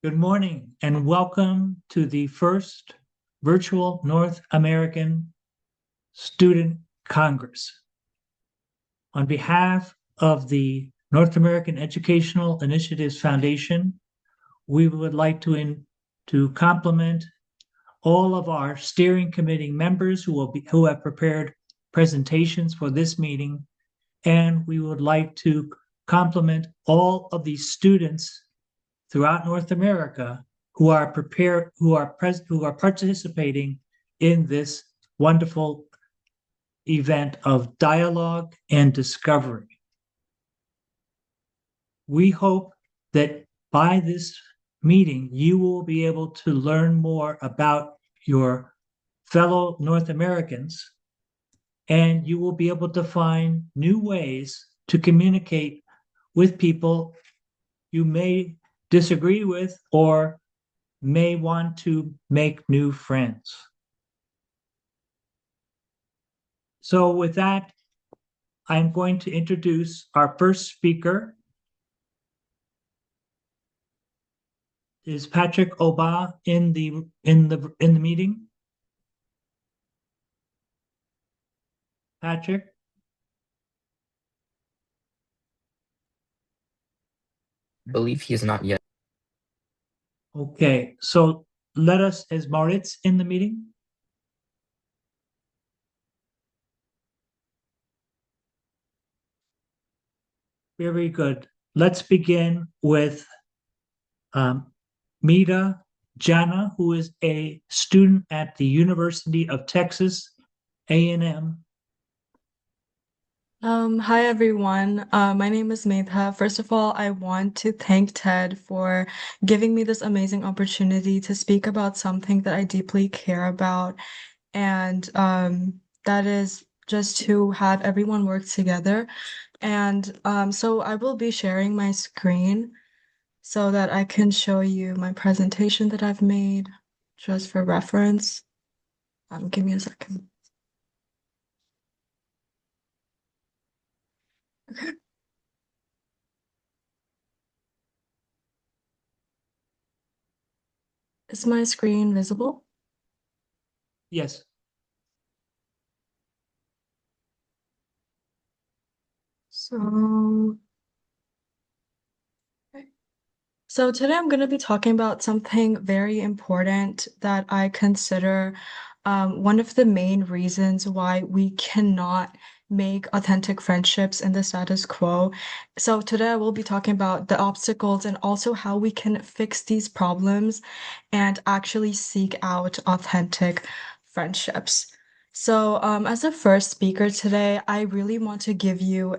Good morning and welcome to the first virtual North American Student Congress. On behalf of the North American Educational Initiatives Foundation, we would like to compliment all of our steering committee members who have prepared presentations for this meeting, and we would like to compliment all of the students throughout North America who are participating in this wonderful event of dialogue and discovery. We hope that by this meeting, you will be able to learn more about your fellow North Americans, and you will be able to find new ways to communicate with people you may disagree with or may want to make new friends. So with that, I'm going to introduce our first speaker is Patrick Oba in the meeting. Patrick? I believe he is not yet. Okay, so is Moritz in the meeting? Very good. Let's begin with Mita Jana, who is a student at the University of Texas A&M. Hi everyone. My name is Medha. First of all, I want to thank Ted for giving me this amazing opportunity to speak about something that I deeply care about, and that is just to have everyone work together. And so I will be sharing my screen so that I can show you my presentation that I've made just for reference. Give me a second. Okay. Is my screen visible? Yes. So, so today I'm going to be talking about something very important that I consider one of the main reasons why we cannot make authentic friendships in the status quo. So today I will be talking about the obstacles and also how we can fix these problems and actually seek out authentic friendships. So as a first speaker today, I really want to give you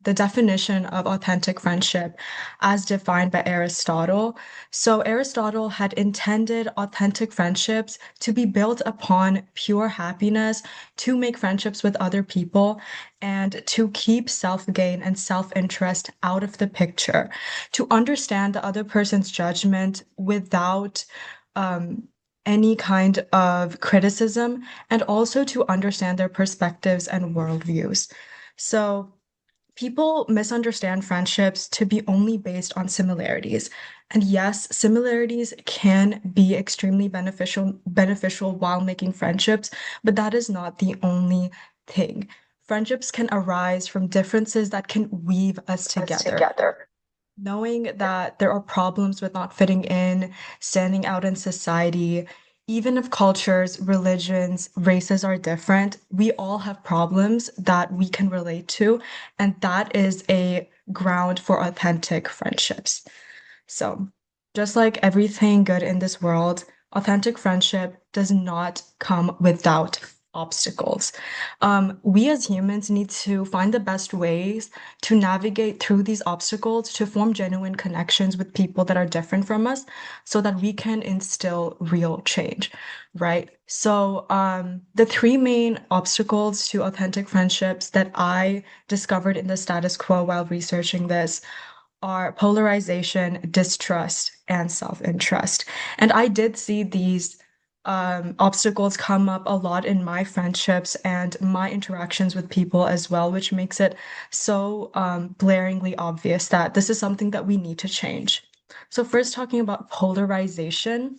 the definition of authentic friendship as defined by Aristotle. So Aristotle had intended authentic friendships to be built upon pure happiness, to make friendships with other people, and to keep self-gain and self-interest out of the picture, to understand the other person's judgment without any kind of criticism, and also to understand their perspectives and worldviews. So people misunderstand friendships to be only based on similarities. And yes, similarities can be extremely beneficial while making friendships, but that is not the only thing. Friendships can arise from differences that can weave us together. Knowing that there are problems with not fitting in, standing out in society, even if cultures, religions, races are different, we all have problems that we can relate to, and that is a ground for authentic friendships. So, just like everything good in this world, authentic friendship does not come without obstacles. We as humans need to find the best ways to navigate through these obstacles to form genuine connections with people that are different from us so that we can instill real change, right? So, the three main obstacles to authentic friendships that I discovered in the status quo while researching this are polarization, distrust, and self-interest. And I did see these obstacles come up a lot in my friendships and my interactions with people as well, which makes it so blaringly obvious that this is something that we need to change. So first talking about polarization.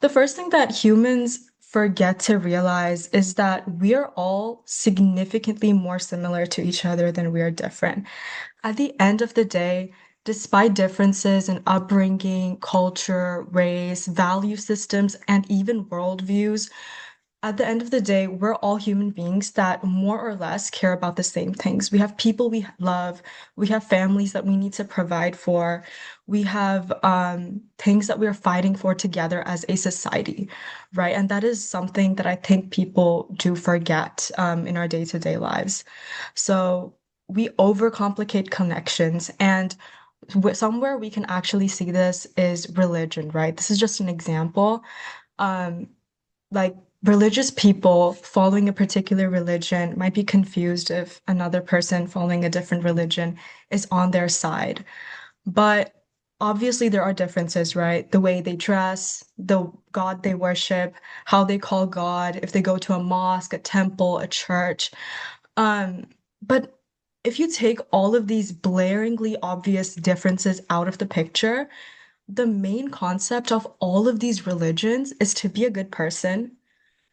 The first thing that humans forget to realize is that we are all significantly more similar to each other than we are different. At the end of the day, despite differences in upbringing, culture, race, value systems, and even worldviews, at the end of the day, we're all human beings that more or less care about the same things. We have people we love, we have families that we need to provide for, we have things that we're fighting for together as a society, right? And that is something that I think people do forget in our day-to-day lives. So we overcomplicate connections, and somewhere we can actually see this is religion, right? This is just an example. Um, like religious people following a particular religion might be confused if another person following a different religion is on their side. But obviously, there are differences, right? The way they dress, the God they worship, how they call God, if they go to a mosque, a temple, a church. But if you take all of these blaringly obvious differences out of the picture, the main concept of all of these religions is to be a good person,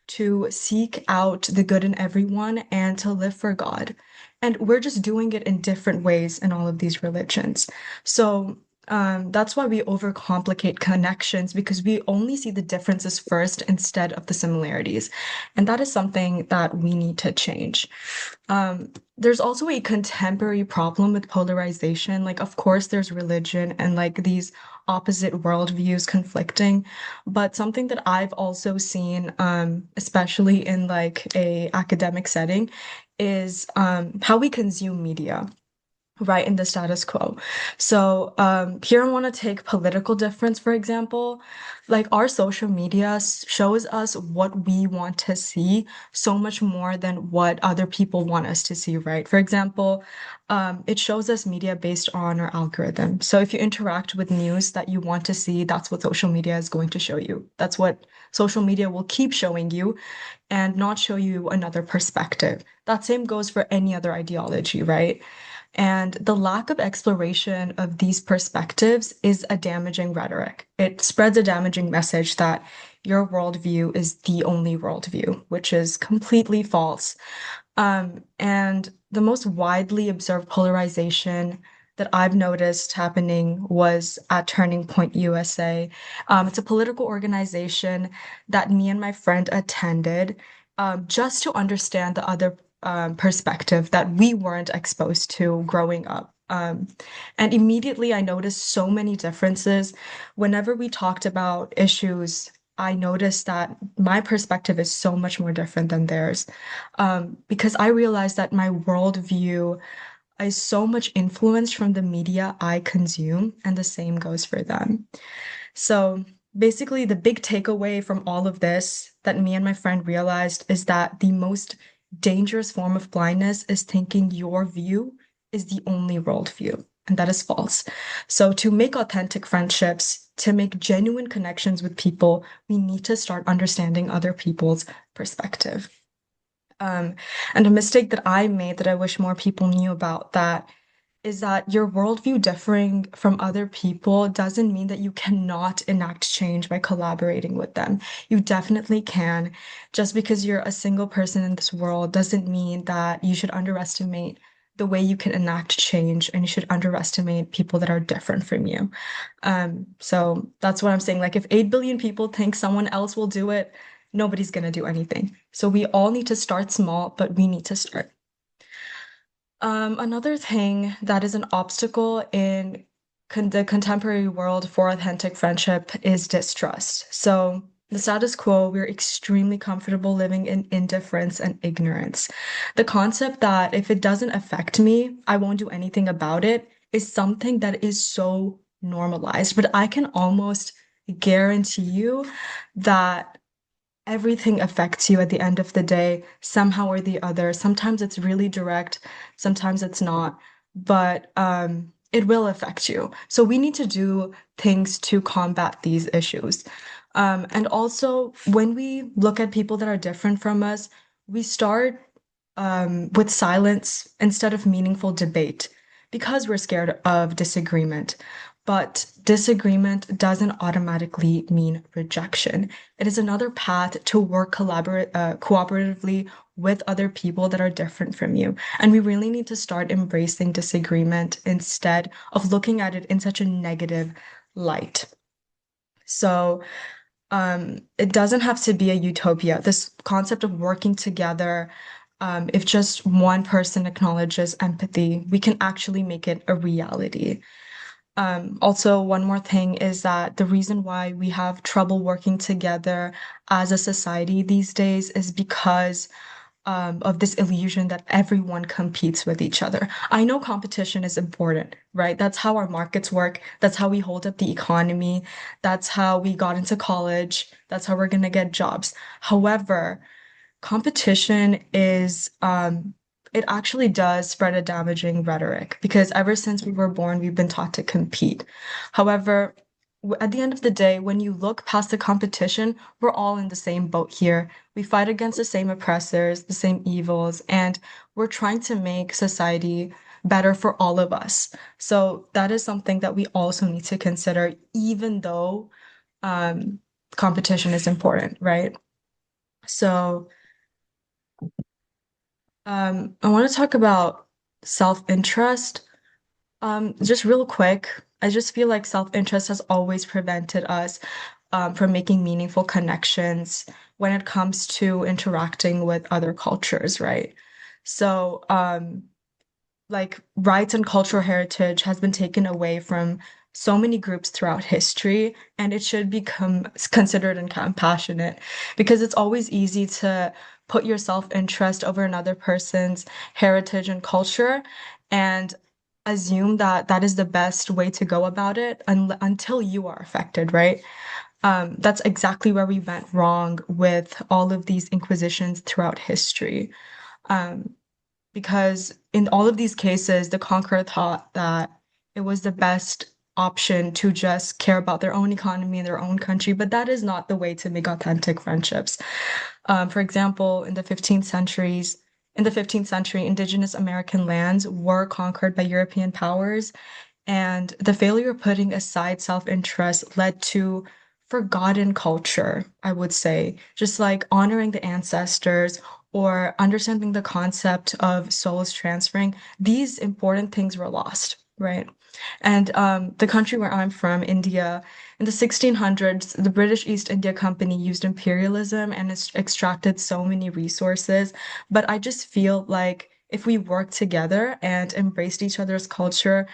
to seek out the good in everyone, and to live for God. And we're just doing it in different ways in all of these religions. So that's why we overcomplicate connections, because we only see the differences first instead of the similarities. And that is something that we need to change. There's also a contemporary problem with polarization. Like, of course, there's religion and like these opposite worldviews conflicting, but something that I've also seen, especially in like a academic setting, is how we consume media, right, in the status quo. So here I want to take political difference, for example. Like our social media shows us what we want to see so much more than what other people want us to see, right? For example, it shows us media based on our algorithm. So if you interact with news that you want to see, that's what social media is going to show you. That's what social media will keep showing you and not show you another perspective. That same goes for any other ideology, right? And the lack of exploration of these perspectives is a damaging rhetoric. It spreads a damaging message that your worldview is the only worldview, which is completely false. And the most widely observed polarization that I've noticed happening was at Turning Point USA. It's a political organization that me and my friend attended just to understand the other perspective that we weren't exposed to growing up. And immediately I noticed so many differences. Whenever we talked about issues, I noticed that my perspective is so much more different than theirs, because I realized that my worldview is so much influenced from the media I consume, and the same goes for them. So basically, the big takeaway from all of this that me and my friend realized is that the most dangerous form of blindness is thinking your view is the only worldview, and that is false. So to make authentic friendships, to make genuine connections with people, we need to start understanding other people's perspective. Um, and a mistake that I made that I wish more people knew about that is that your worldview differing from other people doesn't mean that you cannot enact change by collaborating with them. You definitely can. Just because you're a single person in this world doesn't mean that you should underestimate the way you can enact change, and you should underestimate people that are different from you. So that's what I'm saying. Like, if 8 billion people think someone else will do it, nobody's going to do anything. So we all need to start small, but we need to start. Another thing that is an obstacle in the contemporary world for authentic friendship is distrust. So, the status quo, we're extremely comfortable living in indifference and ignorance. The concept that if it doesn't affect me, I won't do anything about it is something that is so normalized. But I can almost guarantee you that everything affects you at the end of the day, somehow or the other. Sometimes it's really direct, sometimes it's not, but it will affect you. So we need to do things to combat these issues. And also, when we look at people that are different from us, we start with silence instead of meaningful debate because we're scared of disagreement. but disagreement doesn't automatically mean rejection. It is another path to work cooperatively with other people that are different from you. And we really need to start embracing disagreement instead of looking at it in such a negative light. So, it doesn't have to be a utopia. This concept of working together, if just one person acknowledges empathy, we can actually make it a reality. Also, one more thing is that the reason why we have trouble working together as a society these days is because of this illusion that everyone competes with each other. I know competition is important, right? That's how our markets work. That's how we hold up the economy. That's how we got into college. That's how we're going to get jobs. However, competition is, it actually does spread a damaging rhetoric because ever since we were born, we've been taught to compete. However, at the end of the day, when you look past the competition, we're all in the same boat here. We fight against the same oppressors, the same evils, and we're trying to make society better for all of us. So that is something that we also need to consider, even though competition is important, right? So I want to talk about self-interest. Just real quick, I just feel like self-interest has always prevented us from making meaningful connections when it comes to interacting with other cultures, right? So, like rights and cultural heritage has been taken away from so many groups throughout history, and it should become considered and compassionate because it's always easy to put your self-interest over another person's heritage and culture and assume that that is the best way to go about it until you are affected, right? That's exactly where we went wrong with all of these inquisitions throughout history. Um, because in all of these cases, the conqueror thought that it was the best option to just care about their own economy and their own country, but that is not the way to make authentic friendships. For example, in the 15th century, indigenous American lands were conquered by European powers, and the failure of putting aside self-interest led to forgotten culture, I would say, just like honoring the ancestors or understanding the concept of souls transferring. These important things were lost, right? And the country where I'm from, India, in the 1600s, the British East India Company used imperialism and extracted so many resources. But I just feel like if we worked together and embraced each other's culture,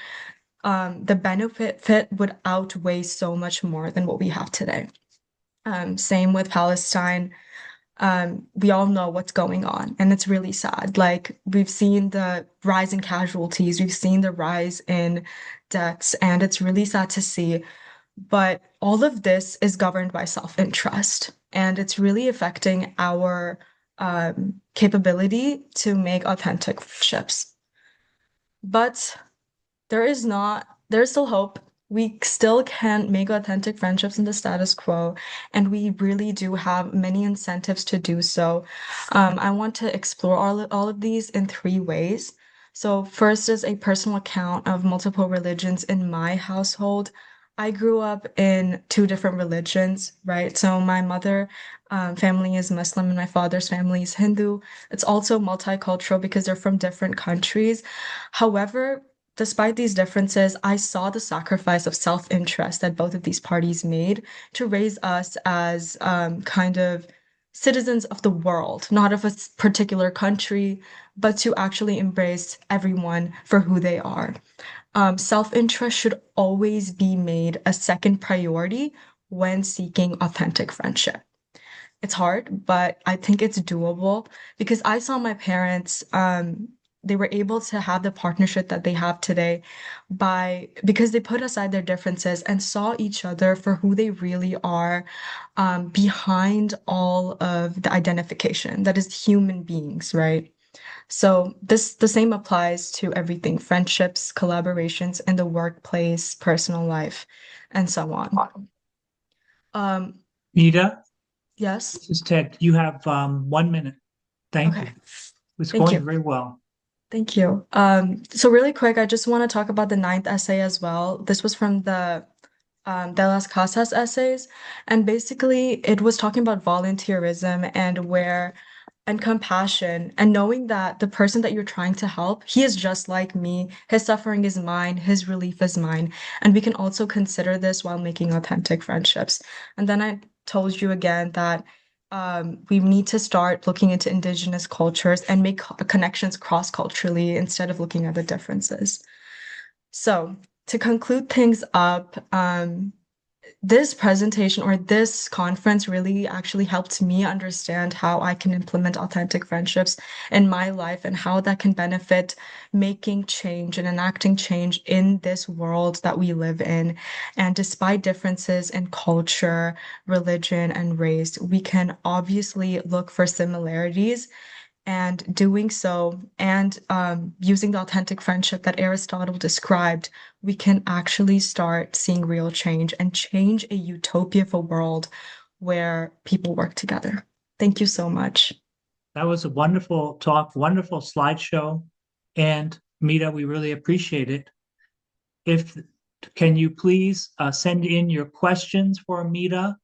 the benefit would outweigh so much more than what we have today. Same with Palestine. We all know what's going on, and it's really sad. Like, we've seen the rise in casualties, we've seen the rise in deaths, and it's really sad to see. But all of this is governed by self-interest, and it's really affecting our capability to make authentic friendships. But there's still hope. We still can make authentic friendships in the status quo, and we really do have many incentives to do so. I want to explore all of these in three ways. So, first is a personal account of multiple religions in my household. I grew up in two different religions, right? So, my mother family is Muslim and my father's family is Hindu. It's also multicultural because they're from different countries. However, despite these differences, I saw the sacrifice of self-interest that both of these parties made to raise us as kind of citizens of the world, not of a particular country, but to actually embrace everyone for who they are. Self-interest should always be made a second priority when seeking authentic friendship. It's hard, but I think it's doable because I saw my parents, they were able to have the partnership that they have today because they put aside their differences and saw each other for who they really are, behind all of the identification that is human beings, right? So the same applies to everything, friendships, collaborations in the workplace, personal life, and so on. Um, Nita, yes. this is Ted. You have 1 minute. Thank Okay. you. It's Thank going you. very well. Thank you. So really quick, I just want to talk about the ninth essay as well. This was from the De las Casas essays, and basically it was talking about volunteerism and compassion, and knowing that the person that you're trying to help, he is just like me. His suffering is mine, his relief is mine, and we can also consider this while making authentic friendships. And then I told you again that we need to start looking into indigenous cultures and make connections cross-culturally instead of looking at the differences. So, to conclude things up, this presentation or this conference really actually helped me understand how I can implement authentic friendships in my life and how that can benefit making change and enacting change in this world that we live in. And despite differences in culture, religion, and race, we can obviously look for similarities, and doing so and using the authentic friendship that Aristotle described, we can actually start seeing real change and change a utopia of a world where people work together. Thank you so much. That was a wonderful talk, wonderful slideshow. And Mita, we really appreciate it. Can you please send in your questions for Mita?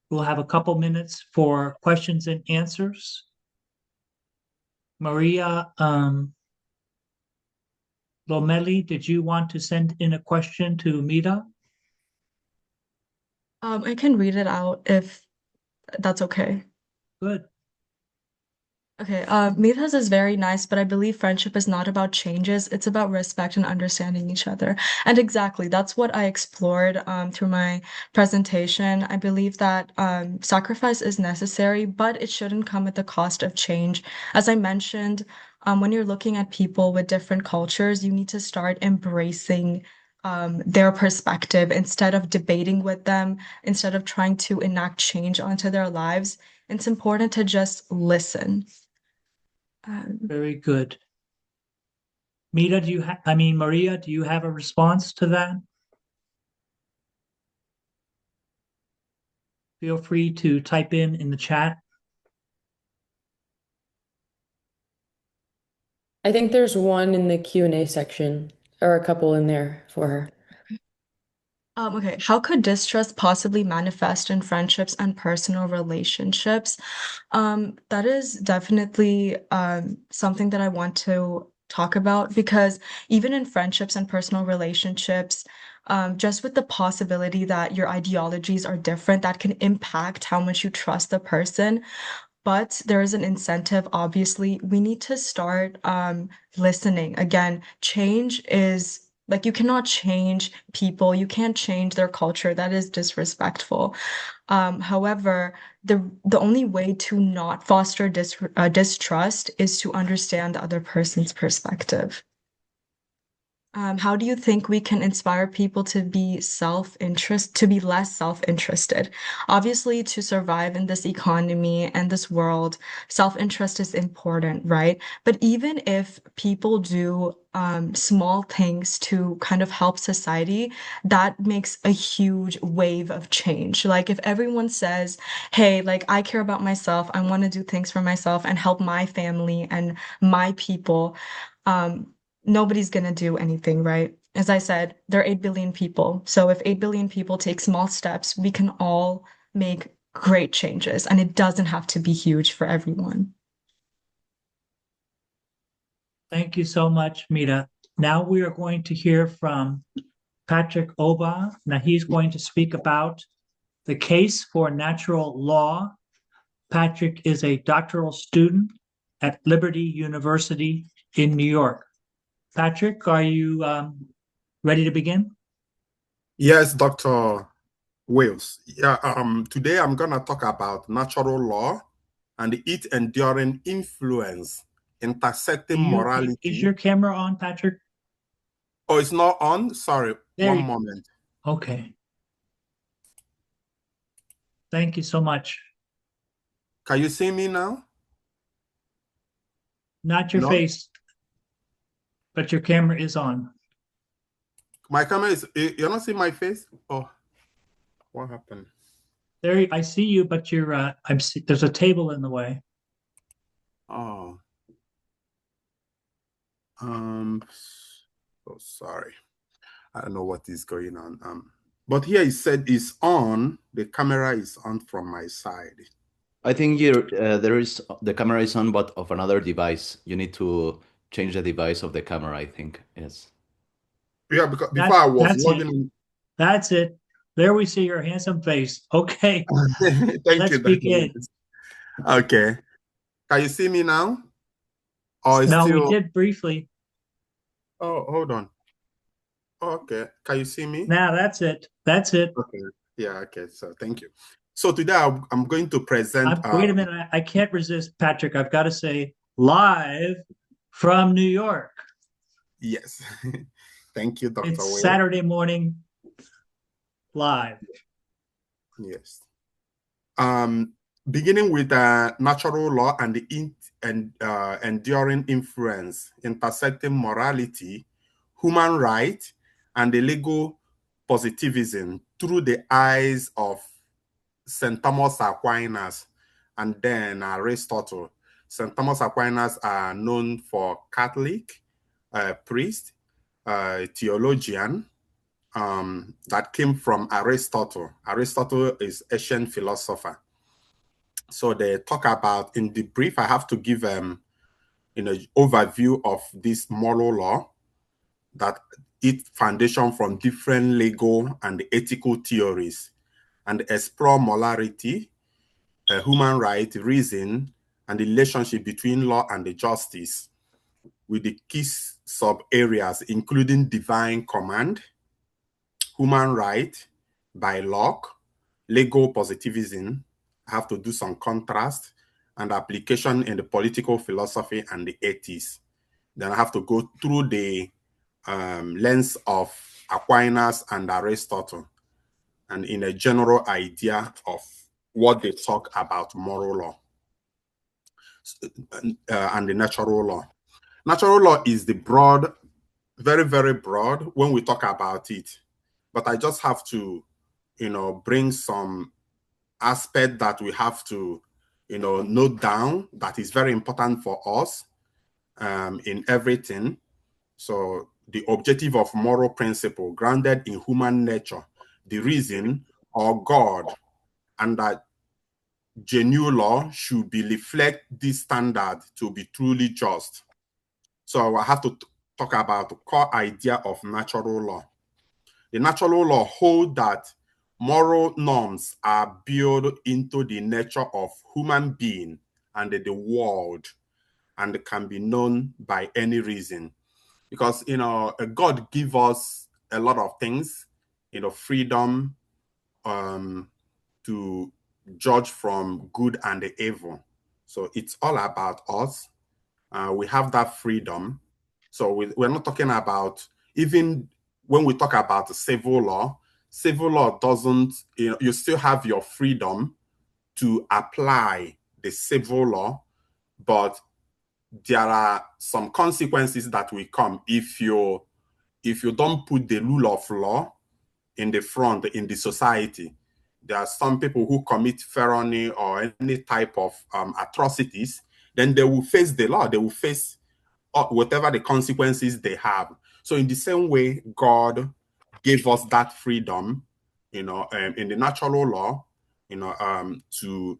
We'll have a couple minutes for questions and answers. Maria Lomeli, did you want to send in a question to Mita? I can read it out if that's okay. Good. Okay, Mithas is very nice, but I believe friendship is not about changes. It's about respect and understanding each other. And exactly, that's what I explored through my presentation. I believe that sacrifice is necessary, but it shouldn't come at the cost of change. As I mentioned, when you're looking at people with different cultures, you need to start embracing their perspective instead of debating with them, instead of trying to enact change onto their lives. It's important to just listen. Very good. Mita, Maria, do you have a response to that? Feel free to type in the chat. I think there's one in the Q&A section, or a couple in there for her. Okay, how could distrust possibly manifest in friendships and personal relationships? That is definitely something that I want to talk about because even in friendships and personal relationships, just with the possibility that your ideologies are different, that can impact how much you trust the person. But there is an incentive, obviously. We need to start listening. Again, change is like you cannot change people, you can't change their culture. That is disrespectful. However, the only way to not foster distrust is to understand the other person's perspective. How do you think we can inspire people to be less self-interested? Obviously, to survive in this economy and this world, self-interest is important, right? But even if people do small things to kind of help society, that makes a huge wave of change. Like if everyone says, hey, like I care about myself, I want to do things for myself and help my family and my people. Nobody's going to do anything, right? As I said, there are 8 billion people. So if 8 billion people take small steps, we can all make great changes, and it doesn't have to be huge for everyone. Thank you so much, Mita. Now we are going to hear from Patrick Oba. Now he's going to speak about the case for natural law. Patrick is a doctoral student at Liberty University in New York. Patrick, are you ready to begin? Yes, Dr. Wales. Yeah, today I'm going to talk about natural law and its enduring influence, intersecting morality. Is your camera on, Patrick? Oh, it's not on? Sorry, one moment. Okay. Thank you so much. Can you see me now? Not your face, but your camera is on. My camera is, you're not seeing my face? Oh, what happened? There, I see you, but there's a table in the way. Oh. Oh, sorry. I don't know what is going on. But here it said it's on. The camera is on from my side. I think there is the camera is on, but of another device. You need to change the device of the camera, I think. Yes. Yeah, because before I was That's logging it. in. That's it. There we see your handsome face. Okay, Thank let's you, Dr. begin. Williams. Okay. Can you see me now? Or it's No, we still. did briefly. Oh, hold on. Okay. Can you see me? Now that's it. That's it. Okay. Yeah, okay. So thank you. So today I'm going to present. Wait a minute. I can't resist, Patrick. I've got to say, live from New York. Yes. Thank you, Dr. It's Will. Saturday morning live. Yes. Beginning with natural law and the enduring influence, intersecting morality, human rights, and the legal positivism through the eyes of St. Thomas Aquinas and then Aristotle. St. Thomas Aquinas are known for Catholic priest, theologian, that came from Aristotle. Aristotle is ancient philosopher. So they talk about, in the brief, I have to give an overview of this moral law that its foundation from different legal and ethical theories and explore morality, human rights, reason, and the relationship between law and the justice with the key sub-areas, including divine command, human right by Locke, legal positivism, I have to do some contrast, and application in the political philosophy and the ethics. Then I have to go through the lens of Aquinas and Aristotle, and in a general idea of what they talk about moral law and the natural law. Natural law is the broad, very, very broad when we talk about it. But I just have to, bring some aspect that we have to, note down that is very important for us in everything. So the objective of moral principle grounded in human nature, the reason or God, and that genuine law should be reflect this standard to be truly just. So I have to talk about the core idea of natural law. The natural law holds that moral norms are built into the nature of human being and the world and can be known by any reason. Because, God gives us a lot of things, freedom to judge from good and the evil. So it's all about us. We have that freedom. So we're not talking about, even when we talk about civil law doesn't, you still have your freedom to apply the civil law, but there are some consequences that will come if you don't put the rule of law in the front in the society. There are some people who commit felony or any type of atrocities, then they will face the law. They will face whatever the consequences they have. So in the same way, God gave us that freedom, in the natural law, to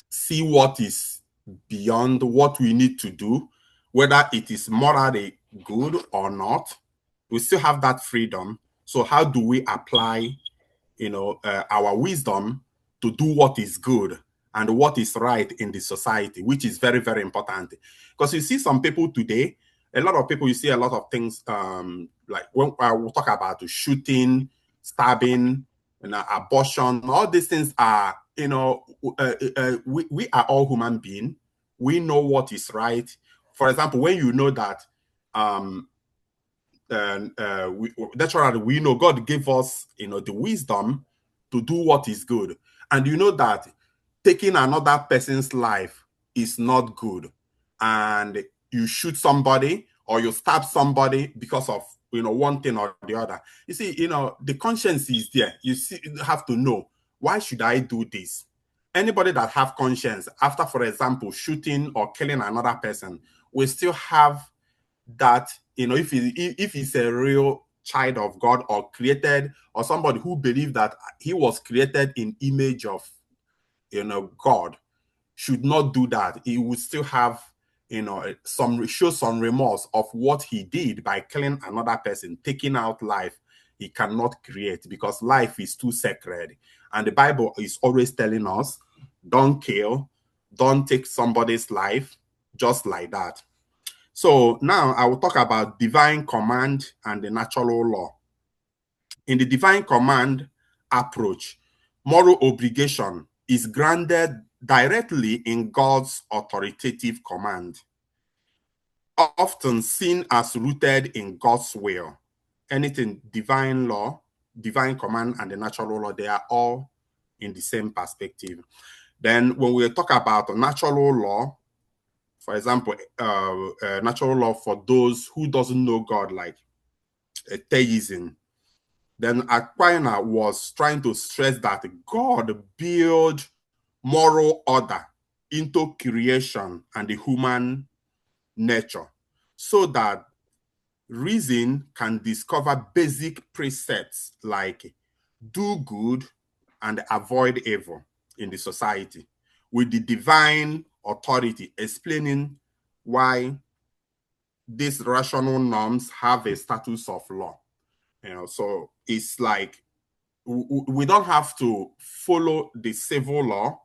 see what is beyond what we need to do, whether it is morally good or not. We still have that freedom. So how do we apply, our wisdom to do what is good and what is right in the society, which is very, very important. Because you see some people today, a lot of people, you see a lot of things, like when we'll talk about shooting, stabbing, abortion, all these things are, we are all human beings. We know what is right. For example, when you know that naturally we know God gave us, the wisdom to do what is good. And you know that taking another person's life is not good. And you shoot somebody or you stab somebody because of, one thing or the other. You see, the conscience is there. You have to know, why should I do this? Anybody that have conscience after, for example, shooting or killing another person will still have that, if he's a real child of God or created, or somebody who believes that he was created in image of, God, should not do that. He would still have, show some remorse of what he did by killing another person, taking out life he cannot create, because life is too sacred. And the Bible is always telling us, don't kill, don't take somebody's life just like that. So now I will talk about divine command and the natural law. In the divine command approach, moral obligation is grounded directly in God's authoritative command, often seen as rooted in God's will. Anything divine law, divine command, and the natural law, they are all in the same perspective. Then when we talk about natural law, for example, natural law for those who doesn't know God, like theism, then Aquinas was trying to stress that God built moral order into creation and the human nature, so that reason can discover basic precepts like do good and avoid evil in the society, with the divine authority explaining why these rational norms have a status of law. So it's like we don't have to follow the civil law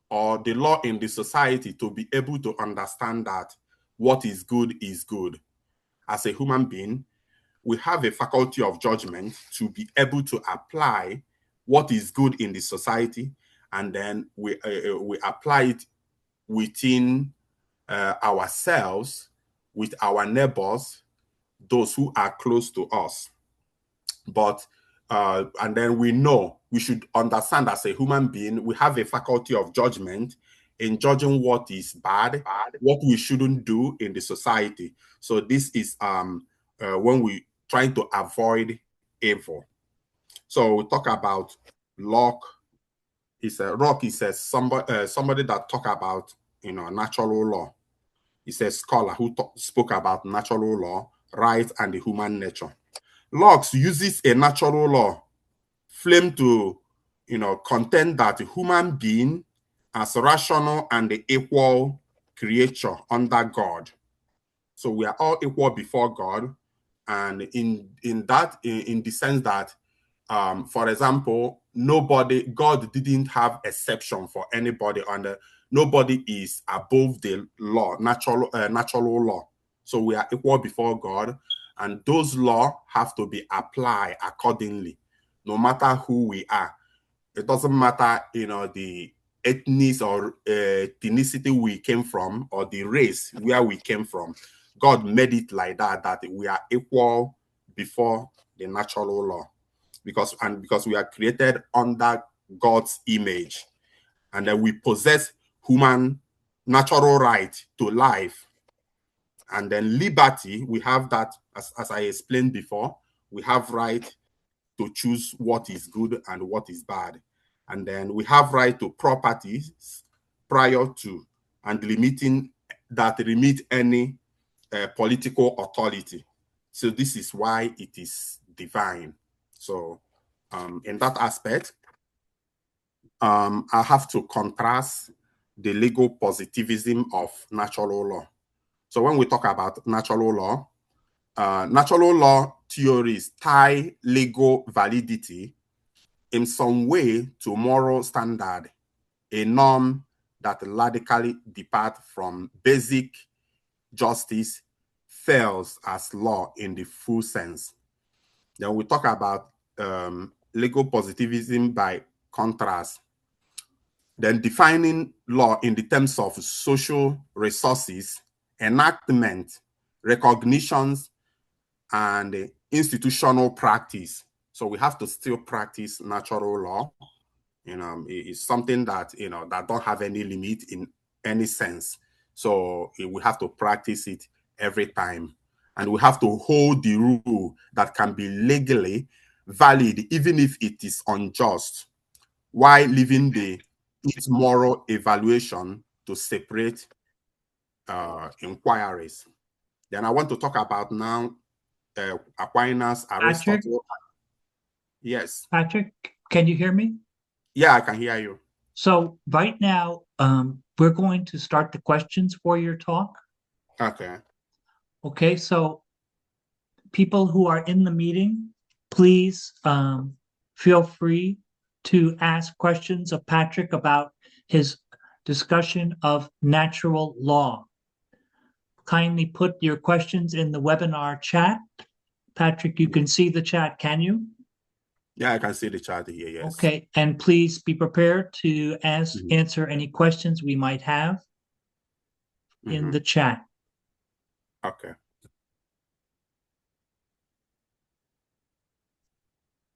or the law in the society to be able to understand that what is good is good. As a human being, we have a faculty of judgment to be able to apply what is good in the society, and then we apply it within ourselves, with our neighbors, those who are close to us. But and then we should understand, as a human being, we have a faculty of judgment in judging what is bad, what we shouldn't do in the society. So this is when we trying to avoid evil. So we talk about Locke. Locke is somebody that talk about natural law. He's a scholar who spoke about natural law, right, and the human nature. Locke uses a natural law claim to contend that a human being as rational and the equal creature under God. So we are all equal before God, and in the sense that, for example, God didn't have exception for anybody, and nobody is above the law, natural law. So we are equal before God, and those laws have to be applied accordingly, no matter who we are. It doesn't matter, the ethnic or ethnicity we came from, or the race where we came from. God made it like that we are equal before the natural law, because we are created under God's image, and then we possess human natural right to life. And then liberty, we have that, as I explained before, we have right to choose what is good and what is bad. And then we have right to properties prior to and limiting that limit any political authority. So this is why it is divine. So in that aspect, I have to contrast the legal positivism of natural law. So when we talk about natural law theories tie legal validity in some way to moral standard, a norm that radically depart from basic justice fails as law in the full sense. Then we talk about legal positivism by contrast. Then defining law in the terms of social resources, enactment, recognitions, and institutional practice. So we have to still practice natural law. It's something that that don't have any limit in any sense. So we have to practice it every time, and we have to hold the rule that can be legally valid, even if it is unjust, while leaving its moral evaluation to separate inquiries. Then I want to talk about now Aquinas, Patrick? Aristotle. Yes. Patrick, can you hear me? Yeah, I can hear you. So right now, we're going to start the questions for your talk. Okay. Okay, so people who are in the meeting, please feel free to ask questions of Patrick about his discussion of natural law. Kindly put your questions in the webinar chat. Patrick, you can see the chat, can you? Yeah, I can see the chat here. Yes. Okay, and please be prepared to Mhm. answer any questions we might have in the chat. Okay.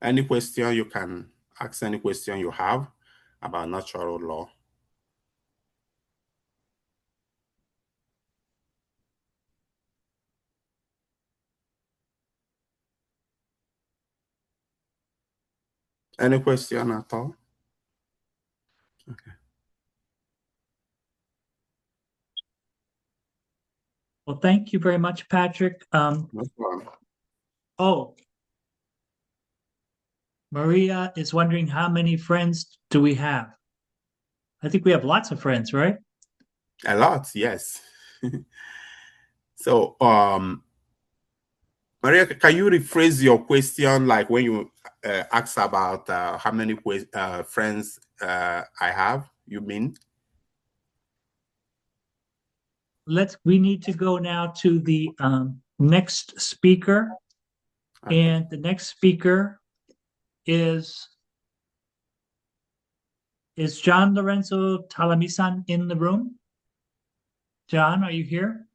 Any question you can ask, any question you have about natural law. Any question at all? Okay. Well, thank you very much, Patrick. No problem. Oh, Maria is wondering how many friends do we have? I think we have lots of friends, right? A lot, yes. So, Maria, can you rephrase your question, like when you asked about how many friends I have? You mean? We need to go now to the next speaker. Okay. And the next speaker is John Lorenzo Talamisan in the room? John, are you here?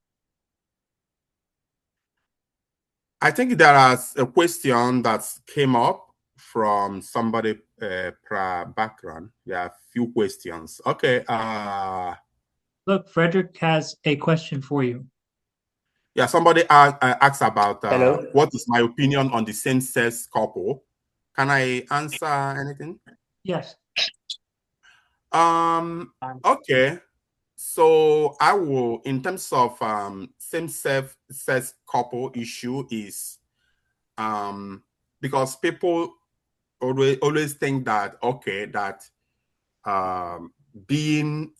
I think there is a question that came up from somebody background. There are a few questions. Okay. Look, Frederick has a question for you. Yeah, somebody asked about Hello? what is my opinion on the same-sex couple. Can I answer anything? Yes. Okay. So I will, in terms of same-sex couple issue, is because people always think that that being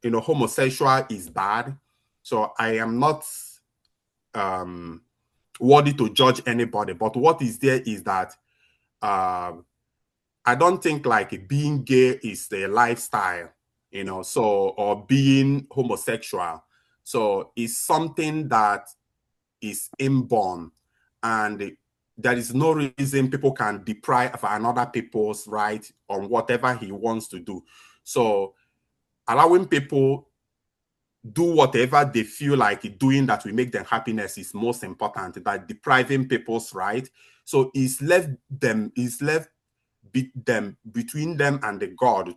homosexual is bad. So I am not worthy to judge anybody. But what is there is that I don't think like being gay is a lifestyle, or being homosexual. So it's something that is inborn, and there is no reason people can deprive another people's right on whatever he wants to do. So allowing people do whatever they feel like doing that will make them happiness is most important than depriving people's right. So it's left between them and the God.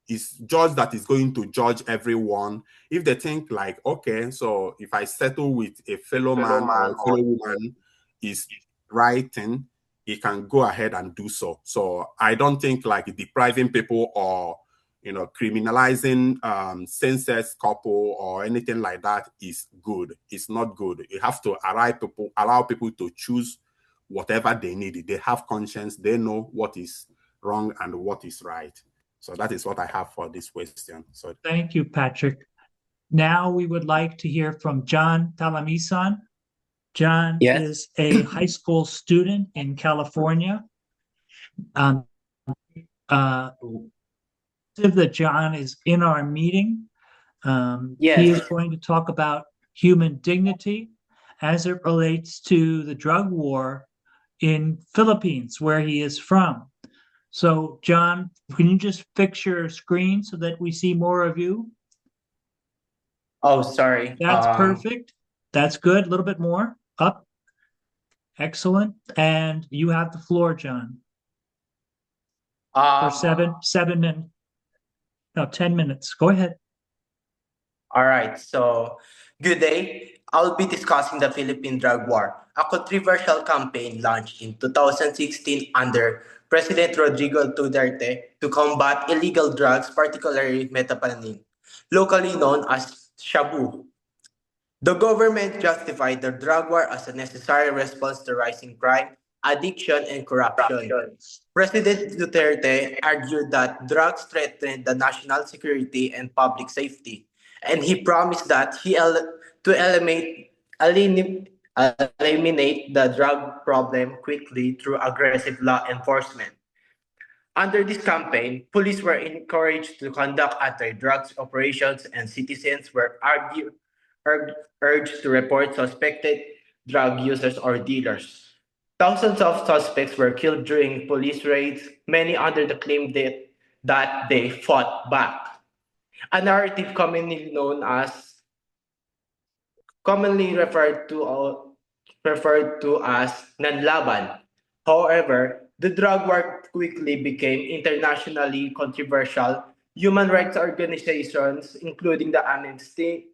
It's judge that is going to judge everyone. If they think like, okay, so if I settle with a fellow man or a fellow woman is right thing, he can go ahead and do so. So I don't think like depriving people or criminalizing same-sex couple or anything like that is good. It's not good. You have to allow people to choose whatever they need. They have conscience. They know what is wrong and what is right. So that is what I have for this question. So Thank you, Patrick. Now we would like to hear from John Talamisan. John Yes. is a high school student in California. That John is in our meeting. Yes. He is going to talk about human dignity as it relates to the drug war in Philippines, where he is from. So, John, can you just fix your screen so that we see more of you? Oh, sorry. That's perfect. That's good. A little bit more. Up. Excellent. And you have the floor, John, for 7 minutes. No, 10 minutes. Go ahead. All right. So, good day. I'll be discussing the Philippine drug war, a controversial campaign launched in 2016 under President Rodrigo Duterte to combat illegal drugs, particularly methamphetamine, locally known as shabu. The government justified the drug war as a necessary response to rising crime, addiction, and corruption. President Duterte argued that drugs threatened the national security and public safety, and he promised that to eliminate the drug problem quickly through aggressive law enforcement. Under this campaign, police were encouraged to conduct anti-drugs operations and citizens were urged to report suspected drug users or dealers. Thousands of suspects were killed during police raids, many under the claim that they fought back. A narrative commonly referred to as nanlaban. However, the drug war quickly became internationally controversial. Human rights organizations, including the Amnesty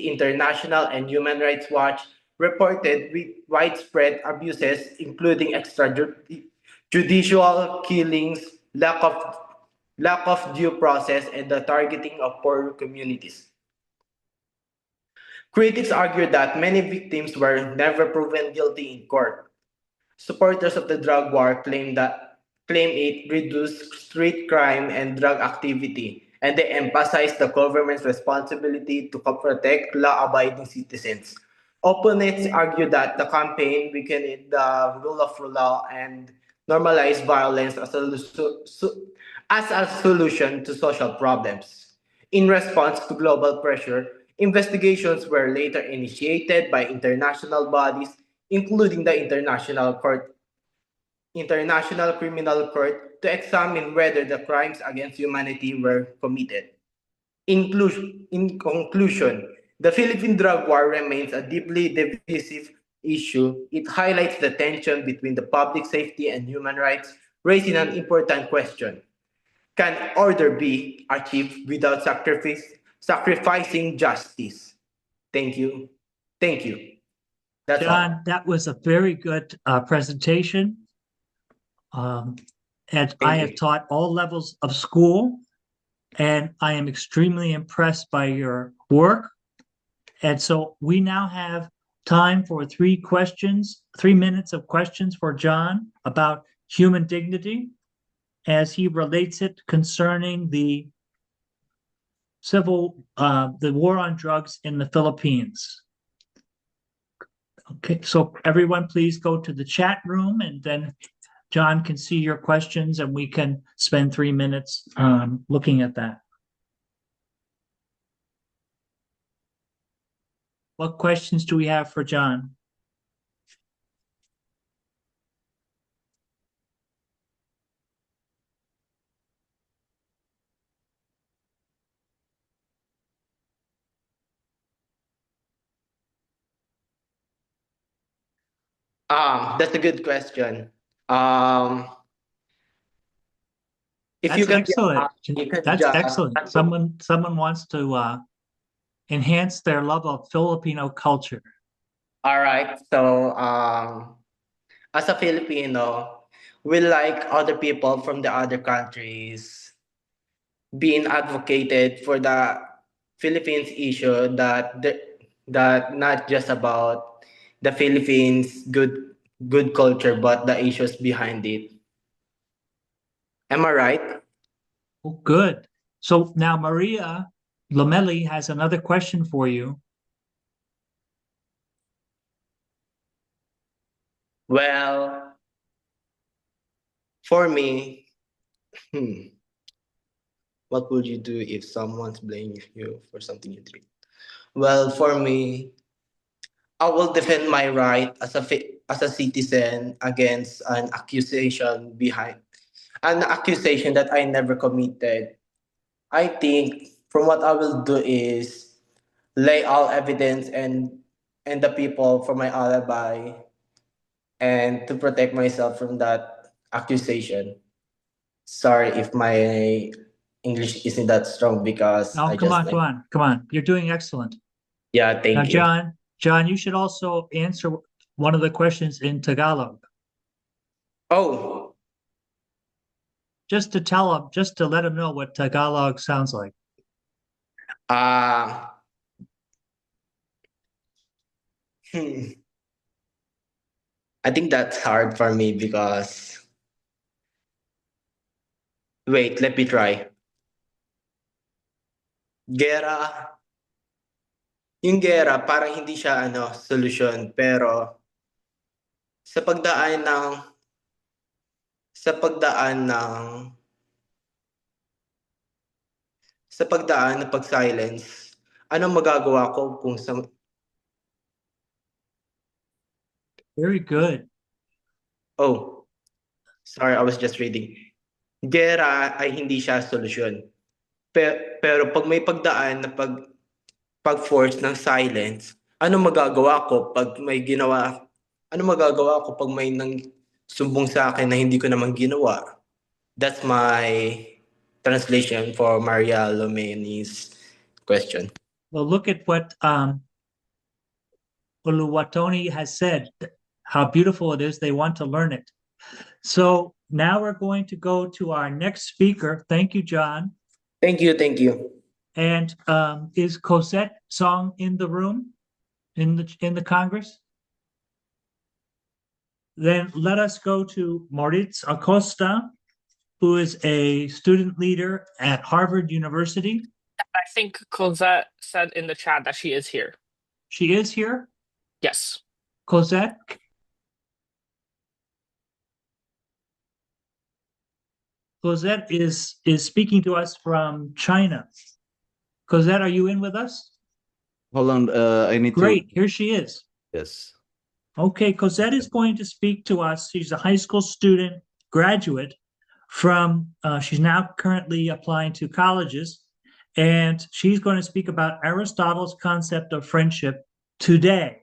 International and Human Rights Watch, reported widespread abuses, including extrajudicial killings, lack of due process, and the targeting of poor communities. Critics argued that many victims were never proven guilty in court. Supporters of the drug war claim it reduced street crime and drug activity, and they emphasized the government's responsibility to protect law-abiding citizens. Opponents argue that the campaign weakened the rule of law and normalized violence as a solution to social problems. In response to global pressure, investigations were later initiated by international bodies, including the International Criminal Court, to examine whether the crimes against humanity were committed. In conclusion, the Philippine drug war remains a deeply divisive issue. It highlights the tension between the public safety and human rights, raising an important question. Can order be achieved without sacrificing justice? Thank you. Thank you. That's all. John, that was a very good presentation. And I have taught all levels of school, and I am extremely impressed by your work. And so we now have time for 3 minutes of questions for John about human dignity as he relates it concerning the war on drugs in the Philippines. Okay, so everyone please go to the chat room and then John can see your questions and we can spend 3 minutes looking at that. What questions do we have for John? That's a good question. If That's you can excellent. you can That's just- excellent. Someone wants to enhance their love of Filipino culture. All right. So, as a Filipino, we like other people from the other countries being advocated for the Philippines issue that not just about the Philippines good culture, but the issues behind it. Am I right? Oh, good. So now Maria Lomeli has another question for you. Well, for me, what would you do if someone's blaming you for something you did? Well, for me, I will defend my right as a citizen against an accusation that I never committed. I think from what I will do is lay all evidence and the people for my alibi and to protect myself from that accusation. Sorry if my English isn't that strong because Oh, come on. You're doing excellent. Yeah, Now, thank you. John, you should also answer one of the questions in Tagalog. Oh, Just to let him know what Tagalog sounds like. Hmm. I think that's hard for me because wait, let me try. Gera, yung gera parang hindi siya solusyon pero sa pagdaan ng sa pagdaan ng sa pagdaan ng pag-silence, anong magagawa ko kung sa Very good. oh, sorry, I was just reading. Gera ay hindi siya solusyon. Pero pag may pagdaan na pag-force ng silence, ano magagawa ko pag may ginawa? Ano magagawa ko pag may nang sumbong sa akin na hindi ko naman ginawa? That's my translation for Maria Lomeni's question. Well, look at what Oluwatoni has said, how beautiful it is. They want to learn it. So now we're going to go to our next speaker. Thank you, John. Thank you, thank you. And is Cosette Song in the room in the Congress? Then let us go to Moritz Acosta, who is a student leader at Harvard University. I think Cosette said in the chat that she is here. She is here. Yes. Cosette? Cosette is speaking to us from China. Cosette, are you in with us? Hold on, I need Great, to. here she is. Yes. Okay, Cosette is going to speak to us. She's a high school student graduate from, she's now currently applying to colleges, and she's going to speak about Aristotle's concept of friendship today.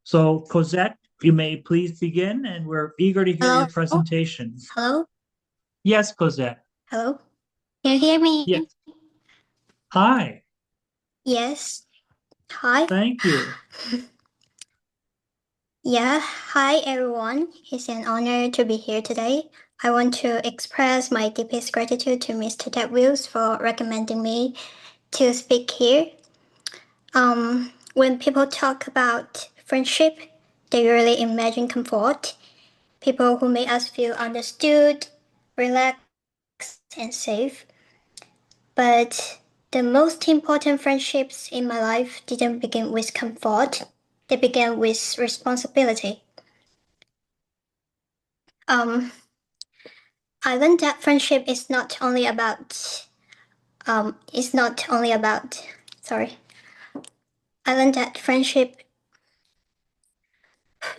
So, Cosette, you may please begin, and we're eager to hear your Hello? presentation. Hello? Yes, Cosette. Hello? Can you hear me? Yes. Hi, Yes. Hi. thank you. Yeah. Hi, everyone. It's an honor to be here today. I want to express my deepest gratitude to Mr. Ted Wills for recommending me to speak here. When people talk about friendship, they really imagine comfort, people who make us feel understood, relaxed, and safe. But the most important friendships in my life didn't begin with comfort. They began with responsibility. I learned that friendship is not only about, sorry. I learned that friendship,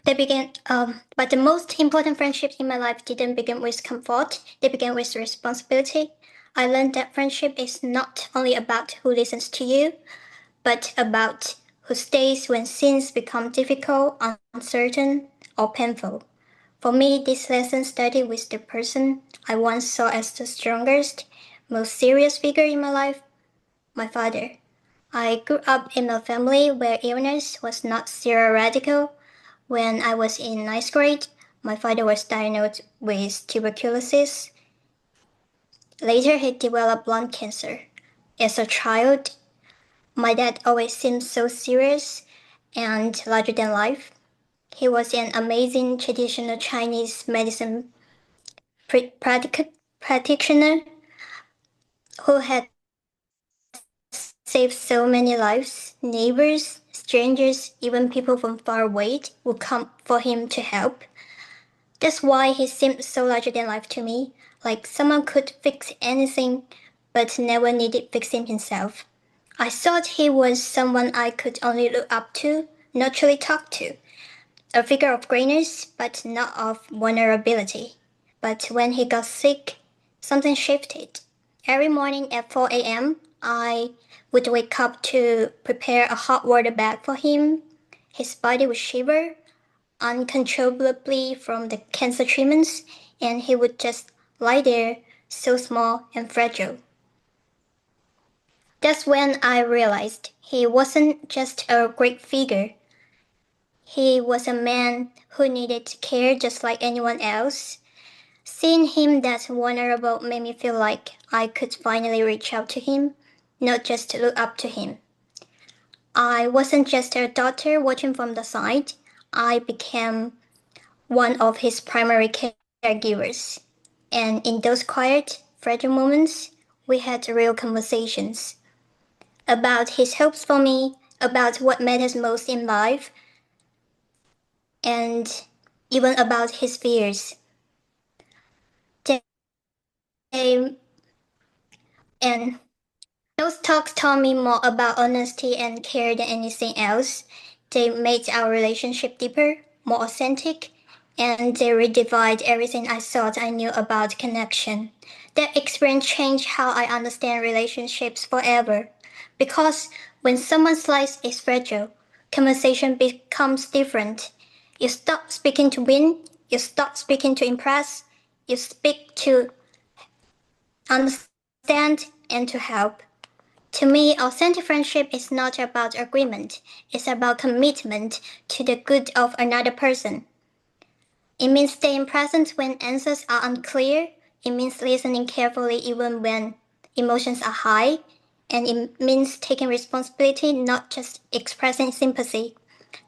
but the most important friendships in my life didn't begin with comfort. They began with responsibility. I learned that friendship is not only about who listens to you, but about who stays when things become difficult, uncertain, or painful. For me, this lesson started with the person I once saw as the strongest, most serious figure in my life, my father. I grew up in a family where illness was not theoretical. When I was in ninth grade, my father was diagnosed with tuberculosis. Later, he developed lung cancer. As a child, my dad always seemed so serious and larger than life. He was an amazing traditional Chinese medicine practitioner who had saved so many lives. Neighbors, strangers, even people from far away would come for him to help. That's why he seemed so larger than life to me, like someone could fix anything but never needed fixing himself. I thought he was someone I could only look up to, not truly talk to. A figure of greatness, but not of vulnerability. But when he got sick, something shifted. Every morning at 4 a.m., I would wake up to prepare a hot water bath for him. His body would shiver uncontrollably from the cancer treatments, and he would just lie there, so small and fragile. That's when I realized he wasn't just a great figure. He was a man who needed care just like anyone else. Seeing him that vulnerable made me feel like I could finally reach out to him, not just look up to him. I wasn't just a daughter watching from the side, I became one of his primary caregivers. And in those quiet, fragile moments, we had real conversations about his hopes for me, about what matters most in life, and even about his fears. They, and those talks taught me more about honesty and care than anything else. They made our relationship deeper, more authentic, and they redefined everything I thought I knew about connection. That experience changed how I understand relationships forever. Because when someone's life is fragile, conversation becomes different. You stop speaking to win, you stop speaking to impress, you speak to understand and to help. To me, authentic friendship is not about agreement, it's about commitment to the good of another person. It means staying present when answers are unclear, it means listening carefully even when emotions are high, and it means taking responsibility, not just expressing sympathy.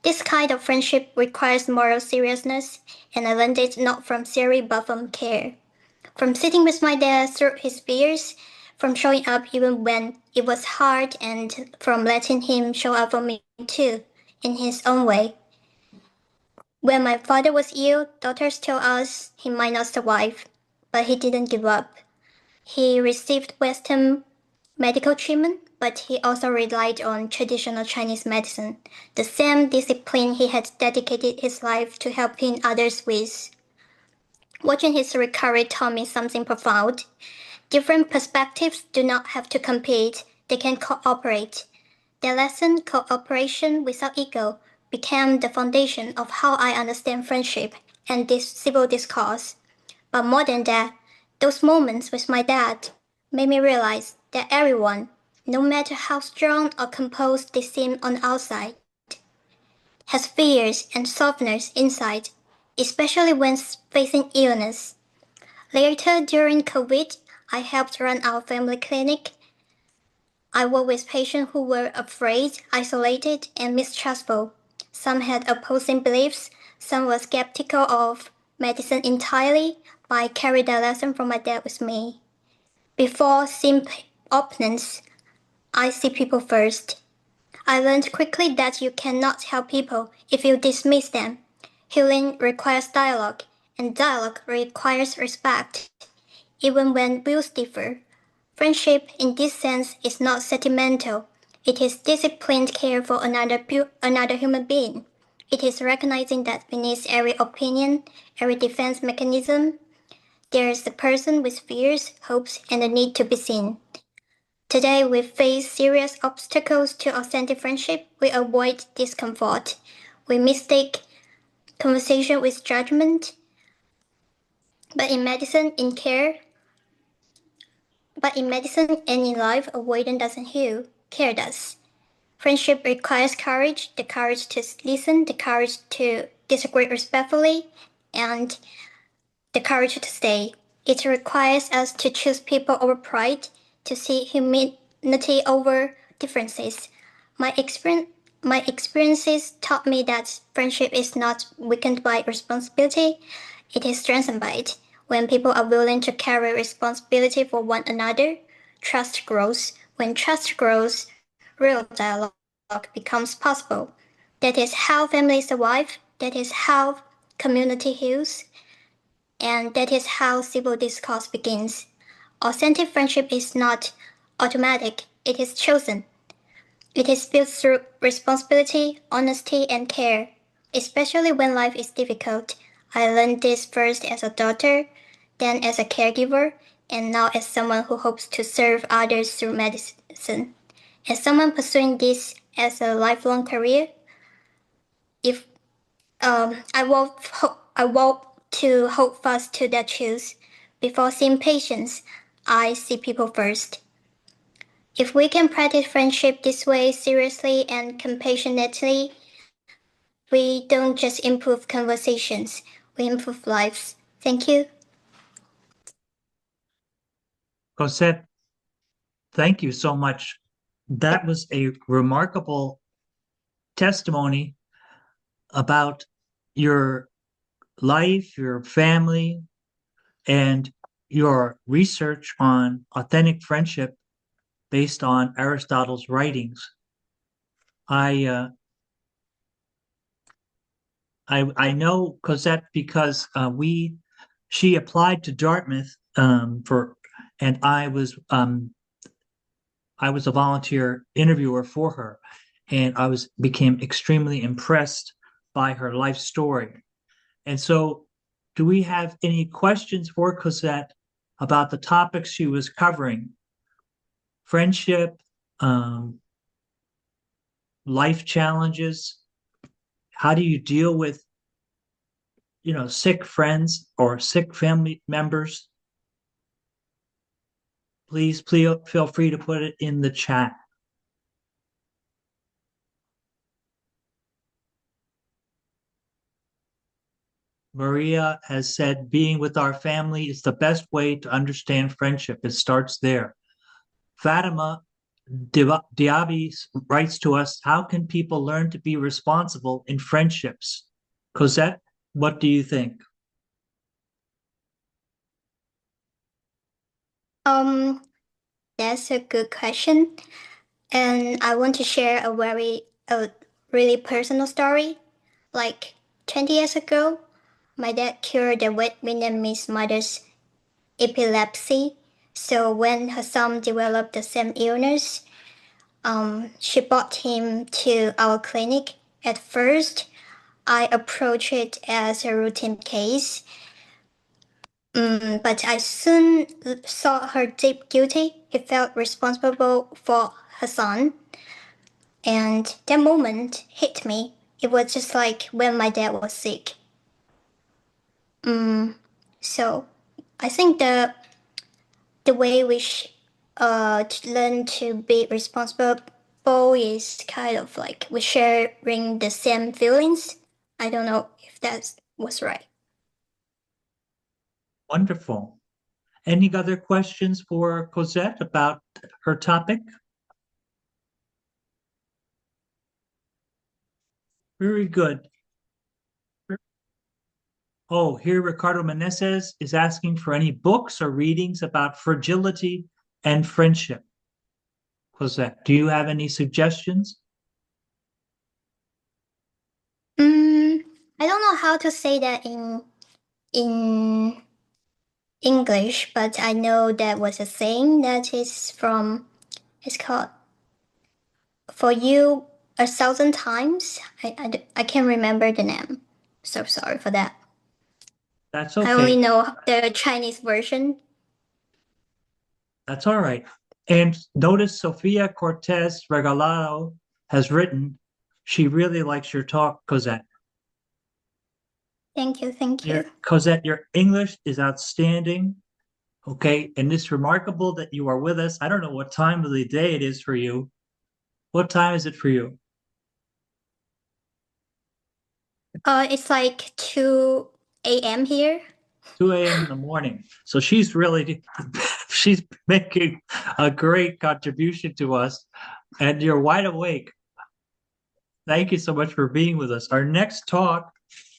This kind of friendship requires moral seriousness, and I learned it not from theory but from care. From sitting with my dad through his fears, from showing up even when it was hard, and from letting him show up for me too, in his own way. When my father was ill, doctors told us he might not survive, but he didn't give up. He received Western medical treatment, but he also relied on traditional Chinese medicine, the same discipline he had dedicated his life to helping others with. Watching his recovery taught me something profound. Different perspectives do not have to compete, they can cooperate. The lesson, cooperation without ego, became the foundation of how I understand friendship and this civil discourse. But more than that, those moments with my dad made me realize that everyone, no matter how strong or composed they seem on the outside, has fears and softness inside, especially when facing illness. Later, during COVID, I helped run our family clinic. I worked with patients who were afraid, isolated, and mistrustful. Some had opposing beliefs, some were skeptical of medicine entirely, but I carried the lesson from my dad with me. Before seeing opponents, I see people first. I learned quickly that you cannot help people if you dismiss them. Healing requires dialogue, and dialogue requires respect, even when views differ. Friendship, in this sense, is not sentimental. It is disciplined care for another human being. It is recognizing that beneath every opinion, every defense mechanism, there is a person with fears, hopes, and a need to be seen. Today, we face serious obstacles to authentic friendship. We avoid discomfort. We mistake conversation with judgment. But in medicine, and in life, avoidance doesn't heal. Care does. Friendship requires courage, the courage to listen, the courage to disagree respectfully, and the courage to stay. It requires us to choose people over pride, to see humanity over differences. My experiences taught me that friendship is not weakened by responsibility, it is strengthened by it. When people are willing to carry responsibility for one another, trust grows. When trust grows, real dialogue becomes possible. That is how families survive, that is how community heals, and that is how civil discourse begins. Authentic friendship is not automatic, it is chosen. It is built through responsibility, honesty, and care, especially when life is difficult. I learned this first as a daughter, then as a caregiver, and now as someone who hopes to serve others through medicine. As someone pursuing this as a lifelong career, if I want to hold fast to that truth. Before seeing patients, I see people first. If we can practice friendship this way seriously and compassionately, we don't just improve conversations, we improve lives. Thank you. Cosette, thank you so much. That was a remarkable testimony about your life, your family, and your research on authentic friendship based on Aristotle's writings. I know Cosette because she applied to Dartmouth and I was a volunteer interviewer for her, and became extremely impressed by her life story. And so, do we have any questions for Cosette about the topics she was covering? Friendship, life challenges. How do you deal with, sick friends or sick family members? Please feel free to put it in the chat. Maria has said, being with our family is the best way to understand friendship. It starts there. Fatima Diaby writes to us, how can people learn to be responsible in friendships? Cosette, what do you think? That's a good question. And I want to share a really personal story. Like 20 years ago, my dad cured the Vietnamese mother's epilepsy. So when her son developed the same illness, she brought him to our clinic. At first, I approached it as a routine case, but I soon saw her deep guilty. He felt responsible for her son, and that moment hit me. It was just like when my dad was sick. So I think the way we to learn to be responsible is kind of like we're sharing the same feelings. I don't know if that was right. Wonderful. Any other questions for Cosette about her topic? Very good. Oh, here Ricardo Meneses is asking for any books or readings about fragility and friendship. Cosette, do you have any suggestions? I don't know how to say that in English, but I know that was a saying that is from, it's called For You a Thousand Times. I can't remember the name. So sorry for that. That's I only okay. know the Chinese version. That's all right. And notice Sofia Cortez Regalado has written, she really likes your talk, Cosette. Thank you, thank you. Cosette, your English is outstanding. Okay, and it's remarkable that you are with us. I don't know what time of the day it is for you. What time is it for you? It's like 2 a.m. here. 2 a.m. in the morning. So she's she's making a great contribution to us, and you're wide awake. Thank you so much for being with us. Our next talk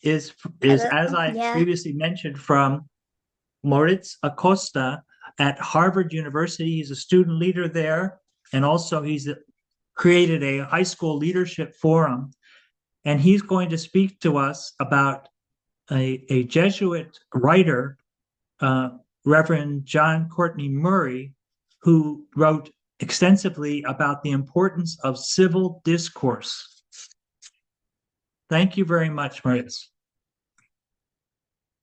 is as I previously mentioned, from Moritz Acosta at Harvard University. He's a student leader there, and also he's created a high school leadership forum. And he's going to speak to us about a Jesuit writer, Reverend John Courtney Murray, who wrote extensively about the importance of civil discourse. Thank you very much, Moritz.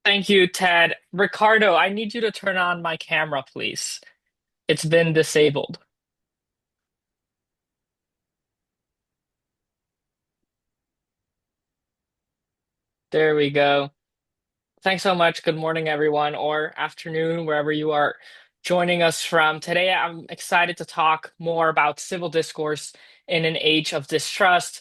Thank you, Ted. Ricardo, I need you to turn on my camera, please. It's been disabled. There we go. Thanks so much. Good morning, everyone, or afternoon, wherever you are joining us from. Today, I'm excited to talk more about civil discourse in an age of distrust,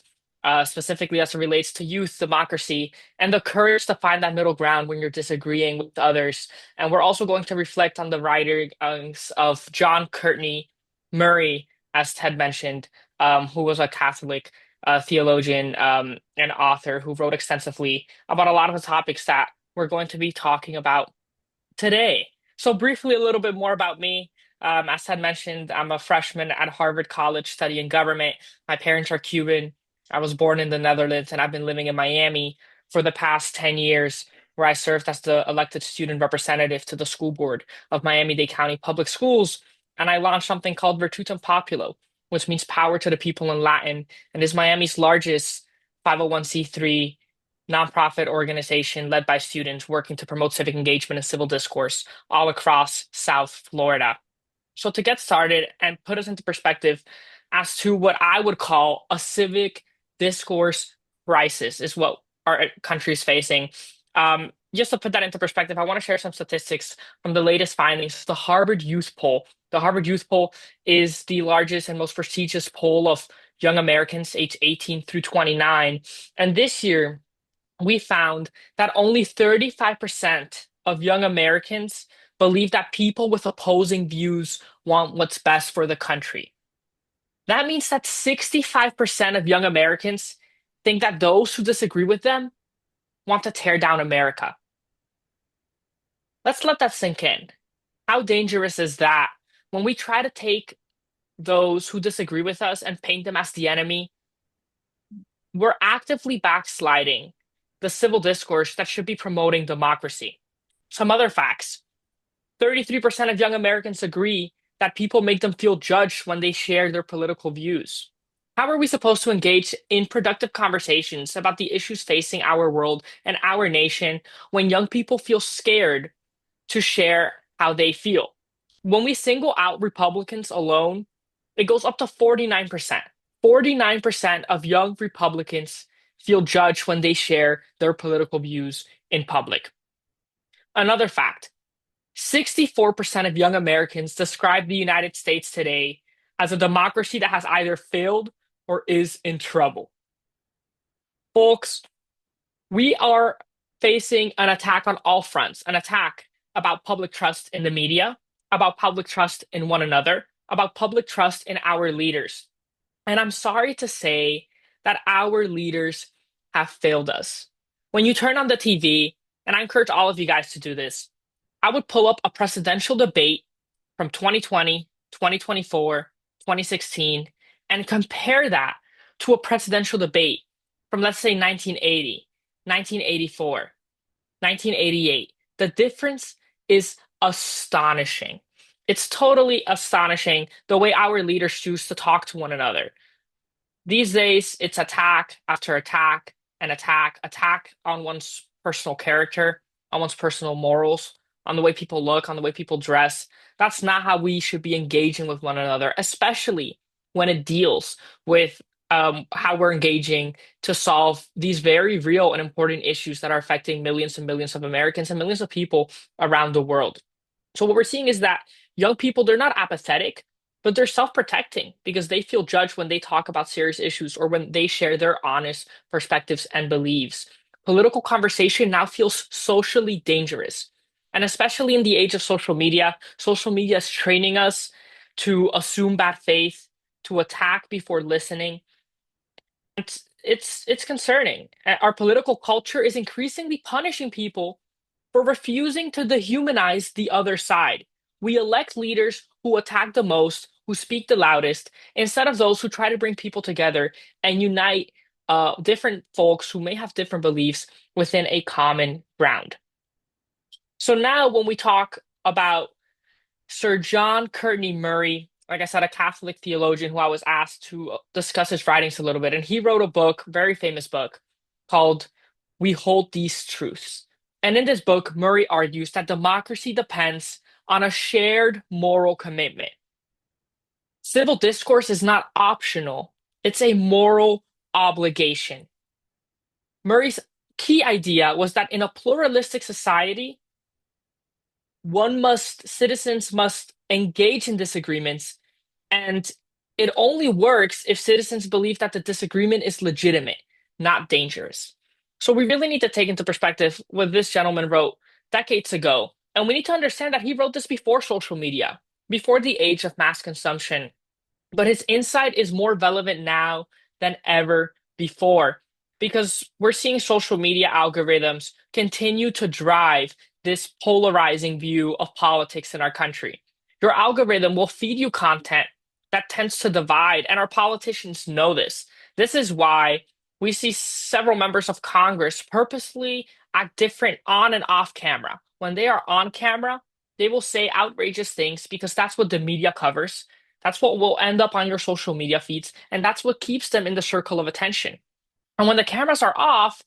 specifically as it relates to youth, democracy, and the courage to find that middle ground when you're disagreeing with others. And we're also going to reflect on the writings of John Courtney Murray, as Ted mentioned, who was a Catholic a theologian and author who wrote extensively about a lot of the topics that we're going to be talking about today. So briefly, a little bit more about me. As I mentioned, I'm a freshman at Harvard College studying government. My parents are Cuban. I was born in the Netherlands, and I've been living in Miami for the past 10 years, where I served as the elected student representative to the school board of Miami-Dade County Public Schools. And I launched something called Virtutum Populo, which means power to the people in Latin, and is Miami's largest 501c3 nonprofit organization led by students working to promote civic engagement and civil discourse all across South Florida. So, to get started and put us into perspective as to what I would call a civic discourse crisis, is what our country is facing. Just to put that into perspective, I want to share some statistics from the latest findings. The Harvard Youth Poll. The Harvard Youth Poll is the largest and most prestigious poll of young Americans aged 18 through 29. And this year, we found that only 35% of young Americans believe that people with opposing views want what's best for the country. That means that 65% of young Americans think that those who disagree with them want to tear down America. Let's let that sink in. How dangerous is that when we try to take those who disagree with us and paint them as the enemy? We're actively backsliding the civil discourse that should be promoting democracy. Some other facts: 33% of young Americans agree that people make them feel judged when they share their political views. How are we supposed to engage in productive conversations about the issues facing our world and our nation when young people feel scared to share how they feel? When we single out Republicans alone, it goes up to 49%. 49% of young Republicans feel judged when they share their political views in public. Another fact: 64% of young Americans describe the United States today as a democracy that has either failed or is in trouble. Folks, we are facing an attack on all fronts, an attack about public trust in the media, about public trust in one another, about public trust in our leaders. And I'm sorry to say that our leaders have failed us. When you turn on the TV, and I encourage all of you guys to do this, I would pull up a presidential debate from 2020, 2024, 2016, and compare that to a presidential debate from, let's say, 1980, 1984, 1988. The difference is astonishing. It's totally astonishing the way our leaders choose to talk to one another. These days, it's attack after attack and attack on one's personal character, on one's personal morals, on the way people look, on the way people dress. That's not how we should be engaging with one another, especially when it deals with how we're engaging to solve these very real and important issues that are affecting millions and millions of Americans and millions of people around the world. So what we're seeing is that young people, they're not apathetic, but they're self-protecting because they feel judged when they talk about serious issues or when they share their honest perspectives and beliefs. Political conversation now feels socially dangerous. And especially in the age of social media is training us to assume bad faith, to attack before listening. It's concerning. Our political culture is increasingly punishing people for refusing to dehumanize the other side. We elect leaders who attack the most, who speak the loudest, instead of those who try to bring people together and unite different folks who may have different beliefs within a common ground. So now when we talk about Sir John Courtney Murray, like I said, a Catholic theologian who I was asked to discuss his writings a little bit, and he wrote a book, very famous book, called We Hold These Truths. And in this book, Murray argues that democracy depends on a shared moral commitment. Civil discourse is not optional, it's a moral obligation. Murray's key idea was that in a pluralistic society, citizens must engage in disagreements, and it only works if citizens believe that the disagreement is legitimate, not dangerous. So we really need to take into perspective what this gentleman wrote decades ago. And we need to understand that he wrote this before social media, before the age of mass consumption. But his insight is more relevant now than ever before because we're seeing social media algorithms continue to drive this polarizing view of politics in our country. Your algorithm will feed you content that tends to divide, and our politicians know this. This is why we see several members of Congress purposely act different on and off camera. When they are on camera, they will say outrageous things because that's what the media covers. That's what will end up on your social media feeds, and that's what keeps them in the circle of attention. And when the cameras are off,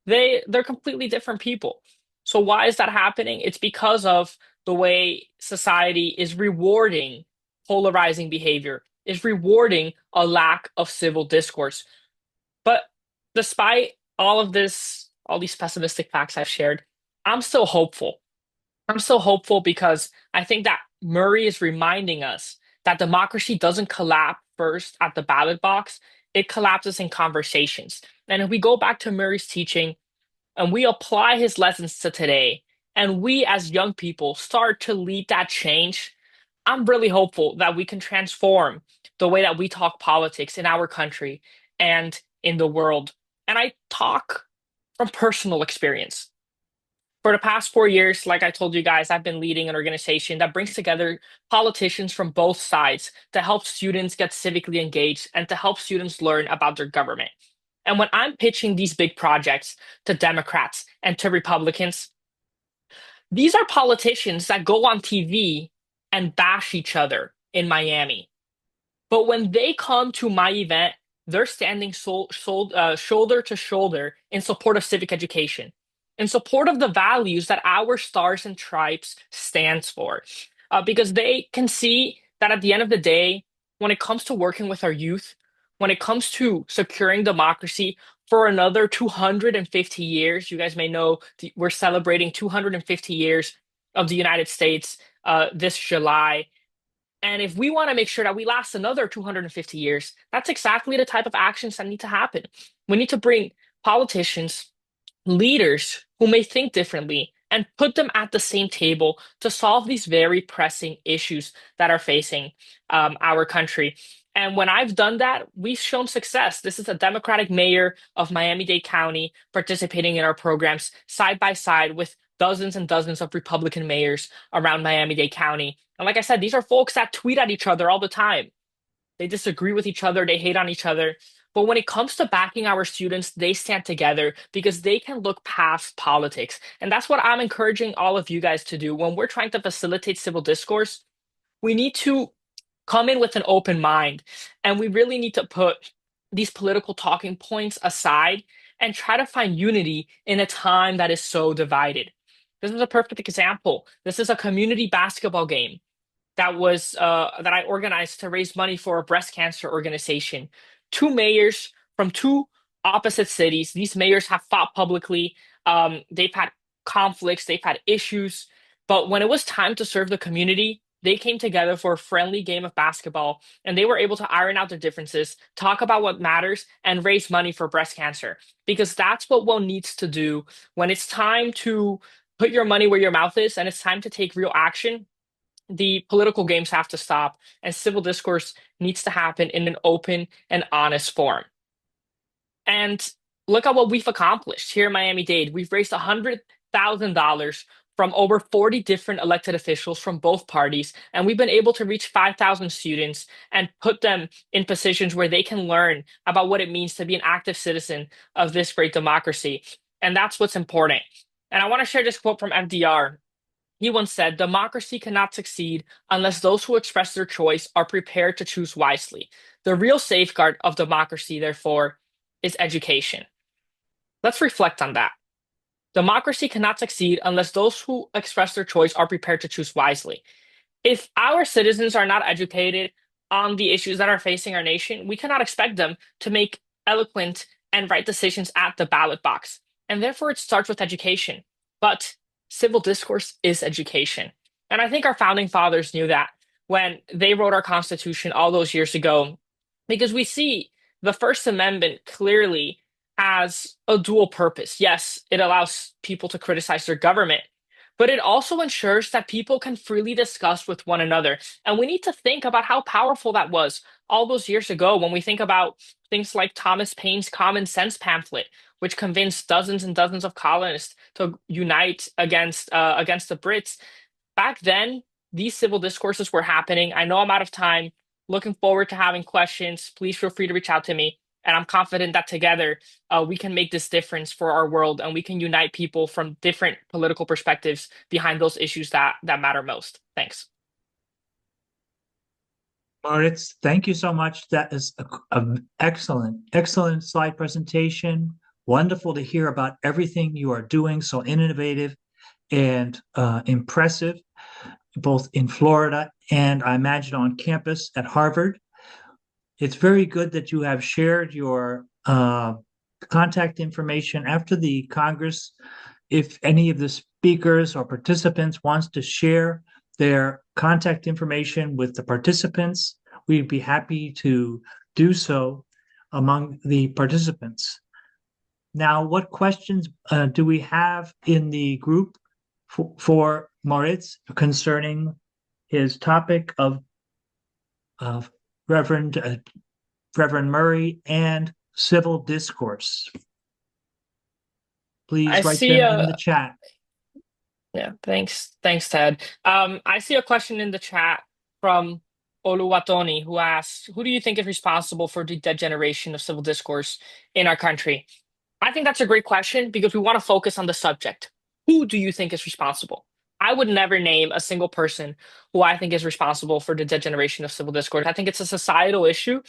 they're completely different people. So why is that happening? It's because of the way society is rewarding polarizing behavior, is rewarding a lack of civil discourse. But despite all of this, all these pessimistic facts I've shared, I'm still hopeful. I'm still hopeful because I think that Murray is reminding us that democracy doesn't collapse first at the ballot box, it collapses in conversations. And if we go back to Murray's teaching and we apply his lessons to today, and we as young people start to lead that change, I'm really hopeful that we can transform the way that we talk politics in our country and in the world. And I talk from personal experience. For the past 4 years, like I told you guys, I've been leading an organization that brings together politicians from both sides to help students get civically engaged and to help students learn about their government. And when I'm pitching these big projects to Democrats and to Republicans, these are politicians that go on TV and bash each other in Miami. But when they come to my event, they're standing shoulder to shoulder in support of civic education, in support of the values that our Stars and Stripes stands for. Because they can see that at the end of the day, when it comes to working with our youth, when it comes to securing democracy for another 250 years, you guys may know we're celebrating 250 years of the United States this July. And if we want to make sure that we last another 250 years, that's exactly the type of actions that need to happen. We need to bring politicians, leaders who may think differently, and put them at the same table to solve these very pressing issues that are facing our country. And when I've done that, we've shown success. This is a Democratic mayor of Miami-Dade County participating in our programs side by side with dozens and dozens of Republican mayors around Miami-Dade County. And like I said, these are folks that tweet at each other all the time. They disagree with each other, they hate on each other. But when it comes to backing our students, they stand together because they can look past politics. And that's what I'm encouraging all of you guys to do. When we're trying to facilitate civil discourse, we need to come in with an open mind. And we really need to put these political talking points aside and try to find unity in a time that is so divided. This is a perfect example. This is a community basketball game that I organized to raise money for a breast cancer organization. Two mayors from two opposite cities. These mayors have fought publicly. They've had conflicts. They've had issues. But when it was time to serve the community, they came together for a friendly game of basketball, and they were able to iron out their differences, talk about what matters, and raise money for breast cancer. Because that's what one needs to do when it's time to put your money where your mouth is and it's time to take real action. The political games have to stop, and civil discourse needs to happen in an open and honest form. And look at what we've accomplished here in Miami-Dade. We've raised $100,000 from over 40 different elected officials from both parties, and we've been able to reach 5,000 students and put them in positions where they can learn about what it means to be an active citizen of this great democracy. And that's what's important. And I want to share this quote from FDR. He once said, "Democracy cannot succeed unless those who express their choice are prepared to choose wisely. The real safeguard of democracy, therefore, is education." Let's reflect on that. Democracy cannot succeed unless those who express their choice are prepared to choose wisely. If our citizens are not educated on the issues that are facing our nation, we cannot expect them to make eloquent and right decisions at the ballot box. And therefore, it starts with education. But civil discourse is education. And I think our founding fathers knew that when they wrote our Constitution all those years ago, because we see the First Amendment clearly has a dual purpose. Yes, it allows people to criticize their government, but it also ensures that people can freely discuss with one another. And we need to think about how powerful that was all those years ago when we think about things like Thomas Paine's Common Sense pamphlet, which convinced dozens and dozens of colonists to unite against the Brits. Back then, these civil discourses were happening. I know I'm out of time. Looking forward to having questions. Please feel free to reach out to me. And I'm confident that together we can make this difference for our world and we can unite people from different political perspectives behind those issues that matter most. Thanks. Moritz, thank you so much. That is an excellent slide presentation. Wonderful to hear about everything you are doing, so innovative and impressive, both in Florida and I imagine on campus at Harvard. It's very good that you have shared your contact information after the Congress. If any of the speakers or participants wants to share their contact information with the participants, we'd be happy to do so among the participants. Now, what questions do we have in the group for Moritz concerning his topic of Reverend Murray and civil discourse? Please write them in the chat. Yeah, thanks, Ted. I see a question in the chat from Oluwatoni who asks, who do you think is responsible for the degeneration of civil discourse in our country? I think that's a great question because we want to focus on the subject. Who do you think is responsible? I would never name a single person who I think is responsible for the degeneration of civil discourse. I think it's a societal issue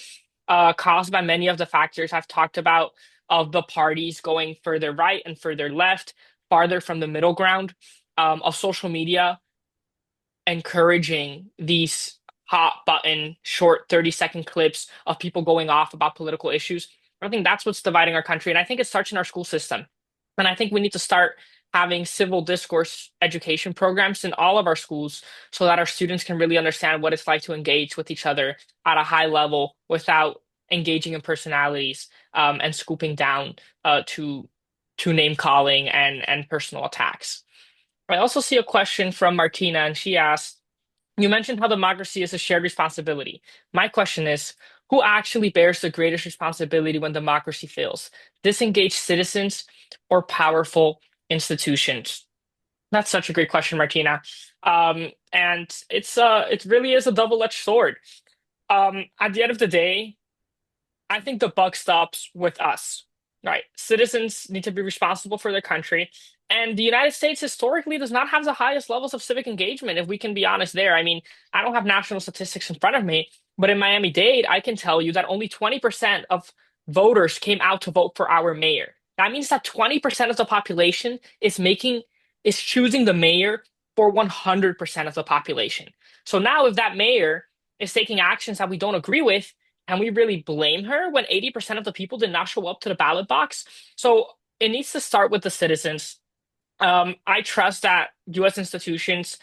caused by many of the factors I've talked about, of the parties going further right and further left, farther from the middle ground, of social media encouraging these hot button, short 30-second clips of people going off about political issues. I think that's what's dividing our country. And I think it starts in our school system. And I think we need to start having civil discourse education programs in all of our schools so that our students can really understand what it's like to engage with each other at a high level without engaging in personalities and scooping down to name calling and personal attacks. I also see a question from Martina, and she asked, you mentioned how democracy is a shared responsibility. My question is, who actually bears the greatest responsibility when democracy fails? Disengaged citizens or powerful institutions? That's such a great question, Martina. And it really is a double-edged sword. At the end of the day, I think the buck stops with us, right? Citizens need to be responsible for their country. And the United States historically does not have the highest levels of civic engagement, if we can be honest there. I mean, I don't have national statistics in front of me, but in Miami-Dade, I can tell you that only 20% of voters came out to vote for our mayor. That means that 20% of the population is choosing the mayor for 100% of the population. So now if that mayor is taking actions that we don't agree with, can we really blame her when 80% of the people did not show up to the ballot box? So it needs to start with the citizens. I trust that U.S. institutions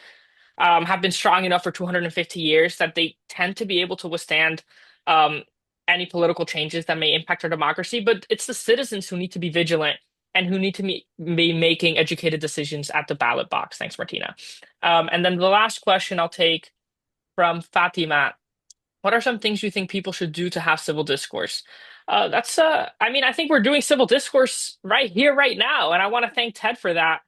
have been strong enough for 250 years that they tend to be able to withstand any political changes that may impact our democracy. But it's the citizens who need to be vigilant and who need to be making educated decisions at the ballot box. Thanks, Martina. And then the last question I'll take from Fatima. What are some things you think people should do to have civil discourse? I think we're doing civil discourse right here, right now. And I want to thank Ted for that,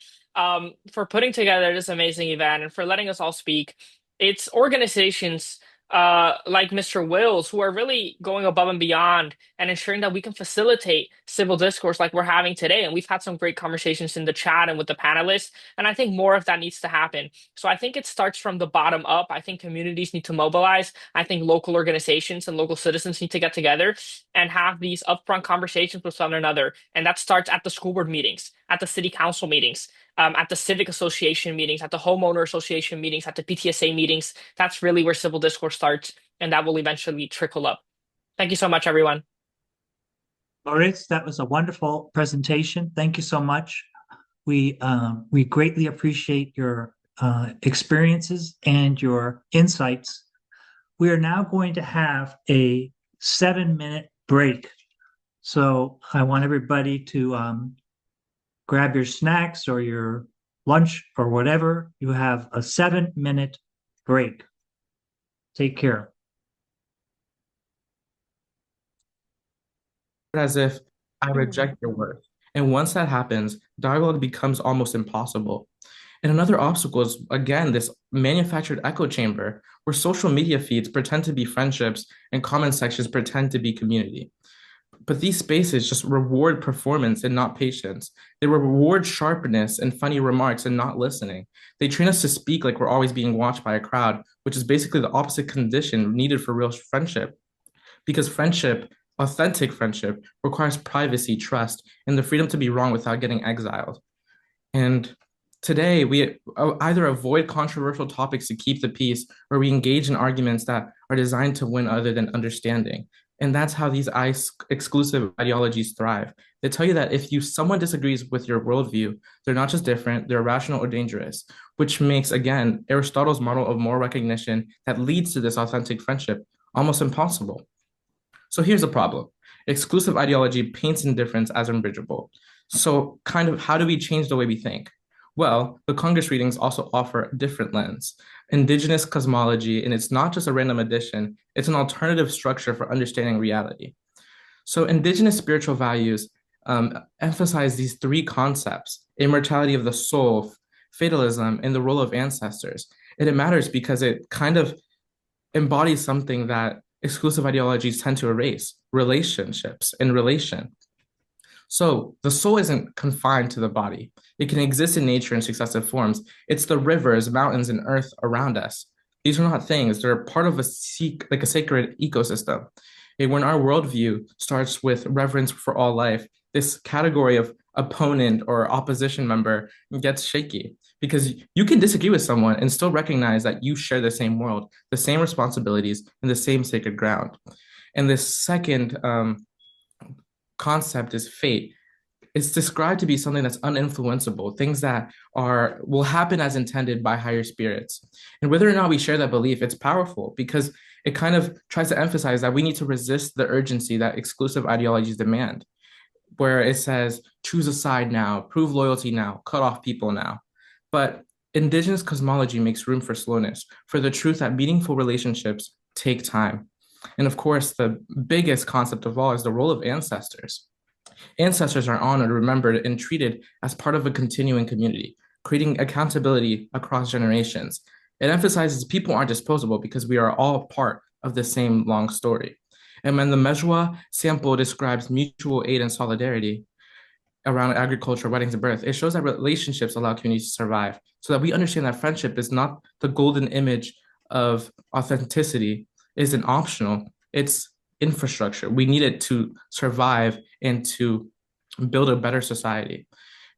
for putting together this amazing event and for letting us all speak. It's organizations like Mr. Wills who are really going above and beyond and ensuring that we can facilitate civil discourse like we're having today. And we've had some great conversations in the chat and with the panelists. And I think more of that needs to happen. So I think it starts from the bottom up. I think communities need to mobilize. I think local organizations and local citizens need to get together and have these upfront conversations with one another. And that starts at the school board meetings, at the city council meetings, at the civic association meetings, at the homeowner association meetings, at the PTSA meetings. That's really where civil discourse starts, and that will eventually trickle up. Thank you so much, everyone. Moritz, that was a wonderful presentation. Thank you so much. We greatly appreciate your experiences and your insights. We are now going to have a 7-minute break. So I want everybody to grab your snacks or your lunch or whatever, you have a 7-minute break. Take care. As if I reject your work. And once that happens, dialogue becomes almost impossible. And another obstacle is, again, this manufactured echo chamber where social media feeds pretend to be friendships and comment sections pretend to be community. But these spaces just reward performance and not patience. They reward sharpness and funny remarks and not listening. They train us to speak like we're always being watched by a crowd, which is basically the opposite condition needed for real friendship. Because friendship, authentic friendship, requires privacy, trust, and the freedom to be wrong without getting exiled. And today, we either avoid controversial topics to keep the peace, or we engage in arguments that are designed to win other than understanding. And that's how these exclusive ideologies thrive. They tell you that if someone disagrees with your worldview, they're not just different, they're irrational or dangerous, which makes, again, Aristotle's model of moral recognition that leads to this authentic friendship almost impossible. So here's the problem. Exclusive ideology paints indifference as unbridgeable. So kind of how do we change the way we think? Well, the Congress readings also offer a different lens. Indigenous cosmology, and it's not just a random addition, it's an alternative structure for understanding reality. So indigenous spiritual values emphasize these three concepts: immortality of the soul, fatalism, and the role of ancestors. And it matters because it kind of embodies something that exclusive ideologies tend to erase: relationships and relation. So the soul isn't confined to the body. It can exist in nature in successive forms. It's the rivers, mountains, and earth around us. These are not things. They're part of a sacred ecosystem. And when our worldview starts with reverence for all life, this category of opponent or opposition member gets shaky, because you can disagree with someone and still recognize that you share the same world, the same responsibilities, and the same sacred ground. And this second concept is fate. It's described to be something that's uninfluenceable, things that will happen as intended by higher spirits. And whether or not we share that belief, it's powerful because it kind of tries to emphasize that we need to resist the urgency that exclusive ideologies demand, where it says, choose a side now, prove loyalty now, cut off people now. But indigenous cosmology makes room for slowness, for the truth that meaningful relationships take time. And of course, the biggest concept of all is the role of ancestors. Ancestors are honored, remembered, and treated as part of a continuing community, creating accountability across generations. It emphasizes people aren't disposable because we are all part of the same long story. And when the Mejwa sample describes mutual aid and solidarity around agriculture, weddings, and birth, it shows that relationships allow communities to survive, so that we understand that friendship is not the golden image of authenticity, isn't optional, it's infrastructure. We need it to survive and to build a better society.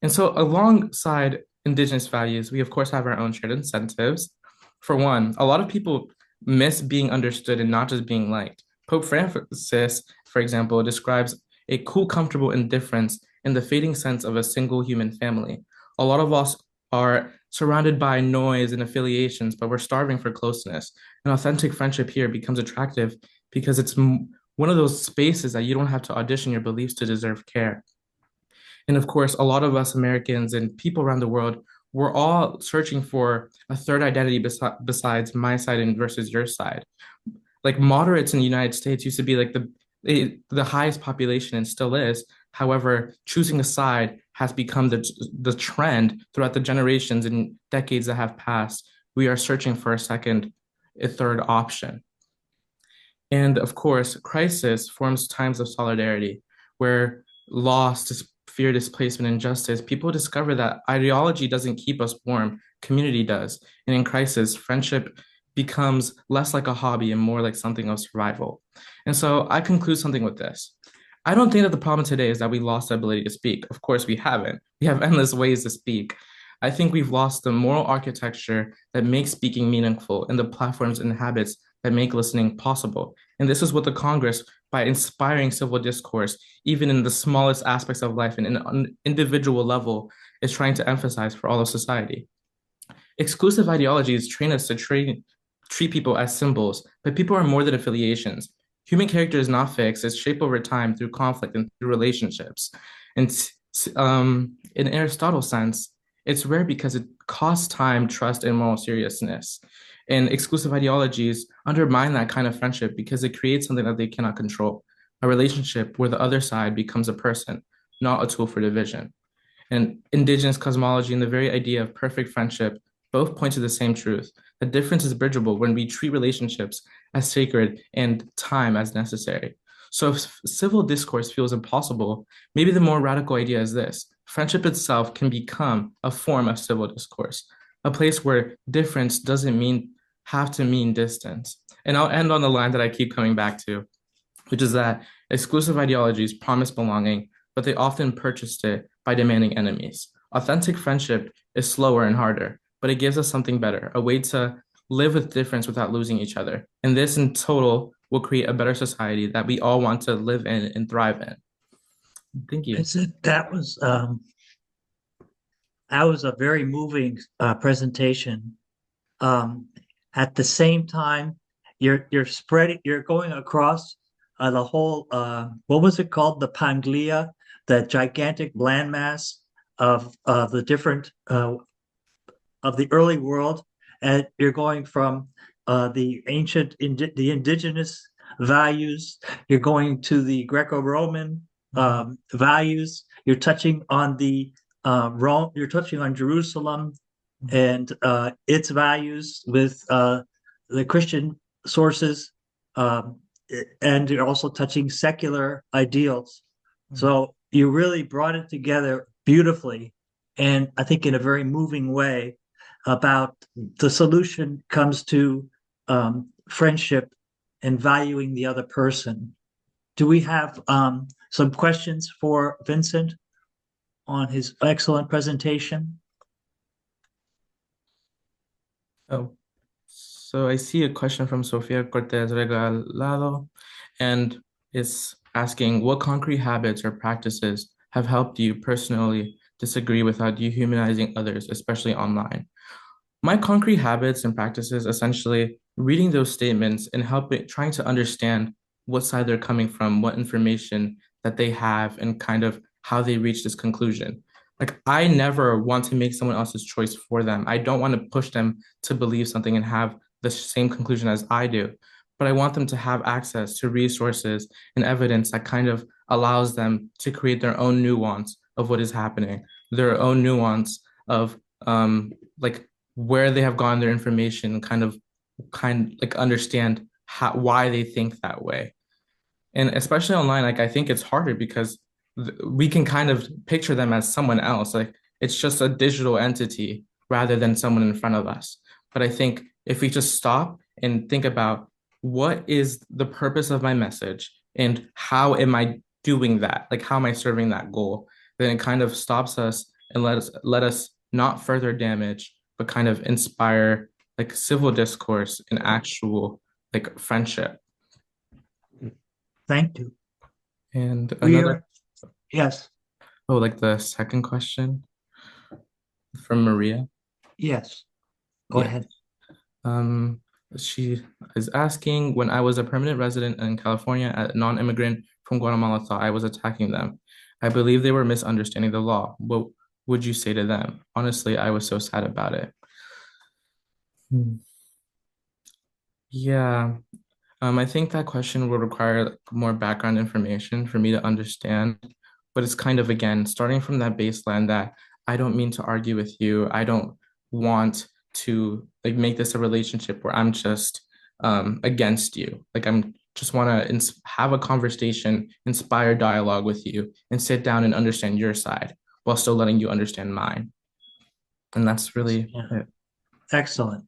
And so alongside indigenous values, we of course have our own shared incentives. For one, a lot of people miss being understood and not just being liked. Pope Francis, for example, describes a cool, comfortable indifference in the fading sense of a single human family. A lot of us are surrounded by noise and affiliations, but we're starving for closeness. An authentic friendship here becomes attractive because it's one of those spaces that you don't have to audition your beliefs to deserve care. And of course, a lot of us Americans and people around the world, we're all searching for a third identity besides my side and versus your side. Like moderates in the United States used to be like the highest population and still is. However, choosing a side has become the trend throughout the generations and decades that have passed. We are searching for a third option. And of course, crisis forms times of solidarity, where loss, fear, displacement, injustice, people discover that ideology doesn't keep us warm, community does. And in crisis, friendship becomes less like a hobby and more like something of survival. And so I conclude something with this. I don't think that the problem today is that we lost the ability to speak. Of course, we haven't. We have endless ways to speak. I think we've lost the moral architecture that makes speaking meaningful and the platforms and habits that make listening possible. And this is what the Congress, by inspiring civil discourse, even in the smallest aspects of life and in an individual level, is trying to emphasize for all of society. Exclusive ideologies train us to treat people as symbols, but people are more than affiliations. Human character is not fixed, it's shaped over time through conflict and through relationships. And in Aristotle's sense, It's rare because it costs time, trust, and moral seriousness. And exclusive ideologies undermine that kind of friendship because it creates something that they cannot control, a relationship where the other side becomes a person, not a tool for division. And indigenous cosmology and the very idea of perfect friendship both point to the same truth. The difference is bridgeable when we treat relationships as sacred and time as necessary. So if civil discourse feels impossible, maybe the more radical idea is this: friendship itself can become a form of civil discourse, a place where difference doesn't have to mean distance. And I'll end on the line that I keep coming back to, which is that exclusive ideologies promise belonging, but they often purchased it by demanding enemies. Authentic friendship is slower and harder, but it gives us something better, a way to live with difference without losing each other. And this in total will create a better society that we all want to live in and thrive in. Thank you. That was a very moving presentation. At the same time, you're going across the whole, what was it called? The Pangea, the gigantic landmass of the different of the early world, and you're going from the indigenous values. You're going to the Greco-Roman values. You're touching on the Rome. You're touching on Jerusalem and its values with the Christian sources, and you're also touching secular ideals. So you really brought it together beautifully, and I think in a very moving way. About the solution comes to friendship and valuing the other person. Do we have some questions for Vincent on his excellent presentation? Oh, so I see a question from Sofia Cortez Regalado, and it's asking, what concrete habits or practices have helped you personally disagree without dehumanizing others, especially online? My concrete habits and practices, essentially reading those statements and trying to understand what side they're coming from, what information that they have, and kind of how they reach this conclusion. Like, I never want to make someone else's choice for them. I don't want to push them to believe something and have the same conclusion as I do. But I want them to have access to resources and evidence that kind of allows them to create their own nuance of what is happening, their own nuance of like where they have gotten their information, kind of understand why they think that way. And especially online, like, I think it's harder because we can kind of picture them as someone else. Like, it's just a digital entity rather than someone in front of us. But I think if we just stop and think about what is the purpose of my message and how am I doing that? Like, how am I serving that goal? Then it kind of stops us and let us not further damage, but kind of inspire like civil discourse and actual like friendship. Thank you. And another, yes. Oh, like the second question from Maria. Yes. Go ahead. She is asking, when I was a permanent resident in California, a non-immigrant from Guatemala thought I was attacking them. I believe they were misunderstanding the law. What would you say to them? Honestly, I was so sad about it. Yeah, I think that question would require like, more background information for me to understand. But it's kind of, again, starting from that baseline that I don't mean to argue with you. I don't want to like make this a relationship where I'm just against you. Like, I'm just want to have a conversation, inspire dialogue with you, and sit down and understand your side while still letting you understand mine. And that's really it. Excellent.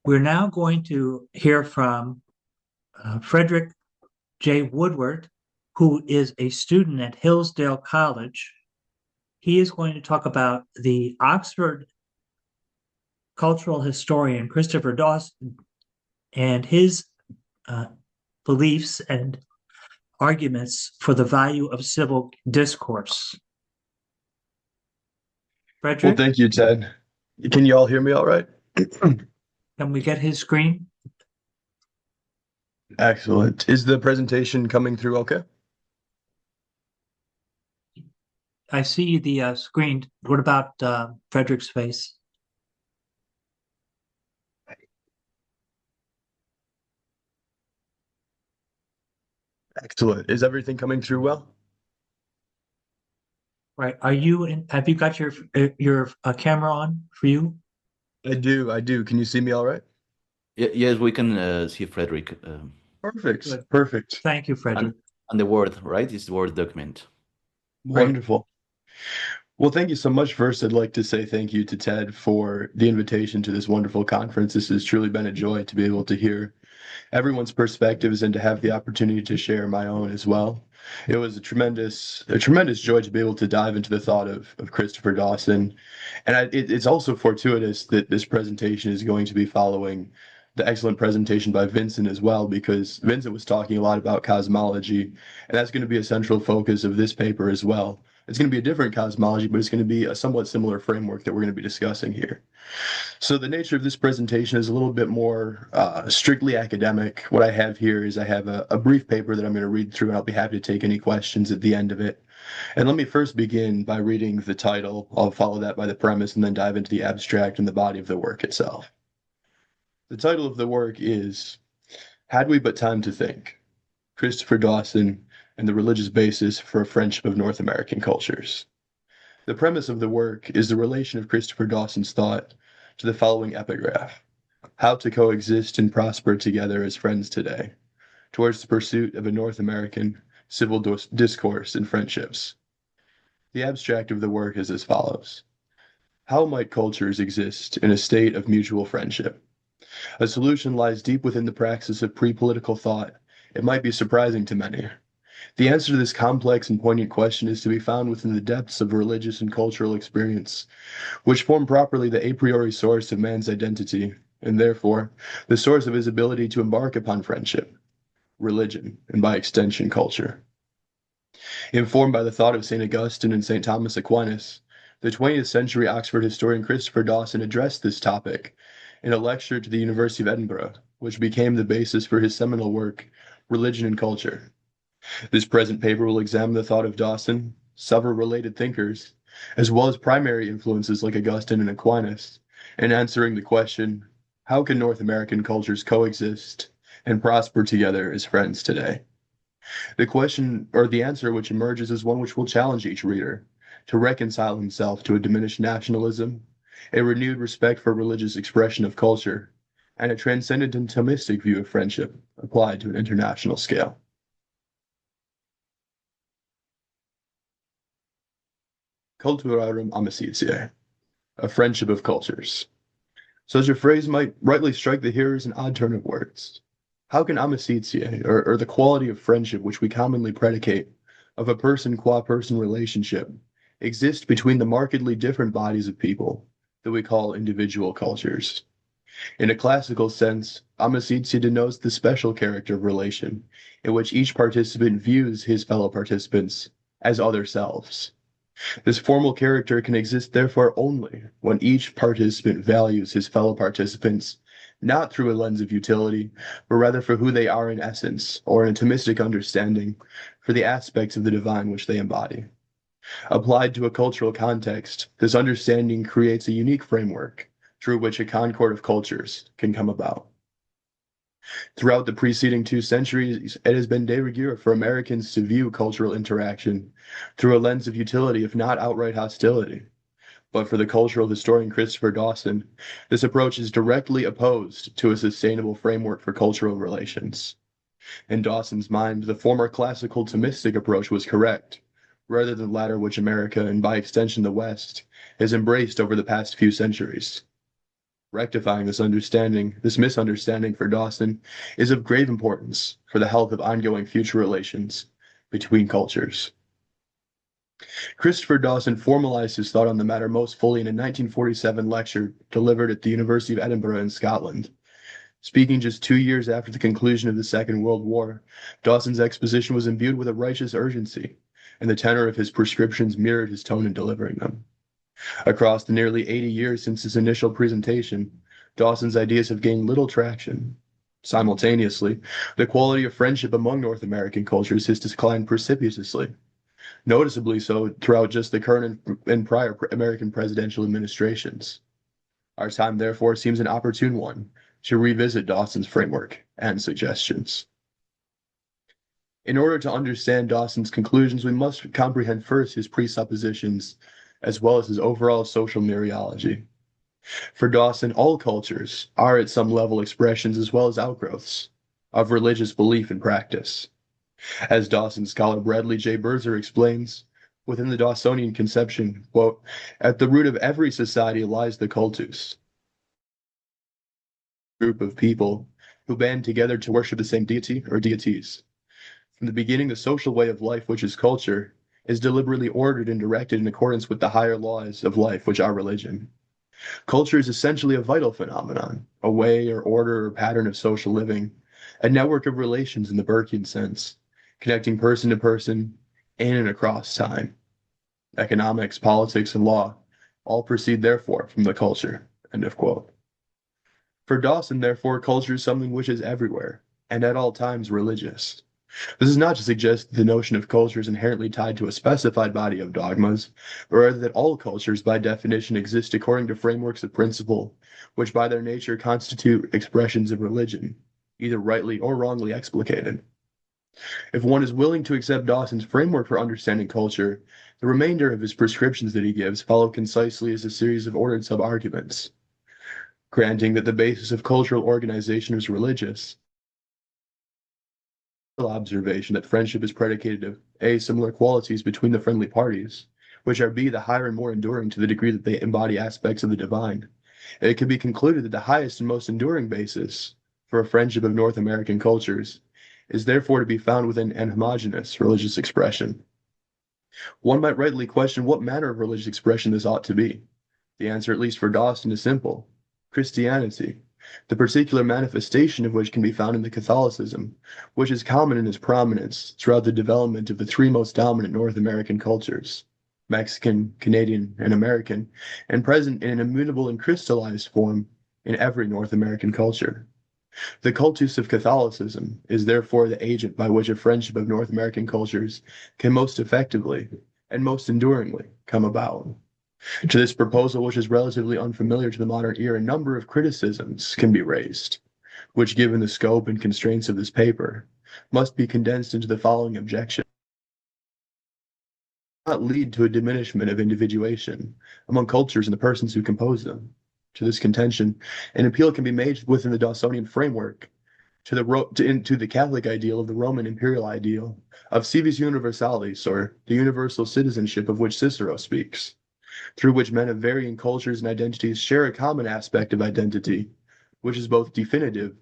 We're now going to hear from Frederick J. Woodward, who is a student at Hillsdale College. He is going to talk about the Oxford cultural historian Christopher Dawson and his beliefs and arguments for the value of civil discourse. Frederick? Well, thank you, Ted. Can you all hear me all right? Can we get his screen? Excellent. Is the presentation coming through okay? I see the screen. What about Frederick's face? Excellent. Is everything coming through well? Right. Are you in? Have you got your camera on for you? I do. Can you see me all right? Yes, we can see Frederick. Perfect. Good. Perfect. Thank you, Frederick. And the Word, right? It's the Word document. Wonderful. Well, thank you so much. First, I'd like to say thank you to Ted for the invitation to this wonderful conference. This has truly been a joy to be able to hear everyone's perspectives and to have the opportunity to share my own as well. It was a tremendous joy to be able to dive into the thought of Christopher Dawson. And it's also fortuitous that this presentation is going to be following the excellent presentation by Vincent as well, because Vincent was talking a lot about cosmology, and that's going to be a central focus of this paper as well. It's going to be a different cosmology, but it's going to be a somewhat similar framework that we're going to be discussing here. So the nature of this presentation is a little bit more strictly academic. What I have here is I have a brief paper that I'm going to read through, and I'll be happy to take any questions at the end of it. And let me first begin by reading the title. I'll follow that by the premise and then dive into the abstract and the body of the work itself. The title of the work is Had We But Time to Think, Christopher Dawson and the Religious Basis for a Friendship of North American Cultures. The premise of the work is the relation of Christopher Dawson's thought to the following epigraph: how to coexist and prosper together as friends today, towards the pursuit of a North American civil discourse and friendships. The abstract of the work is as follows. How might cultures exist in a state of mutual friendship? A solution lies deep within the praxis of pre-political thought. It might be surprising to many. The answer to this complex and poignant question is to be found within the depths of religious and cultural experience, which form properly the a priori source of man's identity, and therefore the source of his ability to embark upon friendship, religion, and by extension, culture. Informed by the thought of St. Augustine and St. Thomas Aquinas, the 20th century Oxford historian Christopher Dawson addressed this topic in a lecture to the University of Edinburgh, which became the basis for his seminal work, Religion and Culture. This present paper will examine the thought of Dawson, several related thinkers, as well as primary influences like Augustine and Aquinas, in answering the question, how can North American cultures coexist and prosper together as friends today? The question, or the answer which emerges, is one which will challenge each reader to reconcile himself to a diminished nationalism, a renewed respect for religious expression of culture, and a transcendent and Thomistic view of friendship applied to an international scale. Culturarum amicitiae, a friendship of cultures. Such a phrase might rightly strike the hearer as an odd turn of words. How can amicitiae, or the quality of friendship which we commonly predicate of a person qua person relationship, exist between the markedly different bodies of people that we call individual cultures? In a classical sense, amicitia denotes the special character of relation in which each participant views his fellow participants as other selves. This formal character can exist therefore only when each participant values his fellow participants not through a lens of utility, but rather for who they are in essence, or in a Thomistic understanding, for the aspects of the divine which they embody. Applied to a cultural context, this understanding creates a unique framework through which a concord of cultures can come about. Throughout the preceding 2 centuries, it has been de rigueur for Americans to view cultural interaction through a lens of utility, if not outright hostility. But for the cultural historian Christopher Dawson, this approach is directly opposed to a sustainable framework for cultural relations. In Dawson's mind, the former classical Thomistic approach was correct, rather than the latter which America, and by extension the West, has embraced over the past few centuries. Rectifying this misunderstanding for Dawson is of grave importance for the health of ongoing future relations between cultures. Christopher Dawson formalized his thought on the matter most fully in a 1947 lecture delivered at the University of Edinburgh in Scotland. Speaking just 2 years after the conclusion of the Second World War, Dawson's exposition was imbued with a righteous urgency, and the tenor of his prescriptions mirrored his tone in delivering them. Across the nearly 80 years since his initial presentation, Dawson's ideas have gained little traction. Simultaneously, the quality of friendship among North American cultures has declined precipitously. noticeably so throughout just the current and prior American presidential administrations. Our time, therefore, seems an opportune one to revisit Dawson's framework and suggestions. In order to understand Dawson's conclusions, we must comprehend first his presuppositions as well as his overall social mereology. For Dawson, all cultures are at some level expressions as well as outgrowths of religious belief and practice. As Dawson scholar Bradley J. Birzer explains, within the Dawsonian conception, quote, at the root of every society lies the cultus, group of people who band together to worship the same deity or deities. From the beginning, the social way of life, which is culture, is deliberately ordered and directed in accordance with the higher laws of life, which are religion. Culture is essentially a vital phenomenon, a way or order or pattern of social living, a network of relations in the Burkean sense, connecting person to person in and across time. Economics, politics, and law all proceed, therefore, from the culture. End of quote. For Dawson, therefore, culture is something which is everywhere and at all times religious. This is not to suggest that the notion of culture is inherently tied to a specified body of dogmas, but rather that all cultures, by definition, exist according to frameworks of principle, which by their nature constitute expressions of religion, either rightly or wrongly explicated. If one is willing to accept Dawson's framework for understanding culture, the remainder of his prescriptions that he gives follow concisely as a series of ordered sub-arguments. Granting that the basis of cultural organization is religious, observation that friendship is predicated of A, similar qualities between the friendly parties, which are B, the higher and more enduring to the degree that they embody aspects of the divine, it can be concluded that the highest and most enduring basis for a friendship of North American cultures is therefore to be found within an homogeneous religious expression. One might rightly question what manner of religious expression this ought to be. The answer, at least for Dawson, is simple: Christianity, the particular manifestation of which can be found in the Catholicism, which is common in its prominence throughout the development of the three most dominant North American cultures, Mexican, Canadian, and American, and present in an immutable and crystallized form in every North American culture. The cultus of Catholicism is therefore the agent by which a friendship of North American cultures can most effectively and most enduringly come about. To this proposal, which is relatively unfamiliar to the modern ear, a number of criticisms can be raised, which, given the scope and constraints of this paper, must be condensed into the following objection. Not lead to a diminishment of individuation among cultures and the persons who compose them. To this contention, an appeal can be made within the Dawsonian framework to the Catholic ideal of the Roman imperial ideal of civis universalis, or the universal citizenship of which Cicero speaks, through which men of varying cultures and identities share a common aspect of identity, which is both definitive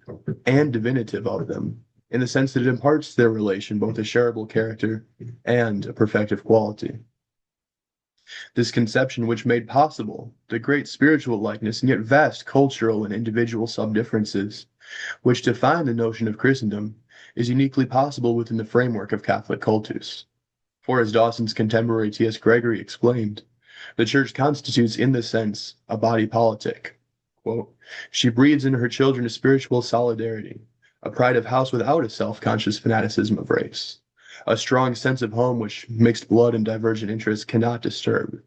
and divinative of them, in the sense that it imparts to their relation both a shareable character and a perfective quality. This conception, which made possible the great spiritual likeness and yet vast cultural and individual sub-differences which define the notion of Christendom, is uniquely possible within the framework of Catholic cultus. For as Dawson's contemporary T.S. Gregory explained, the Church constitutes in this sense a body politic. Quote, she breeds in her children a spiritual solidarity, a pride of house without a self-conscious fanaticism of race, a strong sense of home which mixed blood and divergent interests cannot disturb.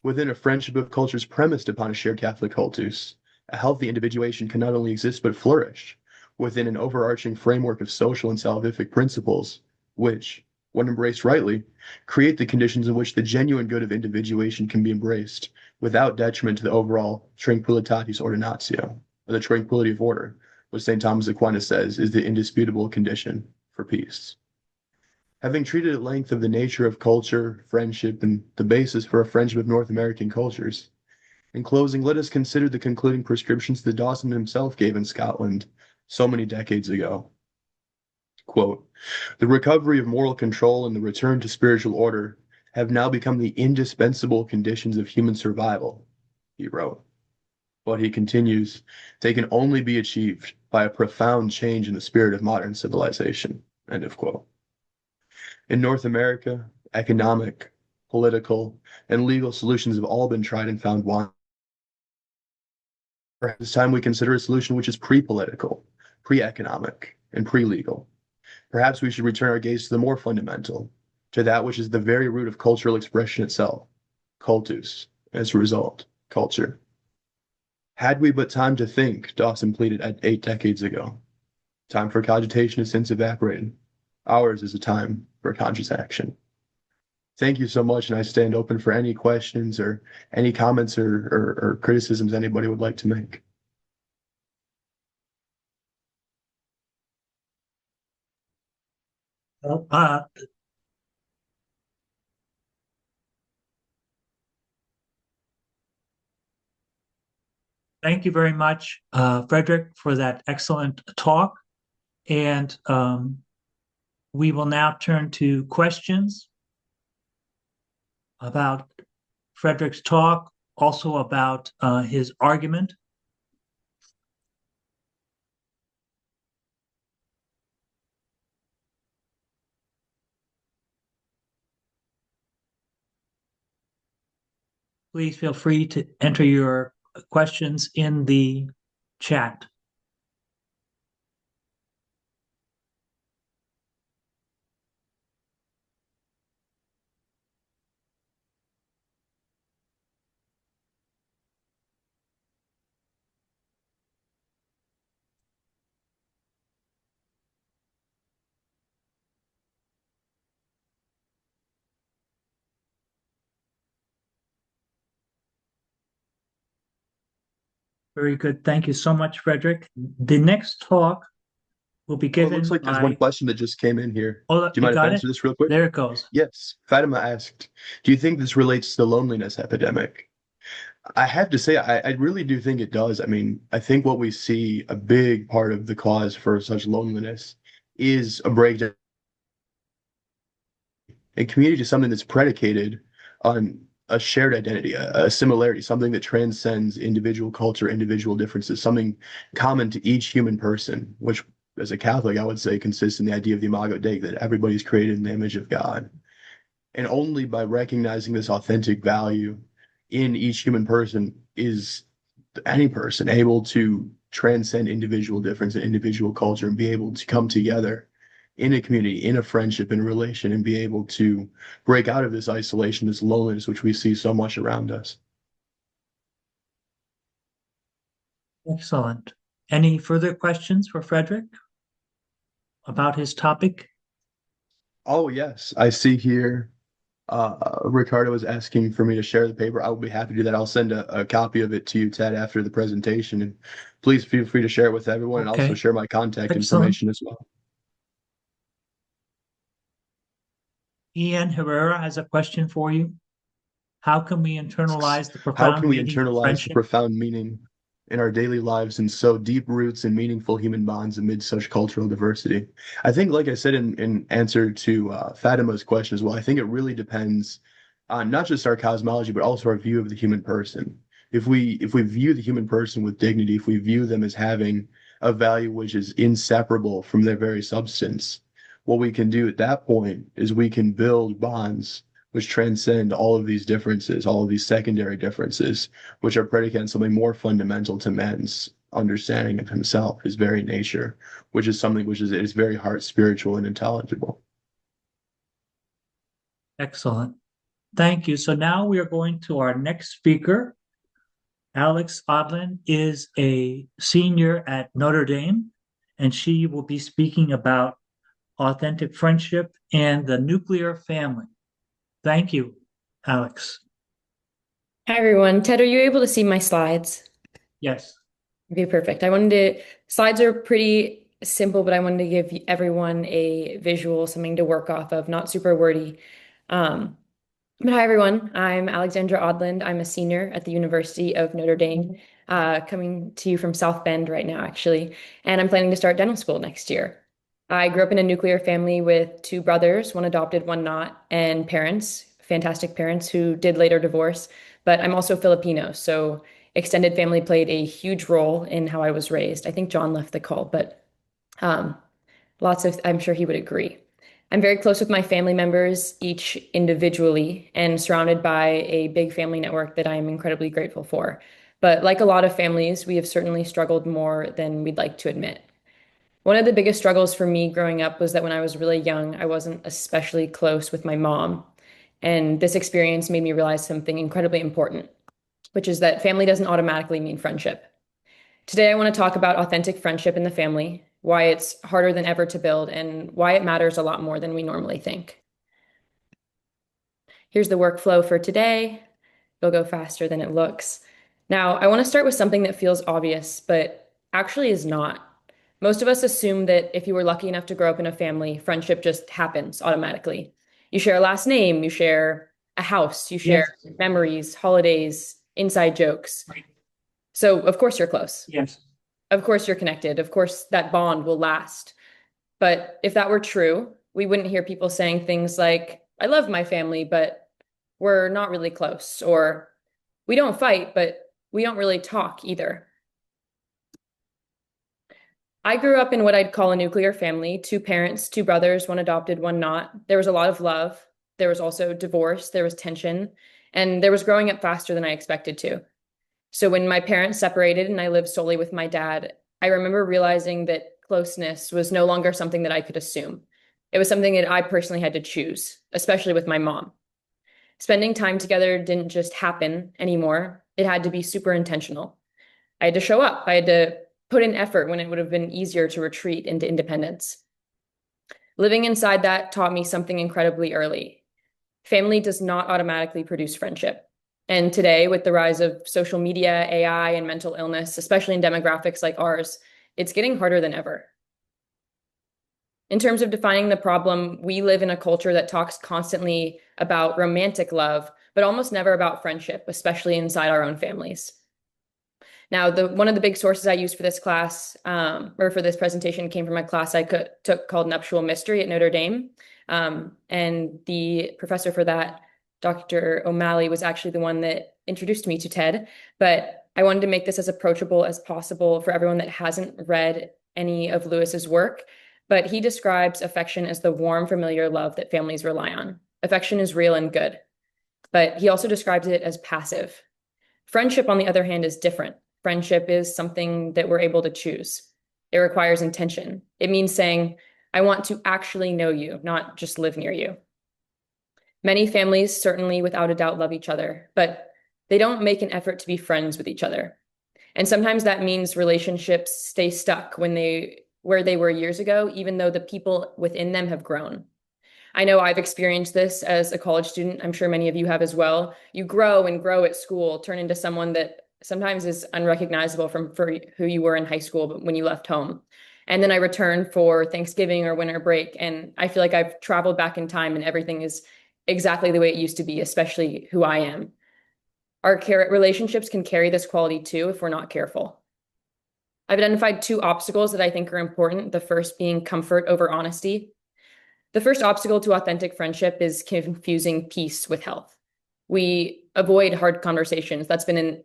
Within a friendship of cultures premised upon a shared Catholic cultus, a healthy individuation can not only exist but flourish within an overarching framework of social and salvific principles, which, when embraced rightly, create the conditions in which the genuine good of individuation can be embraced without detriment to the overall tranquillitatis ordinatio, or the tranquility of order, which St. Thomas Aquinas says is the indisputable condition for peace. Having treated at length of the nature of culture, friendship, and the basis for a friendship of North American cultures, in closing, let us consider the concluding prescriptions that Dawson himself gave in Scotland so many decades ago. Quote, the recovery of moral control and the return to spiritual order have now become the indispensable conditions of human survival, he wrote. But he continues, they can only be achieved by a profound change in the spirit of modern civilization, end of quote. In North America, economic, political, and legal solutions have all been tried and found wanting. Perhaps it's time we consider a solution which is pre-political, pre-economic, and pre-legal. Perhaps we should return our gaze to the more fundamental, to that which is the very root of cultural expression itself, cultus, as a result, culture. Had we but time to think, Dawson pleaded 8 decades ago. Time for cogitation has since evaporated. Ours is a time for conscious action. Thank you so much, and I stand open for any questions or any comments or criticisms anybody would like to make. Well, thank you very much, Frederick, for that excellent talk. And we will now turn to questions about Frederick's talk, also about his argument. Please feel free to enter your questions in the chat. Very good. Thank you so much, Frederick. The next talk will be Well, it given looks like there's by... one question that just came in here. Oh, Do you mind if I got answer it? this real quick? There it goes. Yes. Fatima asked, do you think this relates to the loneliness epidemic? I have to say, I really do think it does. I mean, I think what we see, a big part of the cause for such loneliness is a breakdown. And community is something that's predicated on a shared identity, a similarity, something that transcends individual culture, individual differences, something common to each human person, which as a Catholic, I would say consists in the idea of the Imago Dei, that everybody's created in the image of God. And only by recognizing this authentic value in each human person is any person able to transcend individual difference and individual culture and be able to come together in a community, in a friendship, in a relation, and be able to break out of this isolation, this loneliness, which we see so much around us. Excellent. Any further questions for Frederick about his topic? Oh, yes. I see here Ricardo is asking for me to share the paper. I will be happy to do that. I'll send a copy of it to you, Ted, after the presentation. And please feel free to share it with everyone and also Okay. share my contact Excellent. information as well. Ian Herrera has a question for you. How can we internalize the How profound can we meaning of internalize the friendship? profound meaning in our daily lives and sow deep roots and meaningful human bonds amid such cultural diversity? I think, like I said in answer to Fatima's question as well, I think it really depends on not just our cosmology, but also our view of the human person. If we view the human person with dignity, if we view them as having a value which is inseparable from their very substance, what we can do at that point is we can build bonds which transcend all of these differences, all of these secondary differences, which are predicated on something more fundamental to man's understanding of himself, his very nature, which is something which is very heart spiritual and intelligible. Excellent. Thank you. So now we are going to our next speaker. Alex Odland is a senior at Notre Dame, and she will be speaking about authentic friendship and the nuclear family. Thank you, Alex. Hi, everyone. Ted, are you able to see my slides? Yes. Okay, perfect. Slides are pretty simple, but I wanted to give everyone a visual, something to work off of, not super wordy. But hi, everyone. I'm Alexandra Odland. I'm a senior at the University of Notre Dame, coming to you from South Bend right now, actually. And I'm planning to start dental school next year. I grew up in a nuclear family with two brothers, one adopted, one not, and parents, fantastic parents who did later divorce. But I'm also Filipino, so extended family played a huge role in how I was raised. I think John left the call, but I'm sure he would agree. I'm very close with my family members, each individually, and surrounded by a big family network that I am incredibly grateful for. But like a lot of families, we have certainly struggled more than we'd like to admit. One of the biggest struggles for me growing up was that when I was really young, I wasn't especially close with my mom. And this experience made me realize something incredibly important, which is that family doesn't automatically mean friendship. Today, I want to talk about authentic friendship in the family, why it's harder than ever to build, and why it matters a lot more than we normally think. Here's the workflow for today. It'll go faster than it looks. Now, I want to start with something that feels obvious, but actually is not. Most of us assume that if you were lucky enough to grow up in a family, friendship just happens automatically. You share a last name, you share a house, you share memories, holidays, inside jokes. So, of course, you're close. Yes. Of course, you're connected. Of course, that bond will last. But if that were true, we wouldn't hear people saying things like, I love my family, but we're not really close, or we don't fight, but we don't really talk either. I grew up in what I'd call a nuclear family, 2 parents, 2 brothers, 1 adopted, 1 not. There was a lot of love. There was also divorce, there was tension, and there was growing up faster than I expected to. So when my parents separated and I lived solely with my dad, I remember realizing that closeness was no longer something that I could assume. It was something that I personally had to choose, especially with my mom. Spending time together didn't just happen anymore. It had to be super intentional. I had to show up. I had to put in effort when it would have been easier to retreat into independence. Living inside that taught me something incredibly early. Family does not automatically produce friendship. And today, with the rise of social media, AI, and mental illness, especially in demographics like ours, it's getting harder than ever. In terms of defining the problem, we live in a culture that talks constantly about romantic love, but almost never about friendship, especially inside our own families. Now, one of the big sources I used for this class, or for this presentation, came from a class I took called Nuptial Mystery at Notre Dame. And the professor for that, Dr. O'Malley, was actually the one that introduced me to TED. But I wanted to make this as approachable as possible for everyone that hasn't read any of Lewis's work. But he describes affection as the warm, familiar love that families rely on. Affection is real and good. But he also describes it as passive. Friendship, on the other hand, is different. Friendship is something that we're able to choose. It requires intention. It means saying, I want to actually know you, not just live near you. Many families certainly without a doubt love each other, but they don't make an effort to be friends with each other. And sometimes that means relationships stay stuck where they were years ago, even though the people within them have grown. I know I've experienced this as a college student. I'm sure many of you have as well. You grow and grow at school, turn into someone that sometimes is unrecognizable for who you were in high school, but when you left home. And then I return for Thanksgiving or winter break, and I feel like I've traveled back in time and everything is exactly the way it used to be, especially who I am. Our relationships can carry this quality too if we're not careful. I've identified 2 obstacles that I think are important, the first being comfort over honesty. The first obstacle to authentic friendship is confusing peace with health. We avoid hard conversations. That's been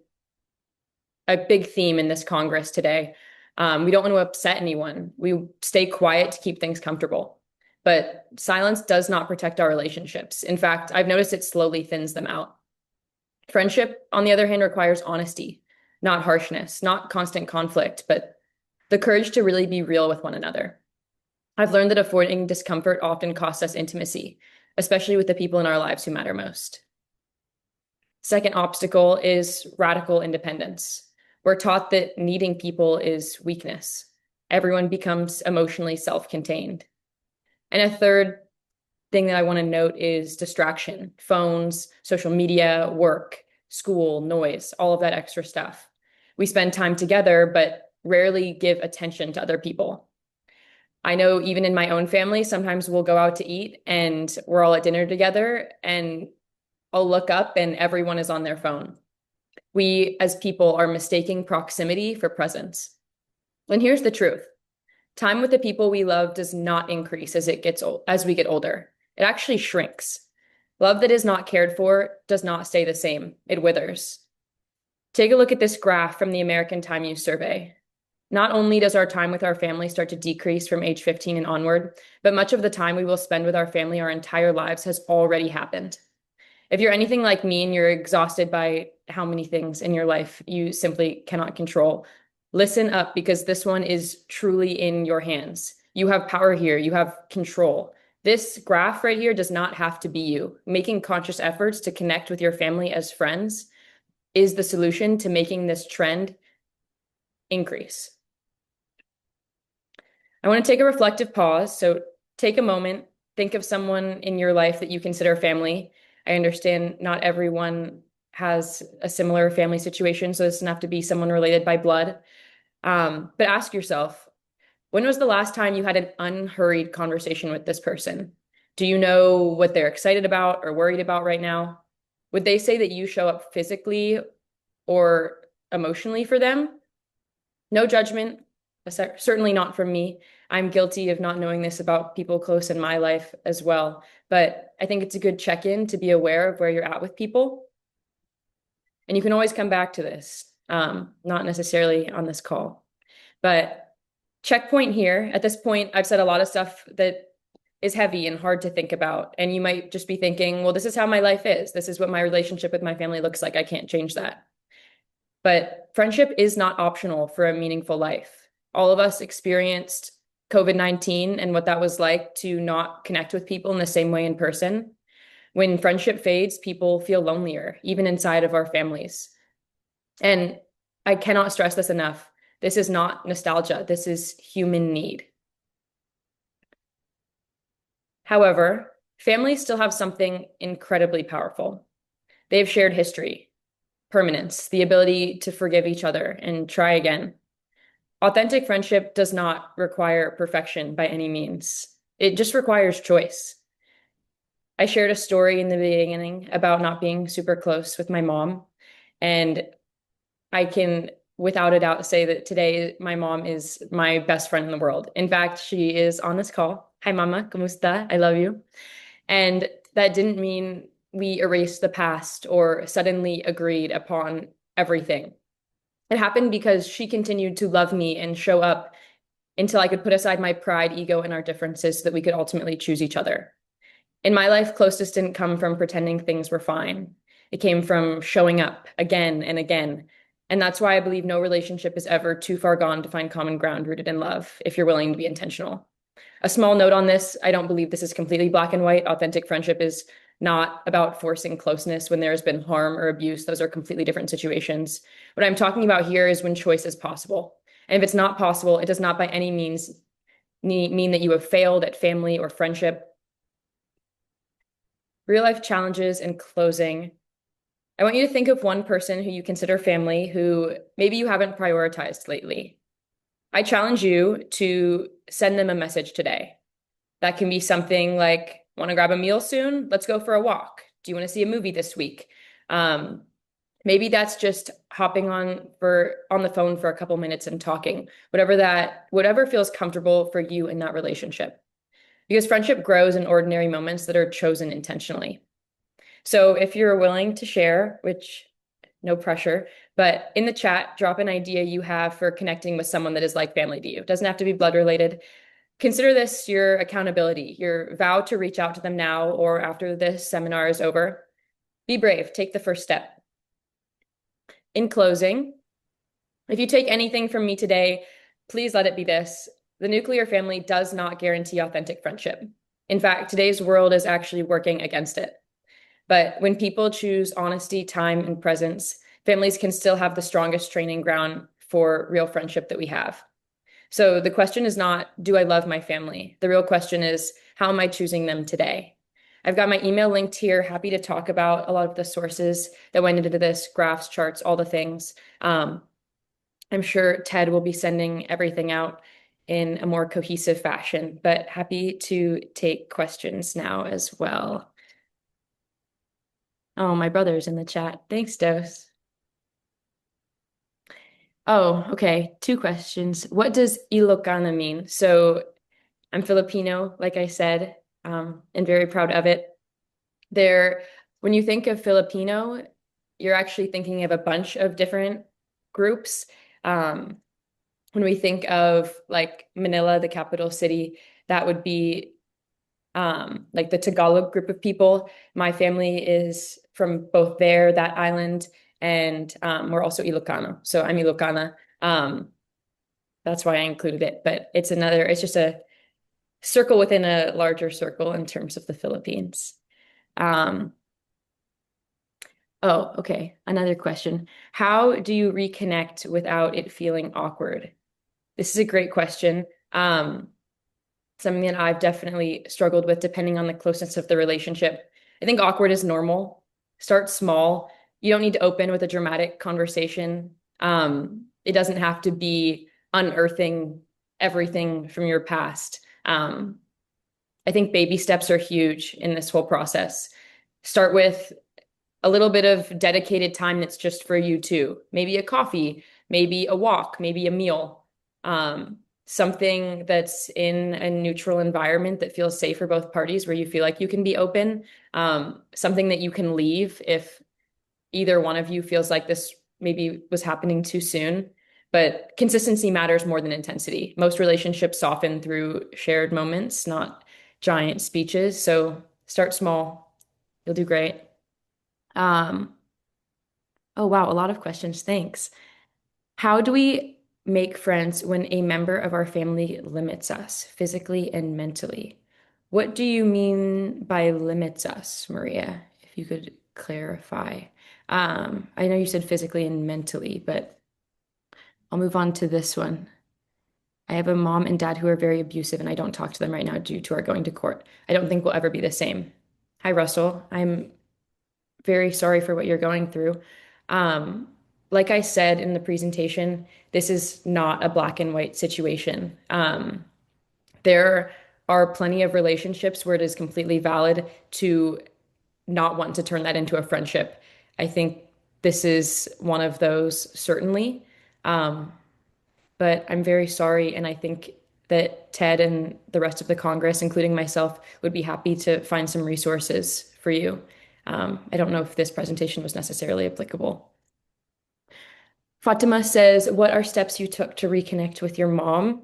a big theme in this Congress today. We don't want to upset anyone. We stay quiet to keep things comfortable. But silence does not protect our relationships. In fact, I've noticed it slowly thins them out. Friendship, on the other hand, requires honesty, not harshness, not constant conflict, but the courage to really be real with one another. I've learned that avoiding discomfort often costs us intimacy, especially with the people in our lives who matter most. Second obstacle is radical independence. We're taught that needing people is weakness. Everyone becomes emotionally self-contained. And a third thing that I want to note is distraction, phones, social media, work, school, noise, all of that extra stuff. We spend time together, but rarely give attention to other people. I know even in my own family, sometimes we'll go out to eat and we're all at dinner together and I'll look up and everyone is on their phone. We as people are mistaking proximity for presence. And here's the truth. Time with the people we love does not increase as we get older. It actually shrinks. Love that is not cared for does not stay the same. It withers. Take a look at this graph from the American Time Use Survey. Not only does our time with our family start to decrease from age 15 and onward, but much of the time we will spend with our family our entire lives has already happened. If you're anything like me and you're exhausted by how many things in your life you simply cannot control, Listen up, because this one is truly in your hands. You have power here. You have control. This graph right here does not have to be you. Making conscious efforts to connect with your family as friends is the solution to making this trend increase. I want to take a reflective pause. So take a moment, think of someone in your life that you consider family. I understand not everyone has a similar family situation, so this doesn't have to be someone related by blood. But ask yourself, when was the last time you had an unhurried conversation with this person? Do you know what they're excited about or worried about right now? Would they say that you show up physically or emotionally for them? No judgment, certainly not from me. I'm guilty of not knowing this about people close in my life as well. But I think it's a good check-in to be aware of where you're at with people. And you can always come back to this, not necessarily on this call. But checkpoint here. At this point, I've said a lot of stuff that is heavy and hard to think about. And you might just be thinking, well, this is how my life is. This is what my relationship with my family looks like. I can't change that. But friendship is not optional for a meaningful life. All of us experienced COVID-19 and what that was like to not connect with people in the same way in person. When friendship fades, people feel lonelier, even inside of our families. And I cannot stress this enough. This is not nostalgia. This is human need. However, families still have something incredibly powerful. They've shared history, permanence, the ability to forgive each other and try again. Authentic friendship does not require perfection by any means. It just requires choice. I shared a story in the beginning about not being super close with my mom, and I can without a doubt say that today my mom is my best friend in the world. In fact, she is on this call. Hi, Mama, ¿cómo está? I love you. And that didn't mean we erased the past or suddenly agreed upon everything. It happened because she continued to love me and show up until I could put aside my pride, ego, and our differences so that we could ultimately choose each other. In my life, closeness didn't come from pretending things were fine. It came from showing up again and again. And that's why I believe no relationship is ever too far gone to find common ground rooted in love, if you're willing to be intentional. A small note on this, I don't believe this is completely black and white. Authentic friendship is not about forcing closeness when there has been harm or abuse. Those are completely different situations. What I'm talking about here is when choice is possible. And if it's not possible, it does not by any means mean that you have failed at family or friendship. Real life challenges in closing. I want you to think of one person who you consider family who maybe you haven't prioritized lately. I challenge you to send them a message today. That can be something like, want to grab a meal soon? Let's go for a walk. Do you want to see a movie this week? Maybe that's just hopping on the phone for a couple minutes and talking, whatever feels comfortable for you in that relationship. Because friendship grows in ordinary moments that are chosen intentionally. So if you're willing to share, which no pressure, but in the chat, drop an idea you have for connecting with someone that is like family to you. It doesn't have to be blood related. Consider this your accountability, your vow to reach out to them now or after this seminar is over. Be brave, take the first step. In closing, if you take anything from me today, please let it be this. The nuclear family does not guarantee authentic friendship. In fact, today's world is actually working against it. But when people choose honesty, time, and presence, families can still have the strongest training ground for real friendship that we have. So the question is not, do I love my family? The real question is, how am I choosing them today? I've got my email linked here. Happy to talk about a lot of the sources that went into this, graphs, charts, all the things. I'm sure Ted will be sending everything out in a more cohesive fashion, but happy to take questions now as well. Oh, my brother's in the chat. Thanks, Dos. Oh, okay. 2 questions. What does Ilocana mean? So I'm Filipino, like I said, and very proud of it. When you think of Filipino, you're actually thinking of a bunch of different groups. When we think of like Manila, the capital city, that would be like the Tagalog group of people. My family is from both that island, and we're also Ilocano. So I'm Ilocana. That's why I included it. But it's just a circle within a larger circle in terms of the Philippines. Oh, okay. Another question. How do you reconnect without it feeling awkward? This is a great question. Something that I've definitely struggled with depending on the closeness of the relationship. I think awkward is normal. Start small. You don't need to open with a dramatic conversation. It doesn't have to be unearthing everything from your past. I think baby steps are huge in this whole process. Start with a little bit of dedicated time that's just for you two. Maybe a coffee, maybe a walk, maybe a meal. Something that's in a neutral environment that feels safe for both parties, where you feel like you can be open. Something that you can leave if either one of you feels like this maybe was happening too soon. But consistency matters more than intensity. Most relationships soften through shared moments, not giant speeches. So start small. You'll do great. Oh, wow, a lot of questions. Thanks. How do we make friends when a member of our family limits us physically and mentally? What do you mean by limits us, Maria? If you could clarify. I know you said physically and mentally, but I'll move on to this one. I have a mom and dad who are very abusive, and I don't talk to them right now due to our going to court. I don't think we'll ever be the same. Hi, Russell. I'm very sorry for what you're going through. Like I said in the presentation, this is not a black and white situation. There are plenty of relationships where it is completely valid to not want to turn that into a friendship. I think this is one of those, certainly. But I'm very sorry, and I think that Ted and the rest of the Congress, including myself, would be happy to find some resources for you. I don't know if this presentation was necessarily applicable. Fatima says, what are steps you took to reconnect with your mom?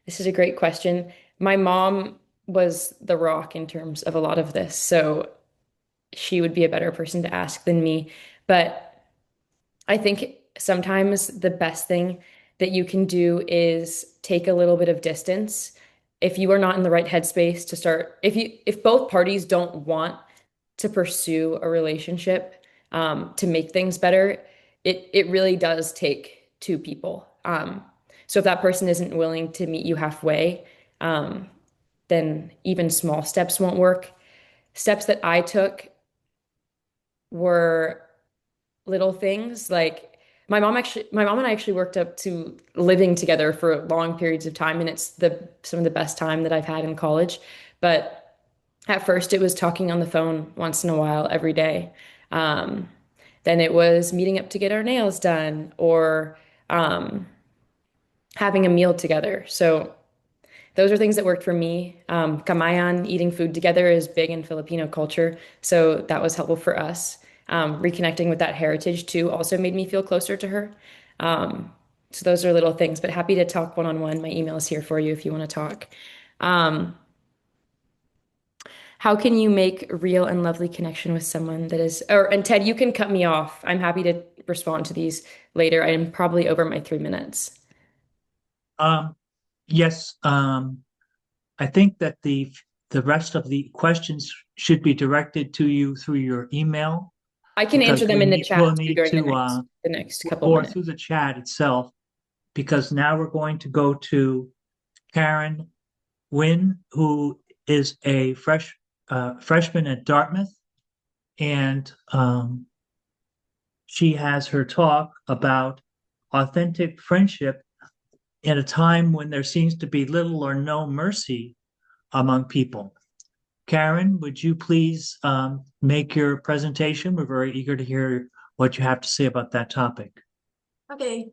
This is a great question. My mom was the rock in terms of a lot of this, so she would be a better person to ask than me. But I think sometimes the best thing that you can do is take a little bit of distance. If you are not in the right headspace to start, if both parties don't want to pursue a relationship to make things better, it really does take two people. So if that person isn't willing to meet you halfway, then even small steps won't work. Steps that I took were little things like my mom and I actually worked up to living together for long periods of time, and it's some of the best time that I've had in college. But at first it was talking on the phone once in a while every day. Then it was meeting up to get our nails done or having a meal together. So those are things that worked for me. Kamayan, eating food together, is big in Filipino culture, so that was helpful for us. Reconnecting with that heritage too also made me feel closer to her. So those are little things, but happy to talk one-on-one. My email is here for you if you want to talk. How can you make real and lovely connection with someone that is, and Ted, you can cut me off. I'm happy to respond to these later. I am probably over my 3 minutes. Yes, I think that the rest of the questions should be directed to you through your email. I can answer them in the chat We'll need during to the next couple or minutes. through the chat itself, because now we're going to go to Karen Wynn, who is a freshman at Dartmouth, and she has her talk about authentic friendship in a time when there seems to be little or no mercy among people. Karen, would you please make your presentation? We're very eager to hear what you have to say about that topic. Okay.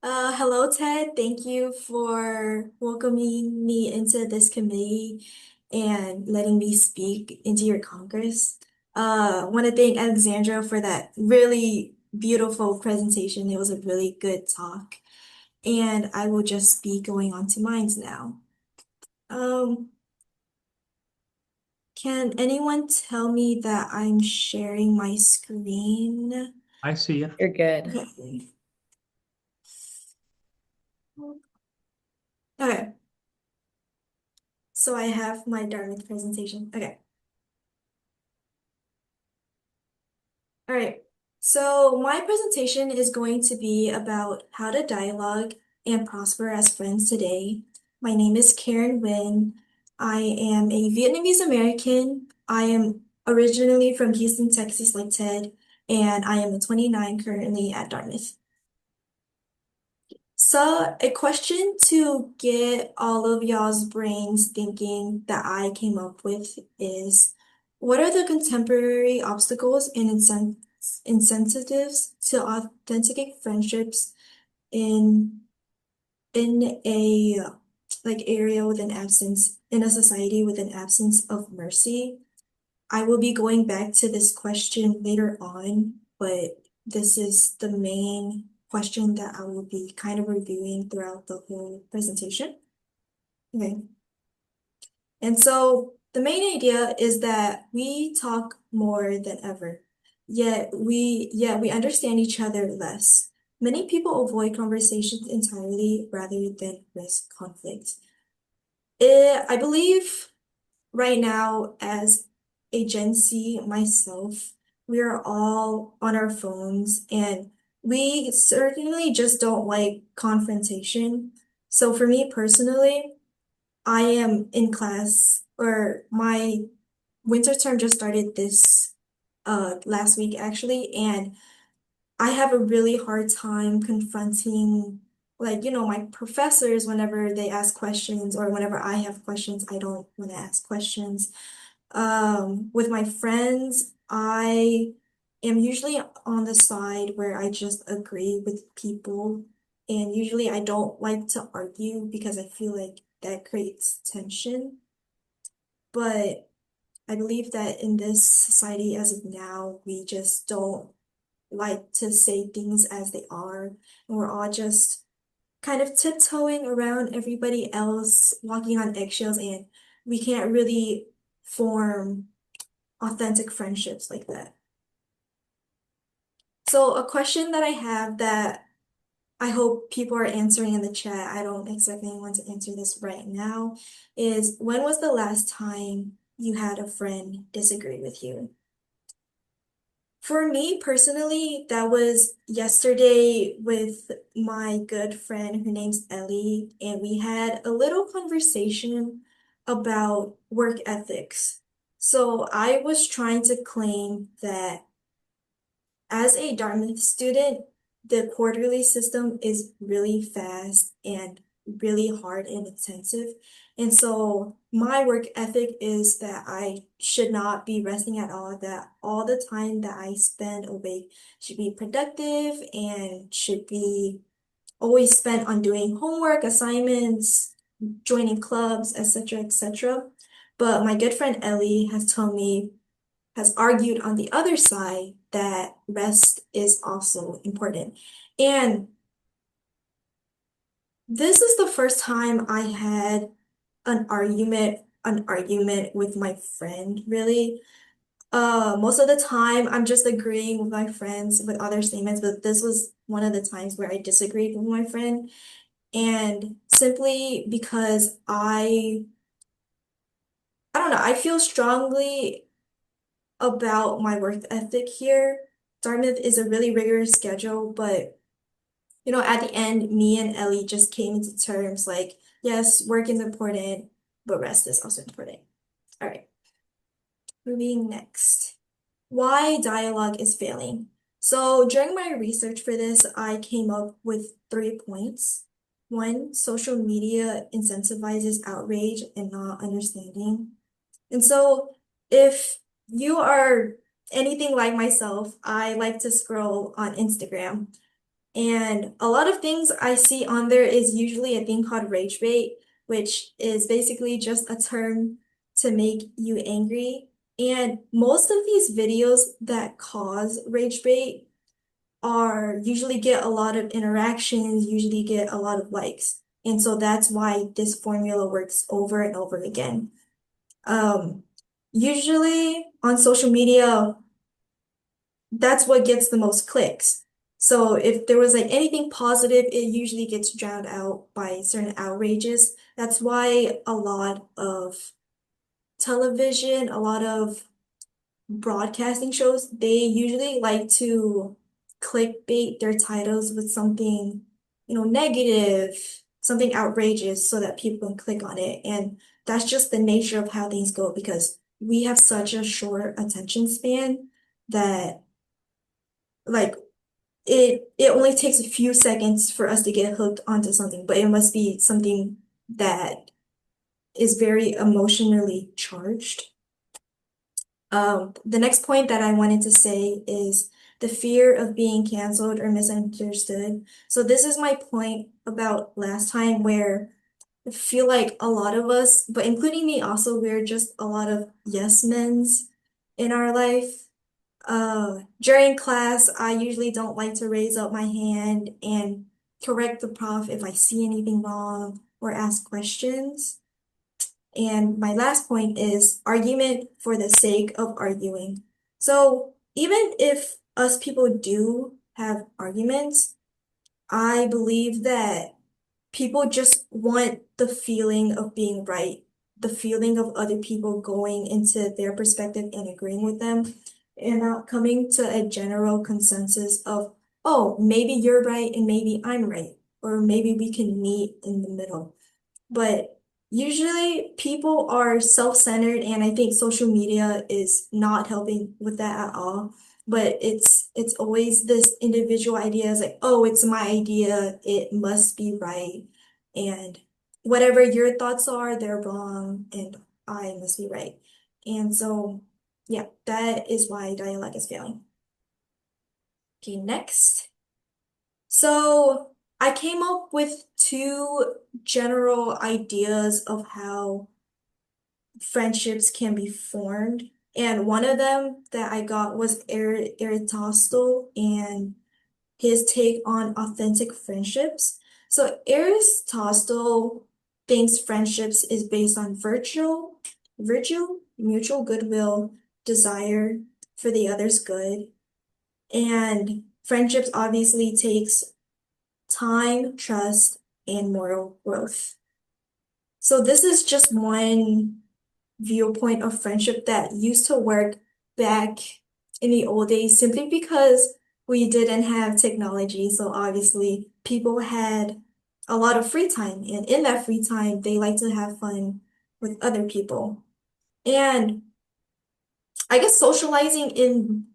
Hello, Ted. Thank you for welcoming me into this committee and letting me speak into your Congress. Want to thank Alexandra for that really beautiful presentation. It was a really good talk. And I will just be going on to mine now. Can anyone tell me that I'm sharing my screen? I see you. You're good. Okay. Okay. So I have my Dartmouth presentation. Okay. All right. So my presentation is going to be about how to dialogue and prosper as friends today. My name is Karen Nguyen. I am a Vietnamese American. I am originally from Houston, Texas, like Ted, and I am a 29 currently at Dartmouth. So, a question to get all of y'all's brains thinking that I came up with is, what are the contemporary obstacles and incentives to authentic friendships in a area with an absence in a society with an absence of mercy? I will be going back to this question later on, but this is the main question that I will be kind of reviewing throughout the whole presentation. Okay. And so the main idea is that we talk more than ever, yet we understand each other less. Many people avoid conversations entirely rather than risk conflict. I believe right now, as a Gen Z myself, we are all on our phones and we certainly just don't like confrontation. So for me personally, I am in class, or my winter term just started this last week actually, and I have a really hard time confronting, my professors whenever they ask questions, or whenever I have questions, I don't want to ask questions. With my friends, I am usually on the side where I just agree with people, and usually I don't like to argue because I feel like that creates tension. But I believe that in this society as of now, we just don't like to say things as they are, and we're all just kind of tiptoeing around everybody else, walking on eggshells, and we can't really form authentic friendships like that. So a question that I have that I hope people are answering in the chat, I don't expect anyone to answer this right now, is when was the last time you had a friend disagree with you? For me personally, that was yesterday with my good friend, her name's Ellie, and we had a little conversation about work ethics. So I was trying to claim that as a Dartmouth student, the quarterly system is really fast and really hard and intensive. And so my work ethic is that I should not be resting at all, that all the time that I spend awake should be productive and should be always spent on doing homework, assignments, joining clubs, etc., etc. But my good friend Ellie has argued on the other side that rest is also important. And this is the first time I had an argument with my friend, really. Most of the time I'm just agreeing with my friends with other statements, but this was one of the times where I disagreed with my friend. And simply because I don't know, I feel strongly about my work ethic here. Dartmouth is a really rigorous schedule, but at the end, me and Ellie just came into terms like, yes, work is important, but rest is also important. All right, moving next. Why dialogue is failing. So during my research for this, I came up with 3 points. One, social media incentivizes outrage and not understanding. And so if you are anything like myself, I like to scroll on Instagram. And a lot of things I see on there is usually a thing called rage bait, which is basically just a term to make you angry. And most of these videos that cause rage bait are usually get a lot of interactions, usually get a lot of likes. And so that's why this formula works over and over again. Usually on social media, that's what gets the most clicks. So if there was like anything positive, it usually gets drowned out by certain outrages. That's why a lot of television, a lot of broadcasting shows, they usually like to clickbait their titles with something, negative, something outrageous so that people can click on it. And that's just the nature of how things go because we have such a short attention span that like it only takes a few seconds for us to get hooked onto something, but it must be something that is very emotionally charged. The next point that I wanted to say is the fear of being canceled or misunderstood. So this is my point about last time where I feel like a lot of us, but including me also, we're just a lot of yes men's in our life. During class, I usually don't like to raise up my hand and correct the prof if I see anything wrong or ask questions. And my last point is argument for the sake of arguing. So even if us people do have arguments, I believe that people just want the feeling of being right, the feeling of other people going into their perspective and agreeing with them, and not coming to a general consensus of, oh, maybe you're right and maybe I'm right, or maybe we can meet in the middle. But usually people are self-centered, and I think social media is not helping with that at all. But it's always this individual idea is like, oh, it's my idea, it must be right. And whatever your thoughts are, they're wrong, and I must be right. And so, yeah, that is why dialogue is failing. Okay, next. So I came up with two general ideas of how friendships can be formed. And one of them that I got was Aristotle and his take on authentic friendships. So Aristotle thinks friendships is based on virtue, mutual goodwill, desire for the other's good. And friendships obviously takes time, trust, and moral growth. So this is just one viewpoint of friendship that used to work back in the old days simply because we didn't have technology. So obviously people had a lot of free time, and in that free time, they like to have fun with other people. And I guess socializing in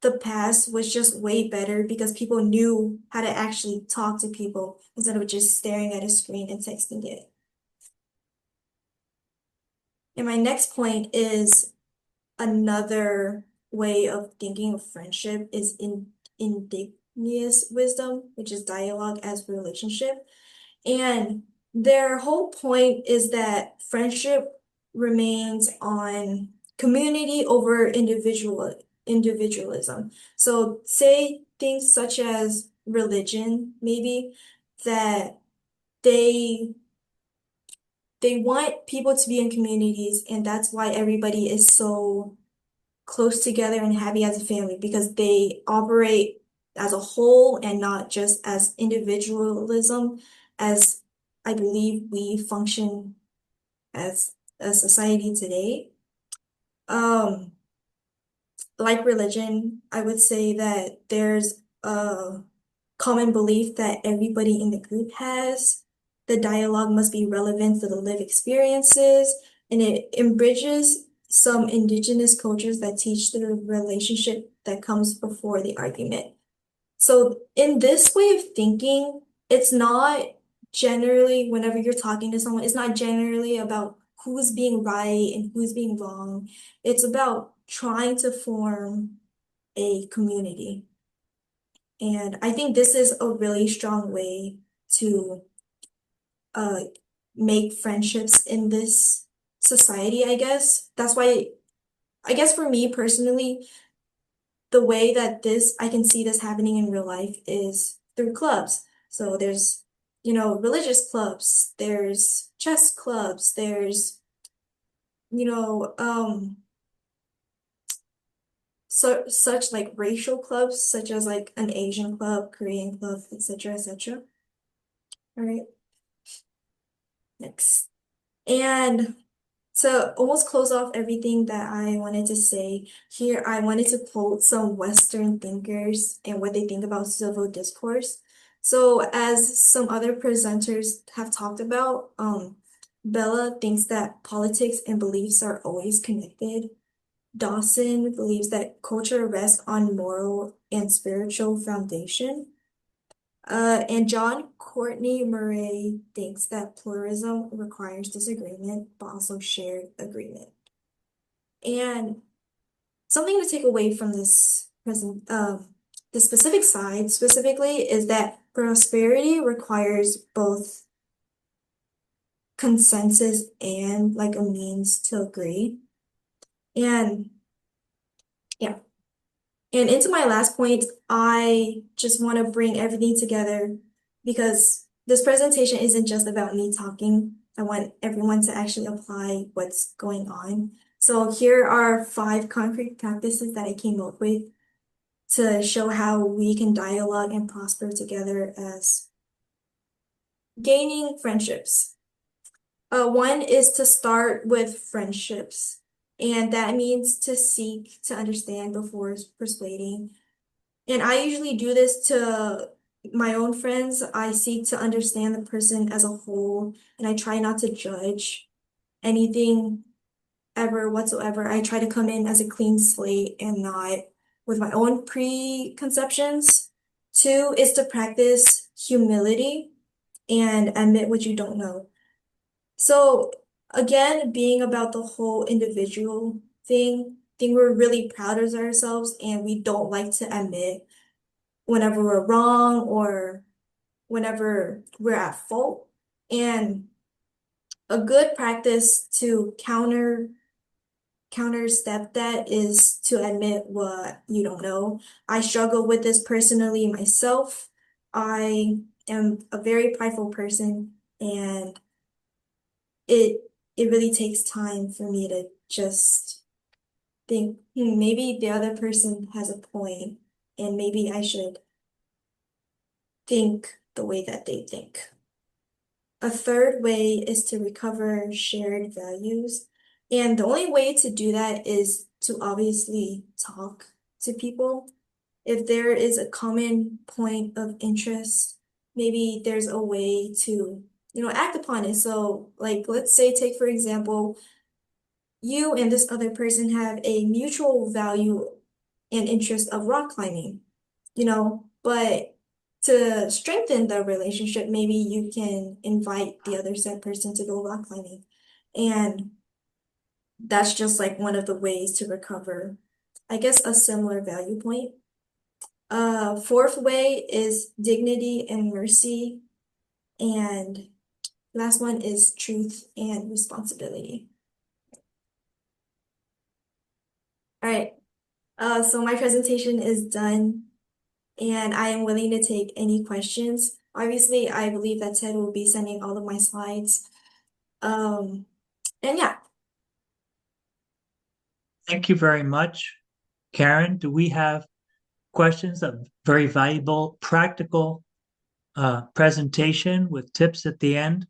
the past was just way better because people knew how to actually talk to people instead of just staring at a screen and texting it. And my next point is another way of thinking of friendship is indigenous wisdom, which is dialogue as relationship. And their whole point is that friendship remains on community over individualism. So say things such as religion, maybe that they want people to be in communities, and that's why everybody is so close together and happy as a family because they operate as a whole and not just as individualism, as I believe we function as a society today. Like religion, I would say that there's a common belief that everybody in the group has. The dialogue must be relevant to the lived experiences, and it bridges some indigenous cultures that teach the relationship that comes before the argument. So in this way of thinking, it's not generally, whenever you're talking to someone, it's not generally about who's being right and who's being wrong. It's about trying to form a community. And I think this is a really strong way to make friendships in this society, I guess. That's why, I guess for me personally, the way that I can see this happening in real life is through clubs. So there's, religious clubs, there's chess clubs, there's, such like racial clubs, such as like an Asian club, Korean club, etc., etc. All right. Next. And to almost close off everything that I wanted to say here, I wanted to quote some Western thinkers and what they think about civil discourse. So, as some other presenters have talked about, Bella thinks that politics and beliefs are always connected. Dawson believes that culture rests on moral and spiritual foundation. And John Courtney Murray thinks that pluralism requires disagreement, but also shared agreement. And something to take away from this the specific side specifically is that prosperity requires both consensus and like a means to agree. And yeah. And into my last point, I just want to bring everything together because this presentation isn't just about me talking. I want everyone to actually apply what's going on. So here are 5 concrete practices that I came up with to show how we can dialogue and prosper together as gaining friendships. One is to start with friendships. And that means to seek to understand before persuading. And I usually do this to my own friends. I seek to understand the person as a whole, and I try not to judge anything ever whatsoever. I try to come in as a clean slate and not with my own preconceptions. 2 is to practice humility and admit what you don't know. So again, being about the whole individual thing, I think we're really proud of ourselves and we don't like to admit whenever we're wrong or whenever we're at fault. And a good practice to counterstep that is to admit what you don't know. I struggle with this personally myself. I am a very prideful person and it really takes time for me to just think, maybe the other person has a point and maybe I should think the way that they think. A third way is to recover shared values. And the only way to do that is to obviously talk to people. If there is a common point of interest, maybe there's a way to act upon it. So like, let's say, take for example, you and this other person have a mutual value and interest of rock climbing, but to strengthen the relationship, maybe you can invite the other said person to go rock climbing. And that's just like one of the ways to recover, I guess, a similar value point. Fourth way is dignity and mercy. And last one is truth and responsibility. All right. So my presentation is done, and I am willing to take any questions. Obviously, I believe that Ted will be sending all of my slides. And yeah. Thank you very much. Karen, do we have questions? A very valuable, practical presentation with tips at the end.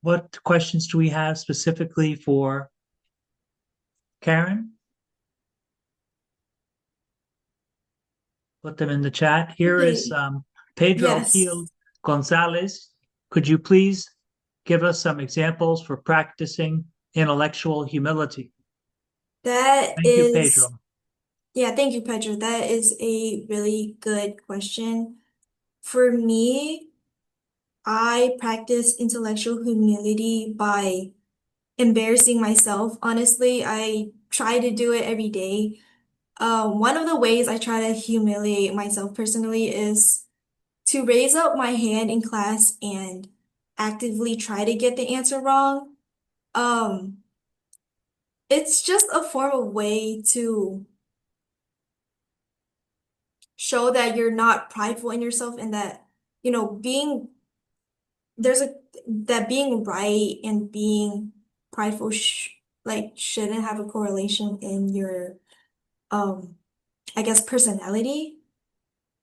What questions do we have specifically for Karen? Put them in the chat. Here is Pedro Yes. Gil Gonzalez. Could you please give us some examples for practicing intellectual humility? Thank you, Pedro. Yeah, thank you, Pedro. That is a really good question. For me, I practice intellectual humility by embarrassing myself. Honestly, I try to do it every day. One of the ways I try to humiliate myself personally is to raise up my hand in class and actively try to get the answer wrong. It's just a form of way to show that you're not prideful in yourself and that, being right and being prideful like shouldn't have a correlation in your I guess personality.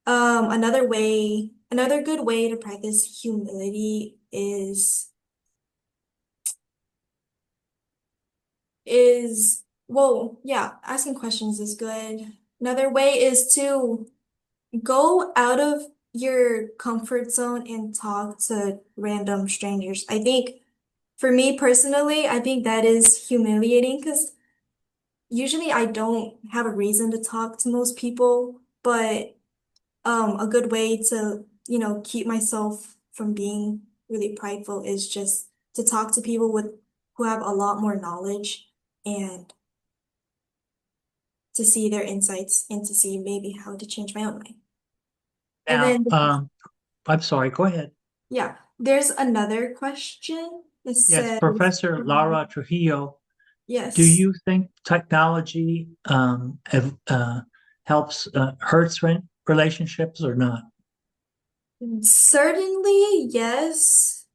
Another good way to practice humility is well, yeah, asking questions is good. Another way is to go out of your comfort zone and talk to random strangers. I think for me personally, I think that is humiliating because usually I don't have a reason to talk to most people, but a good way to, keep myself from being really prideful is just to talk to people who have a lot more knowledge and to see their insights and to see maybe how to change my own mind. And Now, then, I'm sorry, go ahead. yeah, there's another question that Yes, says, Professor Laura Trujillo, do yes, you think technology helps hurts relationships or not? certainly yes,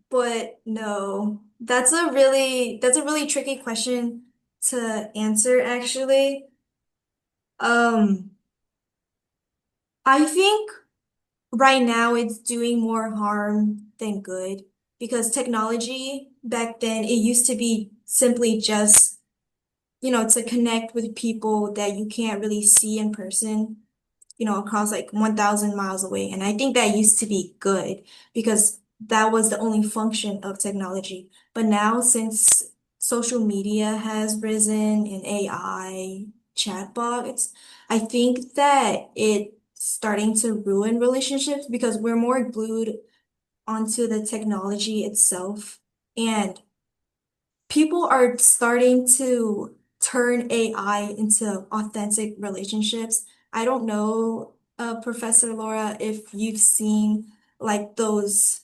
but no. That's a really tricky question to answer, actually. Um, I think right now it's doing more harm than good because technology back then it used to be simply just, to connect with people that you can't really see in person, across like 1,000 miles away. And I think that used to be good because that was the only function of technology. But now, since social media has risen and AI, chatbots, I think that it's starting to ruin relationships because we're more glued onto the technology itself. And people are starting to turn AI into authentic relationships. I don't know, Professor Laura, if you've seen like those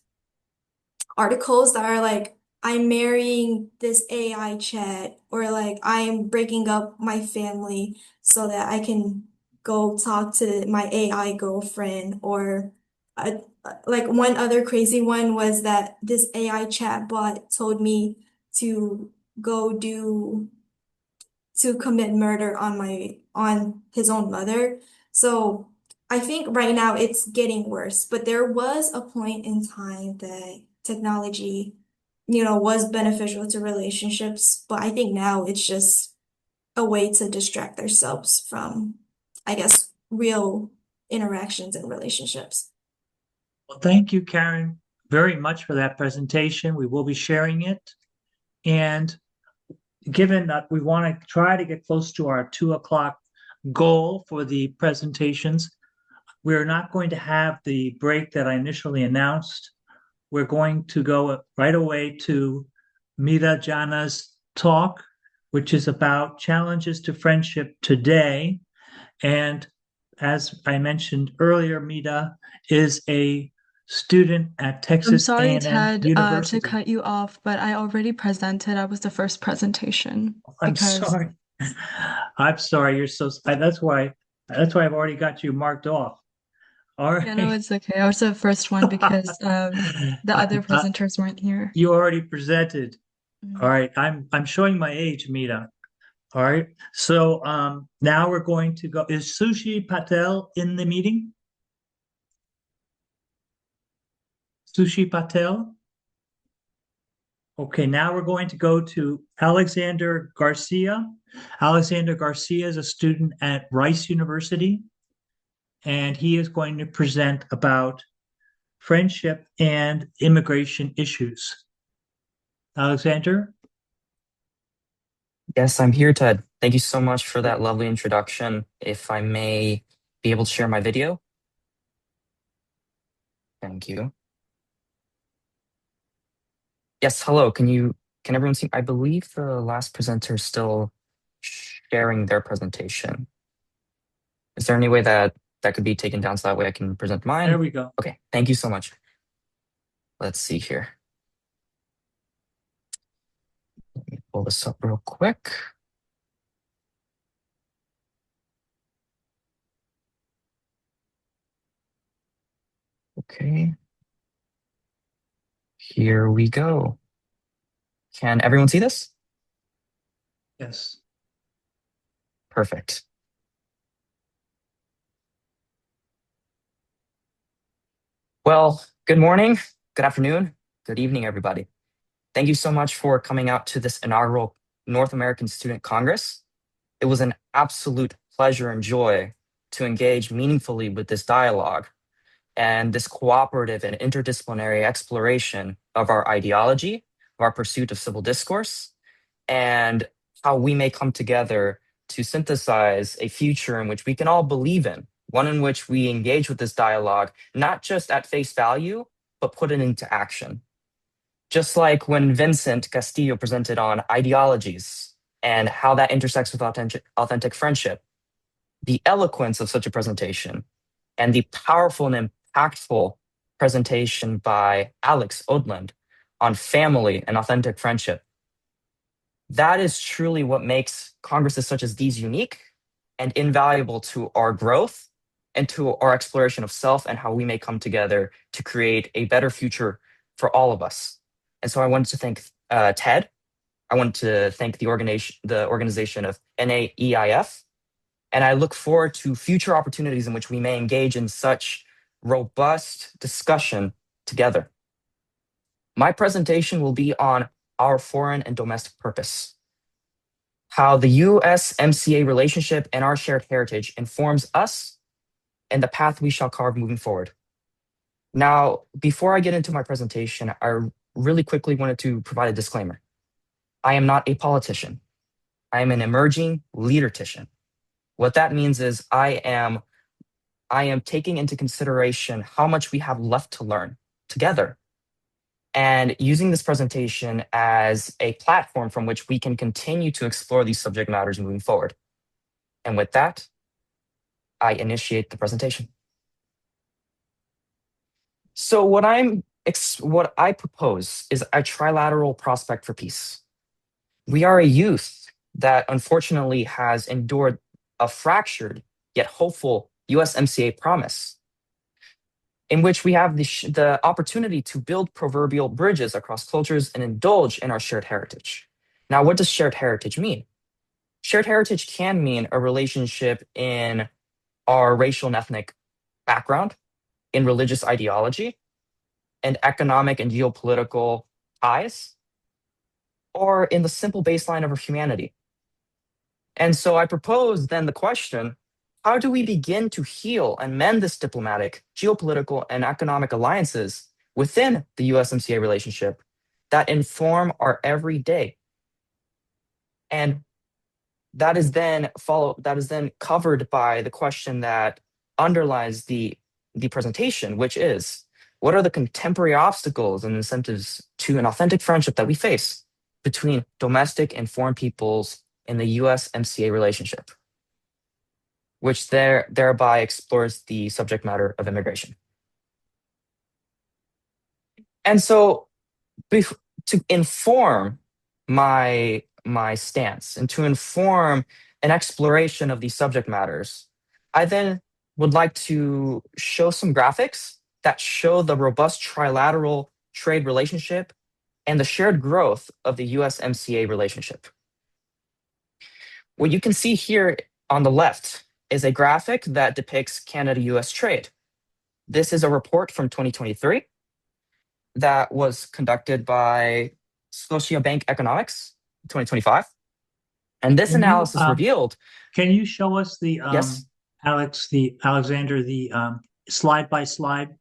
articles that are like, I'm marrying this AI chat, or like, I'm breaking up my family so that I can go talk to my AI girlfriend, or uh, like one other crazy one was that this AI chat bot told me to go to commit murder on his own mother. So I think right now it's getting worse, but there was a point in time that technology, was beneficial to relationships, but I think now it's just a way to distract ourselves from, I guess, real interactions and relationships. Well, thank you, Karen, very much for that presentation. We will be sharing it. And given that we want to try to get close to our 2 o'clock goal for the presentations, we're not going to have the break that I initially announced. We're going to go right away to Mira Jana's talk, which is about challenges to friendship today. And as I mentioned earlier, Mira is a student at I'm Texas sorry, A&M Ted, to University. cut you off, but I already presented. I was the first presentation I'm because sorry. I'm sorry. You're so. That's why I've already got you marked off. All yeah, no, right. it's okay. I was the first one because the other presenters weren't here. You already presented. Mhm. All right. I'm showing my age, Mita. All right. So now we're going to go. Is Sushi Patel in the meeting? Sushi Patel? Okay, now we're going to go to Alexander Garcia. Alexander Garcia is a student at Rice University, and he is going to present about friendship and immigration issues. Alexander? Yes, I'm here, Ted. Thank you so much for that lovely introduction. If I may be able to share my video. Thank you. Yes, hello. Can everyone see? I believe the last presenter is still sharing their presentation. Is there any way that could be taken down so that way I can present mine? There we go. Okay, thank you so much. Let's see here. Let me pull this up real quick. Okay. Here we go. Can everyone see this? Yes. Perfect. Well, good morning, good afternoon, good evening, everybody. Thank you so much for coming out to this inaugural North American Student Congress. It was an absolute pleasure and joy to engage meaningfully with this dialogue and this cooperative and interdisciplinary exploration of our ideology, of our pursuit of civil discourse, and how we may come together to synthesize a future in which we can all believe in, one in which we engage with this dialogue, not just at face value, but put it into action. Just like when Vincent Castillo presented on ideologies and how that intersects with authentic friendship, the eloquence of such a presentation and the powerful and impactful presentation by Alex Odland on family and authentic friendship. That is truly what makes congresses such as these unique and invaluable to our growth and to our exploration of self and how we may come together to create a better future for all of us. And so I wanted to thank TED. I want to thank the organization of NAEIF. And I look forward to future opportunities in which we may engage in such robust discussion together. My presentation will be on our foreign and domestic purpose, how the US-MCA relationship and our shared heritage informs us and the path we shall carve moving forward. Now, before I get into my presentation, I really quickly wanted to provide a disclaimer. I am not a politician. I am an emerging leadertician. What that means is I am taking into consideration how much we have left to learn together and using this presentation as a platform from which we can continue to explore these subject matters moving forward. And with that, I initiate the presentation. So what I propose is a trilateral prospect for peace. We are a youth that unfortunately has endured a fractured yet hopeful USMCA promise, in which we have the opportunity to build proverbial bridges across cultures and indulge in our shared heritage. Now, what does shared heritage mean? Shared heritage can mean a relationship in our racial and ethnic background, in religious ideology, and economic and geopolitical ties, or in the simple baseline of our humanity. And so I propose then the question, how do we begin to heal and mend this diplomatic, geopolitical, and economic alliances within the USMCA relationship that inform our everyday? And that is then covered by the question that underlies the presentation, which is, what are the contemporary obstacles and incentives to an authentic friendship that we face between domestic and foreign peoples in the USMCA relationship, which thereby explores the subject matter of immigration. And so to inform my stance and to inform an exploration of these subject matters, I then would like to show some graphics that show the robust trilateral trade relationship and the shared growth of the USMCA relationship. What you can see here on the left is a graphic that depicts Canada-US trade. This is a report from 2023 that was conducted by Scotiabank Economics 2025. And this analysis revealed. Can you show us the yes, Alexander, the slide by slide?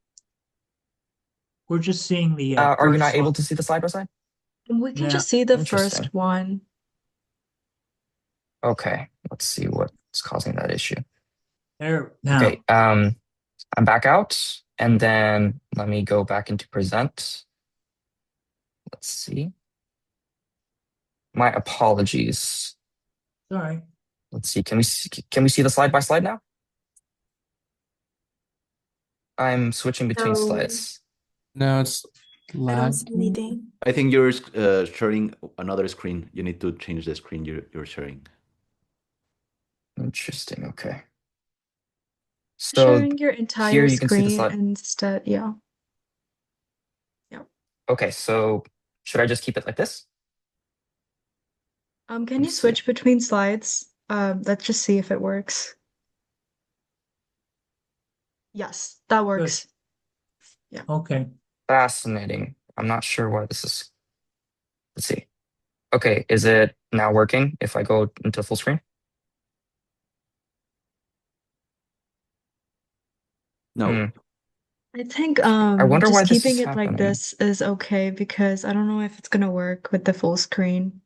We're just seeing the. Are you not able to see the slide by slide? We can just see the Interesting. first one. Okay, let's see what's causing that issue. There now. Okay, I'm back out, and then let me go back into present. Let's see. My apologies. Sorry. Let's see. Can we see the slide by slide now? I'm switching between slides. No, it's I don't lag. see anything. I think you're sharing another screen. You need to change the screen you're sharing. Interesting. Okay. So Sharing your here entire you can see the screen slide. instead, yeah. Okay, so should I just keep it like this? Can you Let's see. switch between slides? Let's just see if it works. Yes, that works. Okay. Fascinating. I'm not sure why this is. Let's see. Okay, is it now working if I go into full screen? No. Hmm. I think I wonder why just this keeping is it like happening. this is okay because I don't know if it's gonna work with the full screen.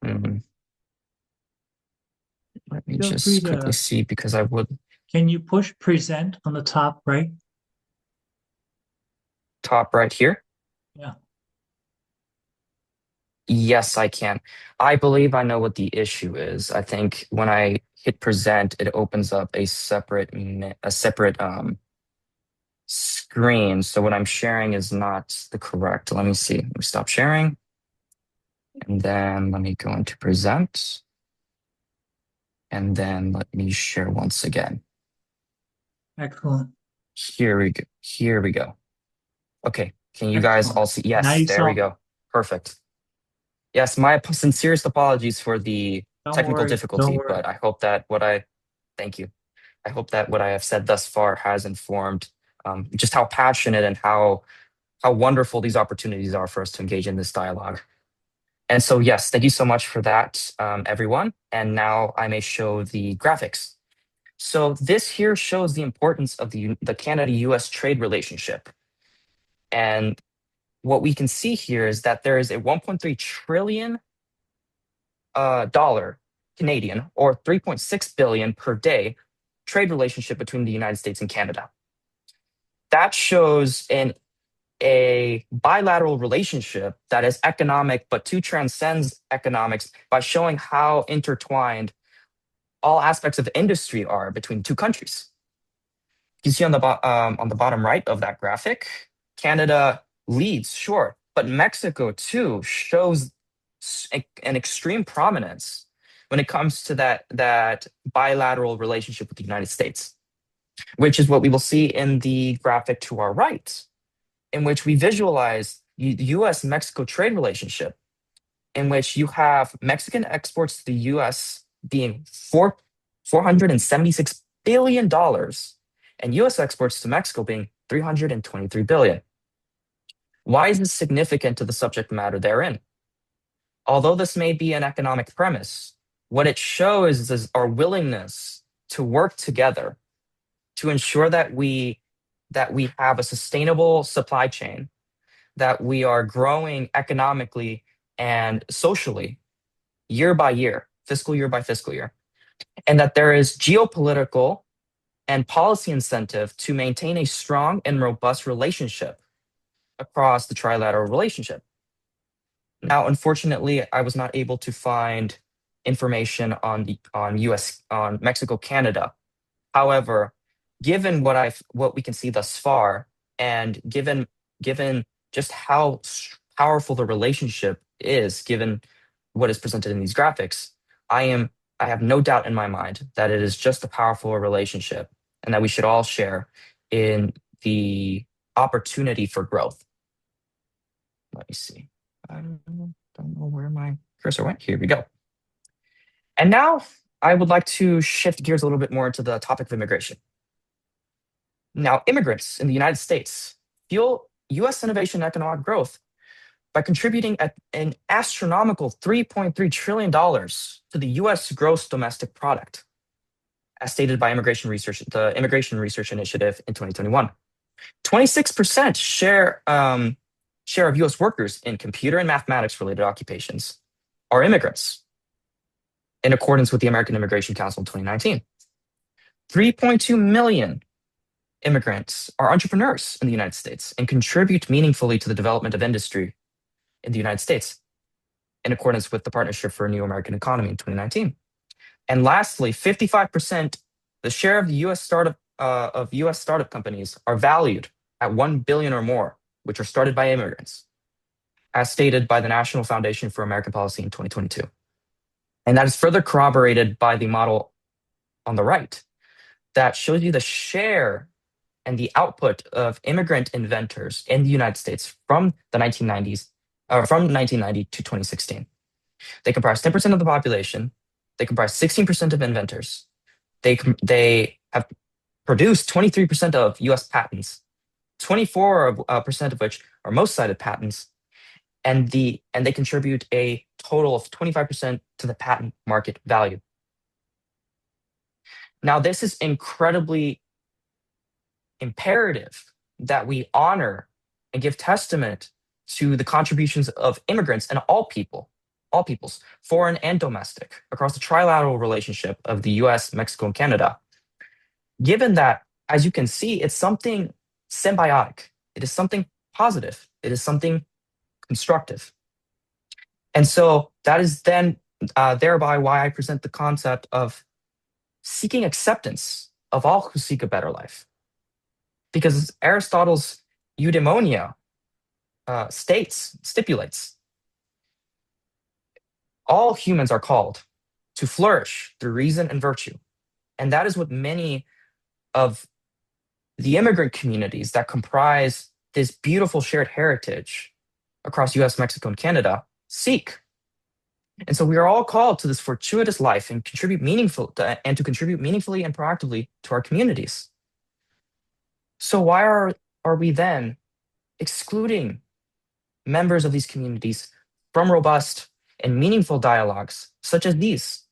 Hmm. Let me Feel free just quickly to, see because I would can you push present on the top right? top right here. Yeah. Yes, I can. I believe I know what the issue is. I think when I hit present, it opens up a separate screen. So what I'm sharing is not the correct. Let me see. Let me stop sharing. And then let me go into present. And then let me share once again. Excellent. Here we go. Here we go. Okay. Can you guys all see? Now Yes, you there we saw. go. Perfect. Yes, my sincerest apologies for the Don't technical worry. Don't difficulty, worry. but I hope that thank you. I hope that what I have said thus far has informed just how passionate and how wonderful these opportunities are for us to engage in this dialogue. And so, yes, thank you so much for that, everyone. And now I may show the graphics. So this here shows the importance of the Canada-U.S. trade relationship. And what we can see here is that there is a $1.3 trillion dollar Canadian, or 3.6 billion per day, trade relationship between the United States and Canada. That shows a bilateral relationship that is economic, but to transcends economics by showing how intertwined all aspects of industry are between two countries. You see on the bottom right of that graphic, Canada leads, sure, but Mexico too shows an extreme prominence when it comes to that bilateral relationship with the United States, which is what we will see in the graphic to our right, in which we visualize the U.S.-Mexico trade relationship, in which you have Mexican exports to the U.S. being $476 billion, and U.S. exports to Mexico being $323 billion. Why is this significant to the subject matter therein? Although this may be an economic premise, what it shows is our willingness to work together to ensure that we have a sustainable supply chain, that we are growing economically and socially year by year, fiscal year by fiscal year, and that there is geopolitical and policy incentive to maintain a strong and robust relationship across the trilateral relationship. Now, unfortunately, I was not able to find information on Mexico Canada. However, given what we can see thus far, and given just how powerful the relationship is, given what is presented in these graphics, I have no doubt in my mind that it is just a powerful relationship, and that we should all share in the opportunity for growth. Let me see. I don't know where my cursor went. Here we go. And now I would like to shift gears a little bit more into the topic of immigration. Now, immigrants in the United States fuel U.S. innovation and economic growth by contributing at an astronomical $3.3 trillion to the U.S. gross domestic product, as stated by the Immigration Research Initiative in 2021. 26% share of U.S. workers in computer and mathematics-related occupations are immigrants, in accordance with the American Immigration Council in 2019. 3.2 million immigrants are entrepreneurs in the United States and contribute meaningfully to the development of industry in the United States, in accordance with the Partnership for a New American Economy in 2019. And lastly, 55%, the share of the U.S. startup companies are valued at 1 billion or more, which are started by immigrants, as stated by the National Foundation for American Policy in 2022. And that is further corroborated by the model on the right that shows you the share and the output of immigrant inventors in the United States from the 1990s from 1990 to 2016. They comprise 10% of the population. They comprise 16% of inventors. They have produced 23% of US patents, 24% of which are most cited patents, and they contribute a total of 25% to the patent market value. Now, this is incredibly imperative that we honor and give testament to the contributions of immigrants and all peoples, foreign and domestic, across the trilateral relationship of the US, Mexico, and Canada. Given that, as you can see, it's something symbiotic. It is something positive. It is something constructive. And so that is then thereby why I present the concept of seeking acceptance of all who seek a better life. Because Aristotle's eudaimonia stipulates, all humans are called to flourish through reason and virtue. And that is what many of the immigrant communities that comprise this beautiful shared heritage across US, Mexico, and Canada seek. And so we are all called to this fortuitous life and to contribute meaningfully and proactively to our communities. So why are we then excluding members of these communities from robust and meaningful dialogues such as these?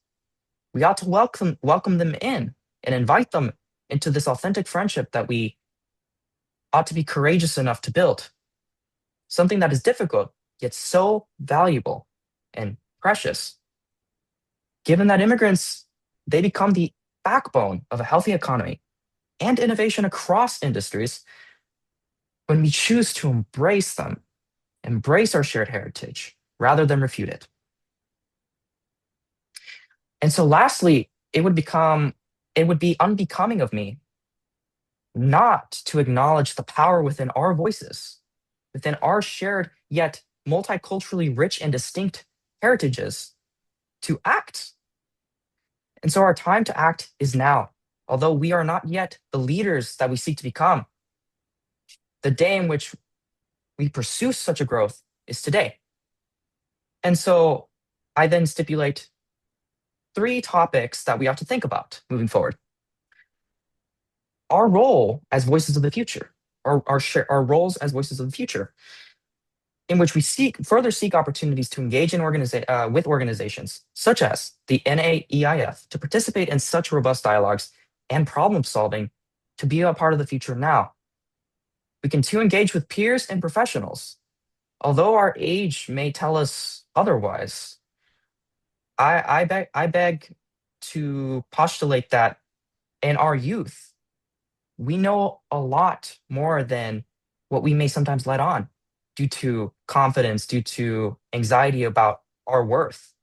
We ought to welcome them in and invite them into this authentic friendship that we ought to be courageous enough to build. Something that is difficult, yet so valuable and precious. Given that immigrants, they become the backbone of a healthy economy and innovation across industries when we choose to embrace them, embrace our shared heritage, rather than refute it. And so lastly, it would be unbecoming of me not to acknowledge the power within our voices, within our shared yet multiculturally rich and distinct heritages, to act. And so our time to act is now. Although we are not yet the leaders that we seek to become, the day in which we pursue such a growth is today. And so I then stipulate 3 topics that we have to think about moving forward. Our role as voices of the future, our roles as voices of the future, in which we further seek opportunities to engage in with organizations such as the NAEIF to participate in such robust dialogues and problem solving to be a part of the future now. We can too engage with peers and professionals. Although our age may tell us otherwise, I beg to postulate that in our youth, we know a lot more than what we may sometimes let on due to confidence, due to anxiety about our worth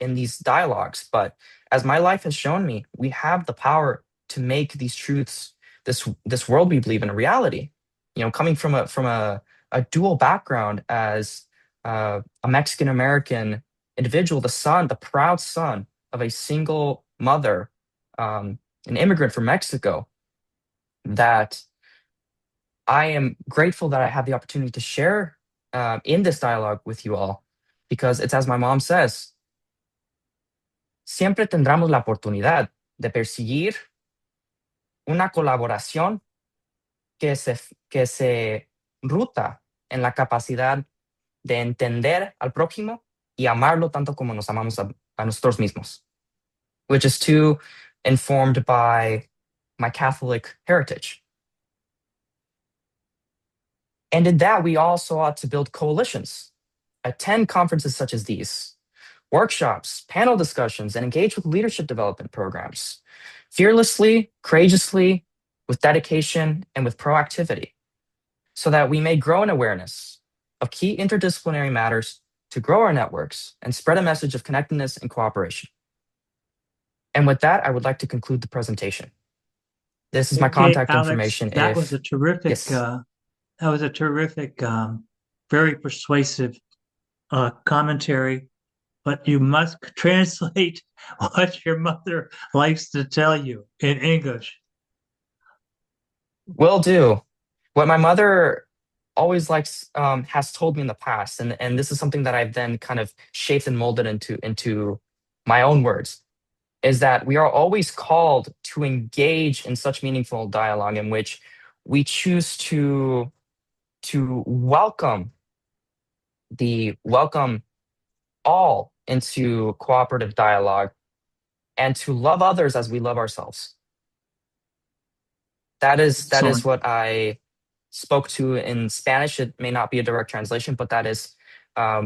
in these dialogues. But as my life has shown me, we have the power to make these truths, this world we believe in, a reality. You know, coming from a dual background as a Mexican American individual, the proud son of a single mother, an immigrant from Mexico, that I am grateful that I have the opportunity to share in this dialogue with you all, because it's as my mom says, siempre tendremos la oportunidad de perseguir una colaboración que se ruta en la capacidad de entender al prójimo y amarlo tanto como nos amamos a nosotros mismos, which is too informed by my Catholic heritage. And in that, we also ought to build coalitions, attend conferences such as these, workshops, panel discussions, and engage with leadership development programs, fearlessly, courageously, with dedication, and with proactivity, so that we may grow in awareness of key interdisciplinary matters to grow our networks and spread a message of connectedness and cooperation. And with that, I would like to conclude the presentation. This is my contact Alex, information. That was a terrific, Yes. Very persuasive commentary, but you must translate what your mother likes to tell you in English. Will do. What my mother always likes has told me in the past, and this is something that I've then kind of shaped and molded into my own words, is that we are always called to engage in such meaningful dialogue in which we choose to welcome all into cooperative dialogue and to love others as we love ourselves. That is Excellent. what I spoke to in Spanish. It may not be a direct translation, but that is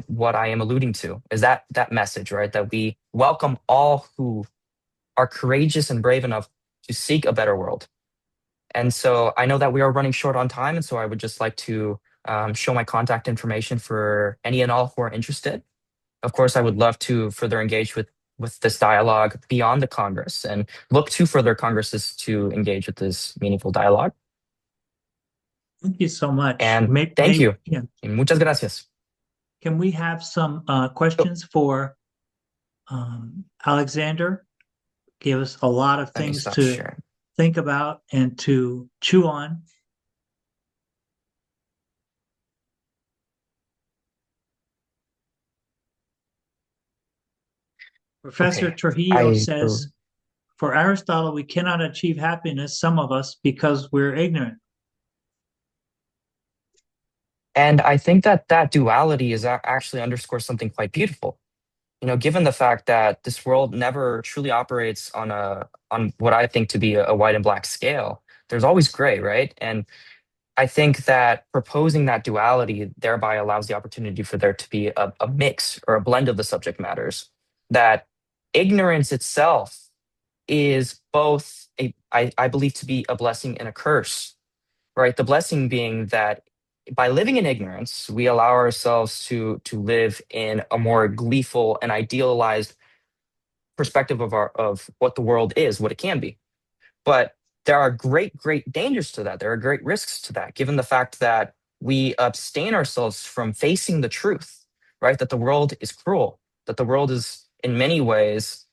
what I am alluding to, is that message, right? That we welcome all who are courageous and brave enough to seek a better world. And so I know that we are running short on time, and so I would just like to show my contact information for any and all who are interested. Of course, I would love to further engage with this dialogue beyond the Congress and look to further Congresses to engage with this meaningful dialogue. Thank you so much. And thank you. Yeah. Muchas gracias. Can we have some questions for Alexander? Gave us a lot of Let me things stop to sharing. think about and to chew on. Professor Okay. Trujillo says, for Aristotle, we cannot achieve happiness, some of us, because we're ignorant. And I think that duality is actually underscores something quite beautiful. You know, given the fact that this world never truly operates on what I think to be a white and black scale, there's always gray, right? And I think that proposing that duality thereby allows the opportunity for there to be a mix or a blend of the subject matters. That ignorance itself is both I believe to be a blessing and a curse, right? The blessing being that by living in ignorance, we allow ourselves to live in a more gleeful and idealized perspective of what the world is, what it can be. But there are great dangers to that. There are great risks to that, given the fact that we abstain ourselves from facing the truth, right? That the world is cruel, that the world is in many ways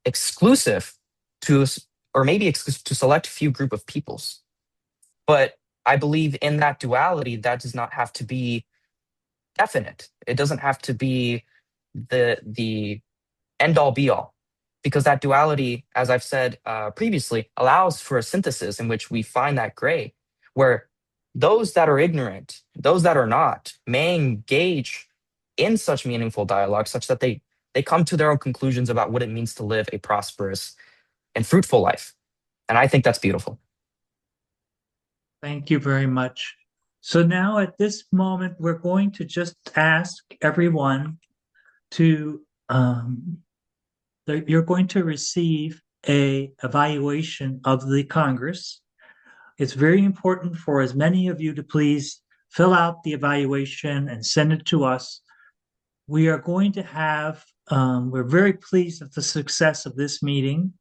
exclusive to, or maybe exclusive to select few group of peoples. But I believe in that duality, that does not have to be definite. It doesn't have to be the end all be all, because that duality, as I've said previously, allows for a synthesis in which we find that gray, where those that are ignorant, those that are not, may engage in such meaningful dialogue such that they come to their own conclusions about what it means to live a prosperous and fruitful life. And I think that's beautiful. Thank you very much. So now at this moment, we're going to just ask everyone to, you're going to receive a evaluation of the Congress. It's very important for as many of you to please fill out the evaluation and send it to us. We are going to have, we're very pleased with the success of this meeting.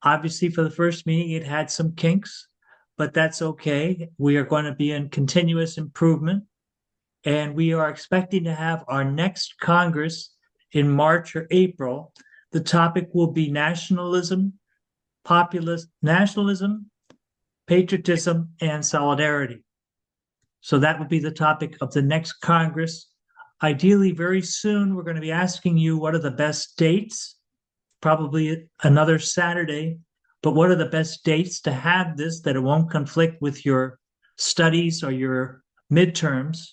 Obviously, for the first meeting, it had some kinks, but that's okay. We are going to be in continuous improvement, and we are expecting to have our next Congress in March or April. The topic will be nationalism, nationalism, patriotism, and solidarity. So that will be the topic of the next Congress. Ideally, very soon, we're going to be asking you what are the best dates, probably another Saturday, but what are the best dates to have this, that it won't conflict with your studies or your midterms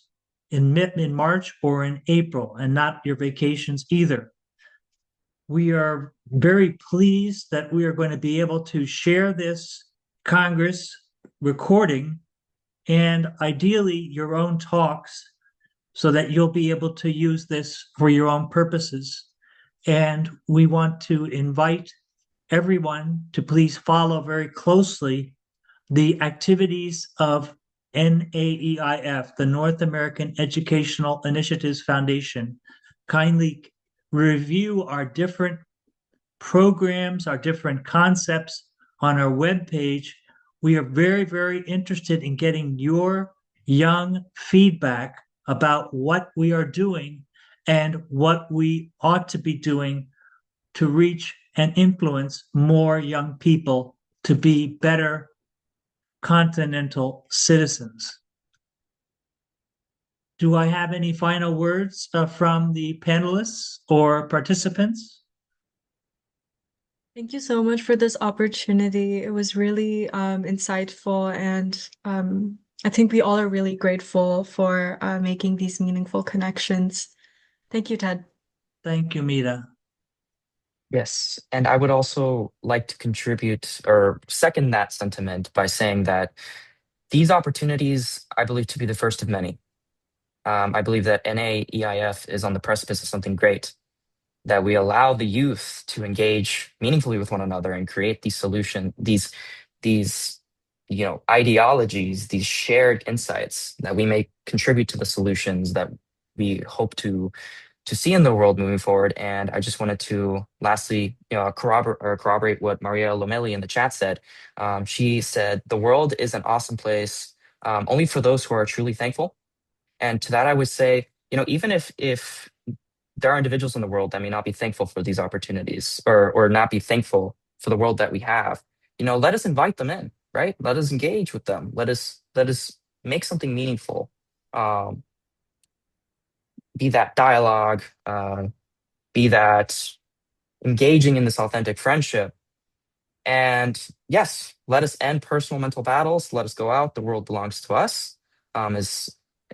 in March or in April, and not your vacations either. We are very pleased that we are going to be able to share this Congress recording and ideally your own talks, so that you'll be able to use this for your own purposes. And we want to invite everyone to please follow very closely the activities of NAEIF, the North American Educational Initiatives Foundation. Kindly review our different programs, our different concepts on our webpage. We are very, very interested in getting your young feedback about what we are doing and what we ought to be doing to reach and influence more young people to be better continental citizens. Do I have any final words from the panelists or participants? Thank you so much for this opportunity. It was really insightful, and I think we all are really grateful for making these meaningful connections. Thank you, Ted. Thank you, Mita. Yes, and I would also like to contribute or second that sentiment by saying that these opportunities, I believe, to be the first of many. I believe that NAEIF is on the precipice of something great, that we allow the youth to engage meaningfully with one another and create these ideologies, these shared insights that we may contribute to the solutions that we hope to see in the world moving forward. And I just wanted to lastly corroborate what Maria Lomeli in the chat said. She said, the world is an awesome place only for those who are truly thankful. And to that, I would say, even if there are individuals in the world that may not be thankful for these opportunities or not be thankful for the world that we have, let us invite them in, right? Let us engage with them. Let us make something meaningful. Be that dialogue, be that engaging in this authentic friendship. And yes, let us end personal mental battles. Let us go out. The world belongs to us,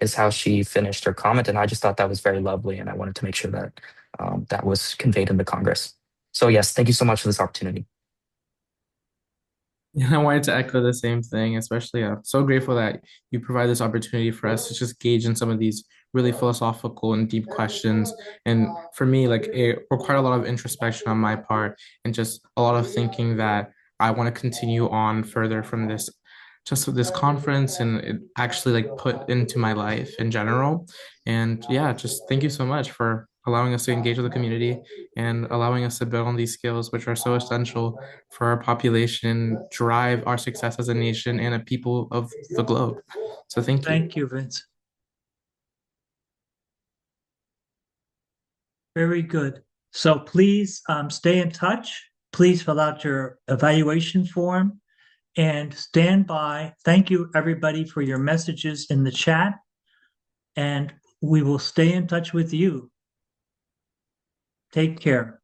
is how she finished her comment. And I just thought that was very lovely. And I wanted to make sure that that was conveyed in the Congress. So yes, thank you so much for this opportunity. And I wanted to echo the same thing, especially I'm so grateful that you provide this opportunity for us to just gauge in some of these really philosophical and deep questions. And for me, like it required a lot of introspection on my part and just a lot of thinking that I want to continue on further from this, just with this conference and it actually like put into my life in general. And yeah, just thank you so much for allowing us to engage with the community and allowing us to build on these skills, which are so essential for our population, drive our success as a nation and a people of the globe. So thank you. Thank you, Vince. Very good. So please stay in touch. Please fill out your evaluation form and stand by. Thank you, everybody, for your messages in the chat. And we will stay in touch with you. Take care.